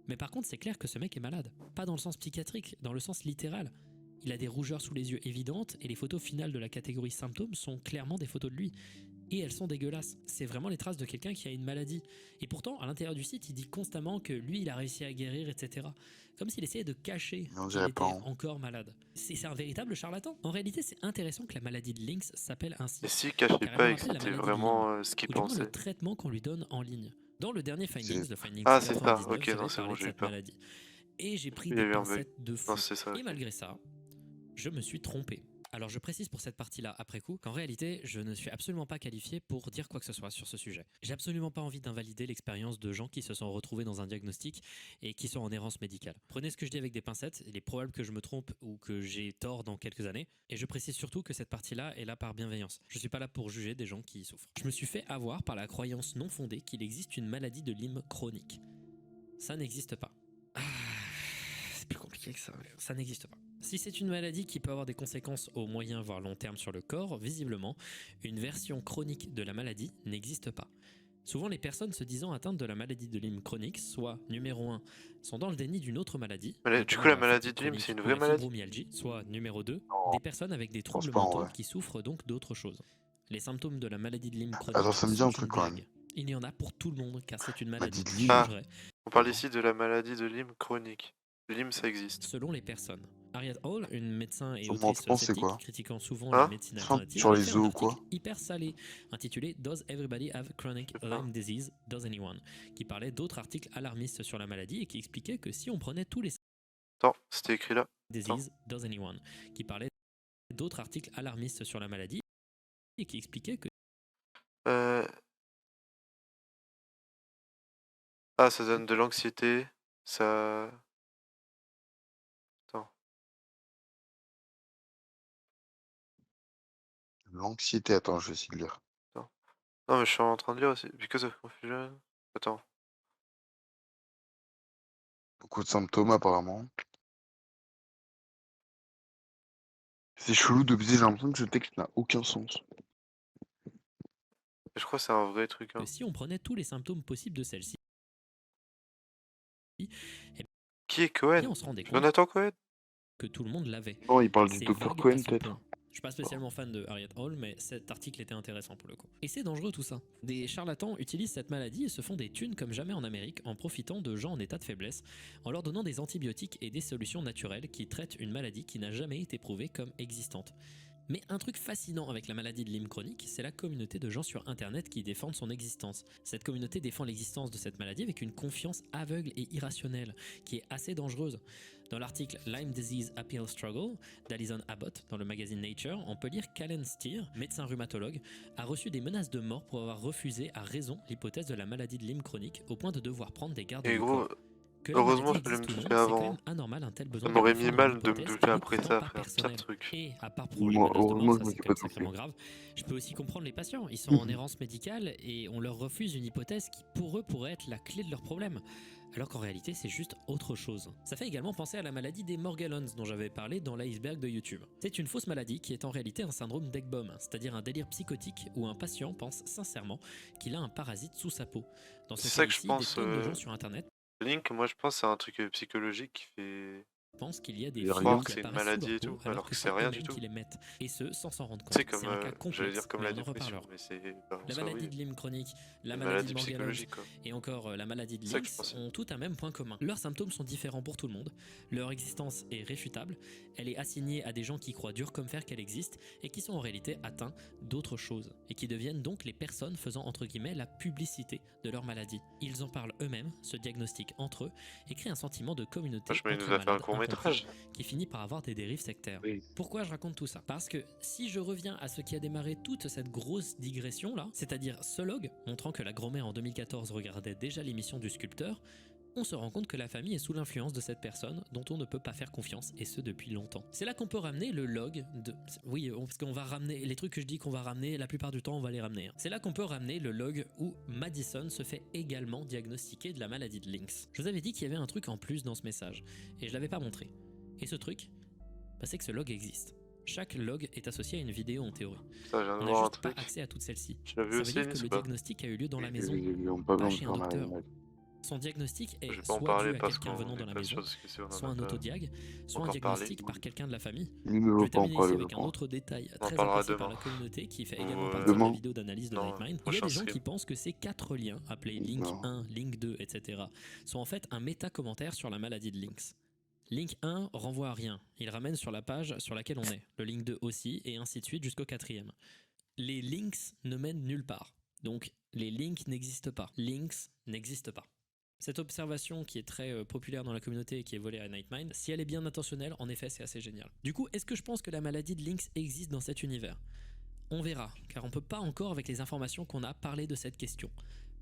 Mais par contre, c'est clair que ce mec est malade. Pas dans le sens psychiatrique, dans le sens littéral. Il a des rougeurs sous les yeux évidentes et les photos finales de la catégorie symptômes sont clairement des photos de lui. Et elles sont dégueulasses. C'est vraiment les traces de quelqu'un qui a une maladie. Et pourtant, à l'intérieur du site, il dit constamment que lui, il a réussi à guérir, etc. Comme s'il essayait de cacher Mais on qu'il dirait était pas, hein. encore malade. C'est un véritable charlatan. En réalité, c'est intéressant que la maladie de Lynx s'appelle ainsi. Et si cachait Car elle pas me et que rappelle la c'était maladie de vraiment ce qu'il Ou du moins le pensait. traitement qu'on lui donne en ligne. Dans le dernier Findings, C'est- le Findings Ah, c'est ça, 99, ok, non, j'avais c'est parlé bon, de j'ai eu cette peur. maladie. Et j'ai pris Il y a des eu un bug. pincettes de fou. Non, c'est ça, Et ok. malgré ça, je me suis trompé. Alors je précise pour cette partie-là après coup qu'en réalité, je ne suis absolument pas qualifié pour dire quoi que ce soit sur ce sujet. J'ai absolument pas envie d'invalider l'expérience de gens qui se sont retrouvés dans un diagnostic et qui sont en errance médicale. Prenez ce que je dis avec des pincettes, il est probable que je me trompe ou que j'ai tort dans quelques années. Et je précise surtout que cette partie-là est là par bienveillance. Je suis pas là pour juger des gens qui y souffrent. Je me suis fait avoir par la croyance non fondée qu'il existe une maladie de Lyme chronique. Ça n'existe pas. C'est plus compliqué que ça. Ça n'existe pas. Si c'est une maladie qui peut avoir des conséquences au moyen voire long terme sur le corps, visiblement, une version chronique de la maladie n'existe pas. Souvent, les personnes se disant atteintes de la maladie de Lyme chronique, soit numéro 1, sont dans le déni d'une autre maladie. Mais du notamment coup, la de maladie fatigue de Lyme, chronique c'est une ou vraie la maladie? fibromyalgie, soit numéro 2, Non. des personnes avec des troubles pas, en mentaux vrai. qui souffrent donc d'autres choses. Les symptômes de la maladie de Lyme chronique Attends, ça me dit un sont truc une quand même. blague. Il y en a pour tout le monde car c'est une maladie Maladie de qui Lyme. Ah. changerait, On parle ici de la maladie de Lyme chronique. Lyme, ça existe. selon les personnes. Harriet Hall, une médecin et Sur mon autrice enfance, c'est sceptique quoi critiquant souvent Hein la médecine Enfin, alternative, sur a les fait un os ou article quoi hyper salé intitulé Does Everybody Have Chronic Je sais pas. Lyme Disease? Does Anyone? Qui parlait d'autres articles alarmistes sur la maladie et qui expliquait que si on prenait tous les Attends, c'était écrit là. disease, does anyone? Qui parlait d'autres articles alarmistes sur la maladie et qui expliquait que Ah, ça donne de l'anxiété. Ça. Attends. L'anxiété, attends, je vais essayer de lire. Non, mais je suis en train de lire aussi. Because of confusion. Attends. Beaucoup de symptômes apparemment. C'est chelou de baiser, j'ai l'impression que ce texte n'a aucun sens. Je crois que c'est un vrai truc. Hein. si on prenait tous les symptômes possibles de celle-ci, Qui est et Cohen? on se rendait compte Jonathan Cohen? que tout le monde l'avait. Non, il parle du C'est docteur vague Cohen à ce peut-être. point. Je suis pas spécialement fan de Harriet Hall, mais cet article était intéressant pour le coup. Et c'est dangereux tout ça. Des charlatans utilisent cette maladie et se font des thunes comme jamais en Amérique en profitant de gens en état de faiblesse, en leur donnant des antibiotiques et des solutions naturelles qui traitent une maladie qui n'a jamais été prouvée comme existante. Mais un truc fascinant avec la maladie de Lyme chronique, c'est la communauté de gens sur internet qui défendent son existence. Cette communauté défend l'existence de cette maladie avec une confiance aveugle et irrationnelle, qui est assez dangereuse. Dans l'article Lyme Disease Appeal Struggle d'Alison Abbott dans le magazine Nature, on peut lire qu'Allen Steer, médecin rhumatologue, a reçu des menaces de mort pour avoir refusé à raison l'hypothèse de la maladie de Lyme chronique au point de devoir prendre des gardes Et du gros, corps. Que la heureusement, maladie je voulais me existe ou non, douter c'est avant. quand même anormal un tel besoin Ça de m'aurait mis défendre mal une de me hypothèse douter qui n'est après pourtant ça, pas frère. personnelle. Pire truc. Et à part pour les Moi, menaces de heureusement, mort, je ça me c'est suis quand pas même sacrément grave. Je peux aussi comprendre les patients, ils sont en errance médicale et on leur refuse une hypothèse qui pour eux pourrait être la clé de leur problème. Alors qu'en réalité c'est juste autre chose. Ça fait également penser à la maladie des Morgellons dont j'avais parlé dans l'iceberg de YouTube. C'est une fausse maladie qui est en réalité un syndrome d'Ekbom, c'est-à-dire un délire psychotique où un patient pense sincèrement qu'il a un parasite sous sa peau. Dans ce C'est ça cas que je ici, pense, des tonnes de gens sur internet Link, moi je pense que c'est un truc psychologique qui fait pense qu'il y a des Il y a fibres rien. Croire que qui c'est une apparaissent maladie sous leur et tout, peau, alors que ce c'est sont rien du eux-mêmes tout. qui les mettent, et ce sans s'en rendre C'est compte. comme, C'est un cas j'allais complexe, dire comme mais la on en dépression, reparlera. mais c'est bah, en La soi, maladie oui, de Lyme chronique, la une maladie maladie de Morgellons psychologique, quoi. et encore la maladie de C'est ça que je Lynx pensais. ont tout un même point commun. Leurs symptômes sont différents pour tout le monde, leur existence est réfutable, elle est assignée à des gens qui croient dur comme fer qu'elle existe et qui sont en réalité atteints d'autres choses et qui deviennent donc les personnes faisant entre guillemets la publicité de leur maladie. Ils en parlent eux-mêmes, se diagnostiquent entre eux et créent un sentiment de communauté Franchement, il entre nous a fait un malades court incompris métrage. qui finit par avoir des dérives sectaires. Oui. Pourquoi je raconte tout ça? Parce que si je reviens à ce qui a démarré toute cette grosse digression là, c'est-à-dire ce log montrant que la grand-mère en 2014 regardait déjà l'émission du sculpteur, on se rend compte que la famille est sous l'influence de cette personne dont on ne peut pas faire confiance, et ce depuis longtemps. C'est là qu'on peut ramener le log de... Oui, parce qu'on va ramener... Les trucs que je dis qu'on va ramener, la plupart du temps, on va les ramener. C'est là qu'on peut ramener le log où Madison se fait également diagnostiquer de la maladie de Lynx. Je vous avais dit qu'il y avait un truc en plus dans ce message, et je l'avais pas montré. Et ce truc, bah, c'est que ce log existe. Chaque log est associé à une vidéo en théorie. Ça, je viens On de n'a voir un juste pas truc. accès à toutes celles-ci. Tu l'as vu Ça veut aussi, dire que Nice, le ou pas? diagnostic a eu lieu dans la maison, On pas pas besoin chez de un faire docteur. mal. Son diagnostic est Je vais pas en soit parler dû à parce quelqu'un qu'on venant dans est la pas maison, sûr de ce que c'est, on en soit a un pas autodiag, soit un encore parlé. diagnostic par quelqu'un de la famille. Il ne Je veut vais pas en terminer ici parler, je avec un crois. autre détail On en très parlera apprécié par demain. la communauté qui fait Ou, également partie demain. de la vidéo d'analyse de Non, Nightmind. Il y a prochain des gens qui stream. pensent que ces 4 liens, appelés Link Non. 1, Link 2, etc., sont en fait un méta-commentaire sur la maladie de Lynx. Link 1 renvoie à rien, il ramène sur la page sur laquelle on est, le Link 2 aussi, et ainsi de suite jusqu'au 4e. Les links ne mènent nulle part, donc les links n'existent pas. Links n'existent pas. Cette observation qui est très populaire dans la communauté et qui est volée à Nightmind, si elle est bien intentionnelle, en effet c'est assez génial. Du coup, est-ce que je pense que la maladie de Lynx existe dans cet univers? On verra, car on peut pas encore avec les informations qu'on a parler de cette question.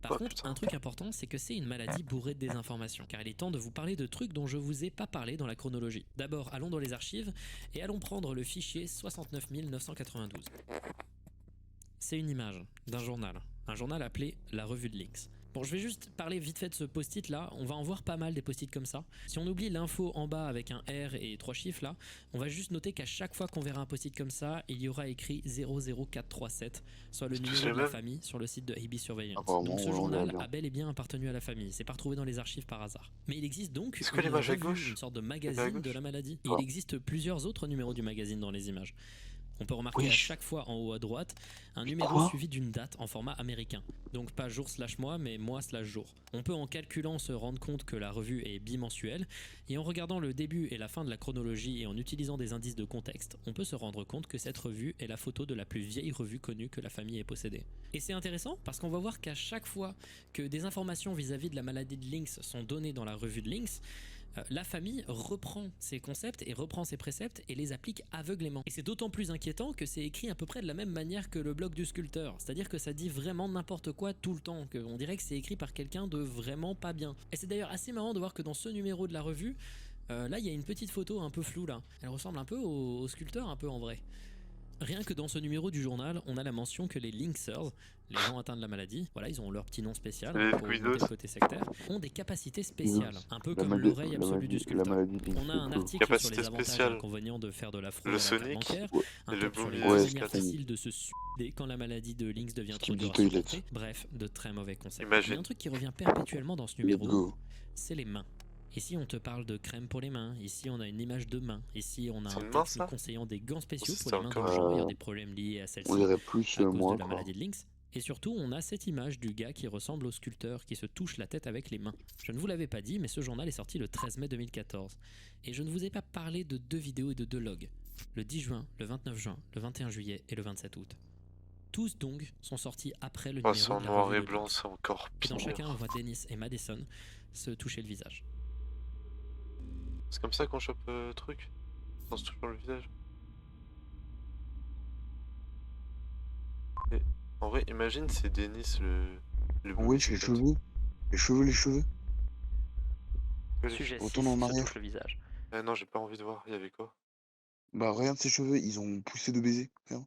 Par Oh, contre, putain. un truc important, c'est que c'est une maladie bourrée de désinformation, car il est temps de vous parler de trucs dont je vous ai pas parlé dans la chronologie. D'abord, allons dans les archives et allons prendre le fichier 69 992. C'est une image d'un journal, un journal appelé La Revue de Lynx. Bon, je vais juste parler vite fait de ce post-it là, on va en voir pas mal des post-it comme ça. Si on oublie l'info en bas avec un R et 3 chiffres là, on va juste noter qu'à chaque fois qu'on verra un post-it comme ça, il y aura écrit 00437, soit le C'est numéro le de la même. famille sur le site de AB Surveillance. Apparemment, Donc ce on journal verra bien. a bel et bien appartenu à la famille, c'est pas retrouvé dans les archives par hasard. Mais il existe donc Est-ce que une l'image à revue, gauche? une sorte de à magazine de gauche la maladie. Et Ah. il existe plusieurs autres numéros du magazine dans les images. On peut remarquer Oui. à chaque fois en haut à droite un numéro Quoi suivi d'une date en format américain. Donc pas jour/mois mais mois/jour. On peut en calculant se rendre compte que la revue est bimensuelle et en regardant le début et la fin de la chronologie et en utilisant des indices de contexte, on peut se rendre compte que cette revue est la photo de la plus vieille revue connue que la famille ait possédée. Et c'est intéressant parce qu'on va voir qu'à chaque fois que des informations vis-à-vis de la maladie de Lynx sont données dans la revue de Lynx, la famille reprend ces concepts et reprend ces préceptes et les applique aveuglément. Et c'est d'autant plus inquiétant que c'est écrit à peu près de la même manière que le blog du sculpteur, c'est-à-dire que ça dit vraiment n'importe quoi tout le temps, qu'on dirait que c'est écrit par quelqu'un de vraiment pas bien. Et c'est d'ailleurs assez marrant de voir que dans ce numéro de la revue, là il y a une petite photo un peu floue là, elle ressemble un peu au sculpteur un peu en vrai. Rien que dans ce numéro du journal, on a la mention que les Lynxers, les gens atteints de la maladie, voilà, ils ont leur petit nom spécial Les pour augmenter Squeezos. le côté sectaire, ont des capacités spéciales, un peu comme maladie- l'oreille absolue du la sculpteur. maladie de Lynx, On a un c'est cool. article sur Capacité les avantages et spéciale. inconvénients de faire de la fraude Le à la carte Sonic bancaire, Ouais. un et le top sur les Boomy manières Sonic. faciles de se suicider quand la maladie de Lynx devient trop Skip dure the à toilet. supporter. Bref, de très mauvais conseils. Imagine. Mais un truc qui revient perpétuellement dans ce Let's numéro, go. c'est les mains. Ici, on te parle de crème pour les mains. Ici, on a une image de main. Ici, on a C'est un une main, texte nous conseillant conseillant des gants spéciaux C'est pour les mains encore- de gens ayant des problèmes liés à celle-ci On dirait plus à cause moi, de la quoi. maladie de Lynx. Et surtout, on a cette image du gars qui ressemble au sculpteur, qui se touche la tête avec les mains. Je ne vous l'avais pas dit, mais ce journal est sorti le 13 mai 2014. Et je ne vous ai pas parlé de 2 vidéos et de 2 logs. Le 10 juin, le 29 juin, le 21 juillet et le 27 août. Tous donc sont sortis après le Oh, numéro c'est en de la noir revue et de blanc, Lynx. c'est encore Et dans pire. chacun, on voit Dennis et Madison se toucher le visage. C'est comme ça qu'on chope le truc? On se touche dans le visage. Et en vrai, imagine c'est Denis le Ouais, j'ai les cheveux. Les cheveux, les cheveux. Sujet 6 Retourne en se arrière. touche le visage. Non, j'ai pas envie de voir, il y avait quoi? Bah, regarde ses cheveux, ils ont poussé de baiser. Regarde.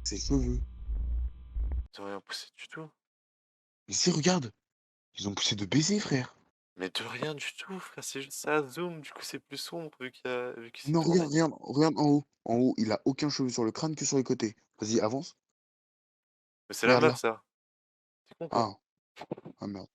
Ses cheveux. Ils ont rien poussé du tout. Mais si, regarde. Ils ont poussé de baiser, frère. Mais de rien du tout, frère, c'est juste ça zoom, du coup c'est plus sombre vu qu'il s'est Non, tourné. regarde en haut. En haut, il a aucun cheveu sur le crâne que sur les côtés. Vas-y, avance. Mais c'est la Regarde meuf là. ça. T'es con quoi? Ah. Ah merde.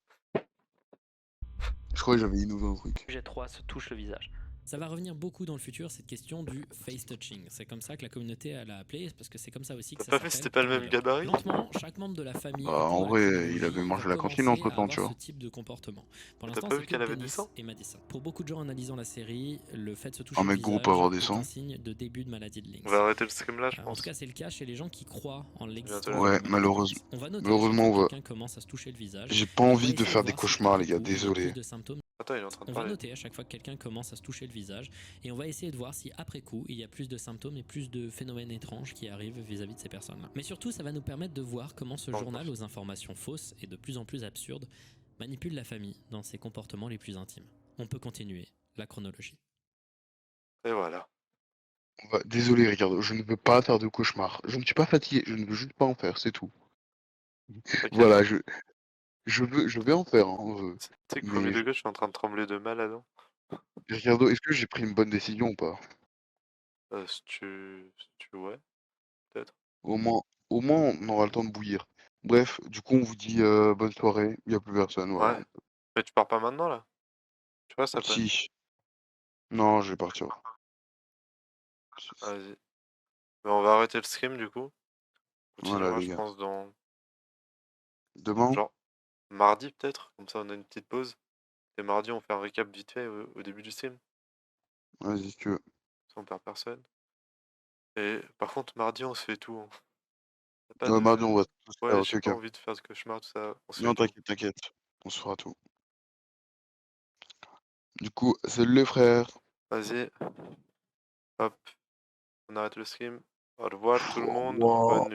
Je crois que j'avais innové un truc. sujet 3 se touche le visage. Ça va revenir beaucoup dans le futur, cette question du face touching. C'est comme ça que la communauté elle a appelé, parce que c'est comme ça aussi que T'as ça pas fait s'appelle c'était pas le dans même les logs. gabarit? Lentement, chaque membre de la famille En dans la vrai, il chronologie avait mangé va la cantine commencer à entre temps, avoir tu vois. ce type de comportement. Pour T'as l'instant, pas c'est vu que qu'elle avait du Dennis sang? et Madison. Pour beaucoup de gens analysant la série, le fait de se toucher Un le mec gros visage peut avoir des est sangs. un signe de début de maladie de Lynx. On va arrêter le stream là, je En pense. tout cas, c'est le cas chez les gens qui croient en l'existence de la la Ouais, maladie de malheureusement. Lynx. On va noter à chaque Malheureusement, fois on que va. quelqu'un commence à se toucher le visage. J'ai pas et on va envie de essayer faire des voir si cauchemars, après les gars, coup, il y a plus désolé. de symptômes. Attends, il est en train de On va parler. noter à chaque fois que quelqu'un commence à se toucher le visage et on va essayer de voir si après coup il y a plus de symptômes et plus de phénomènes étranges qui arrivent vis-à-vis de ces personnes-là. Mais surtout ça va nous permettre de voir comment ce journal aux informations fausses et de plus en plus absurdes manipule la famille dans ses comportements les plus intimes. On peut continuer la chronologie. Et voilà. Désolé, Ricardo, je ne veux pas faire de cauchemars. Je ne suis pas fatigué, je ne veux juste pas en faire, c'est tout. T'inquiète. Voilà, je vais en faire, hein, Tu sais que mais premier degré, je suis en train de trembler de malade. Hein. Ricardo, est-ce que j'ai pris une bonne décision ou pas? Si tu ouais, peut-être. Au moins, on aura le temps de bouillir. Bref, du coup, on vous dit bonne soirée. Il n'y a plus personne, voilà. Ouais. Mais tu pars pas maintenant là? Tu vois, ça peut. Si. Non, je vais partir. Vas-y. Mais on va arrêter le stream du coup. On Voilà, continuera, les je gars. pense, dans Demain? genre mardi peut-être. Comme ça, on a une petite pause. Et mardi, on fait un récap vite fait au début du stream. Vas-y, si tu veux. Ça, on perd personne. Et par contre, mardi, on se fait tout. Hein. Pas Ouais, de... mardi, on va tout se faire, Ouais, j'ai ok, pas ok. envie de faire de cauchemar, tout ça. On se Non, fait tout. t'inquiète, t'inquiète. On se fera tout. Du coup, salut les frères. Vas-y. Hop. On arrête le stream. Au revoir tout le monde. Wow. Bonne nuit.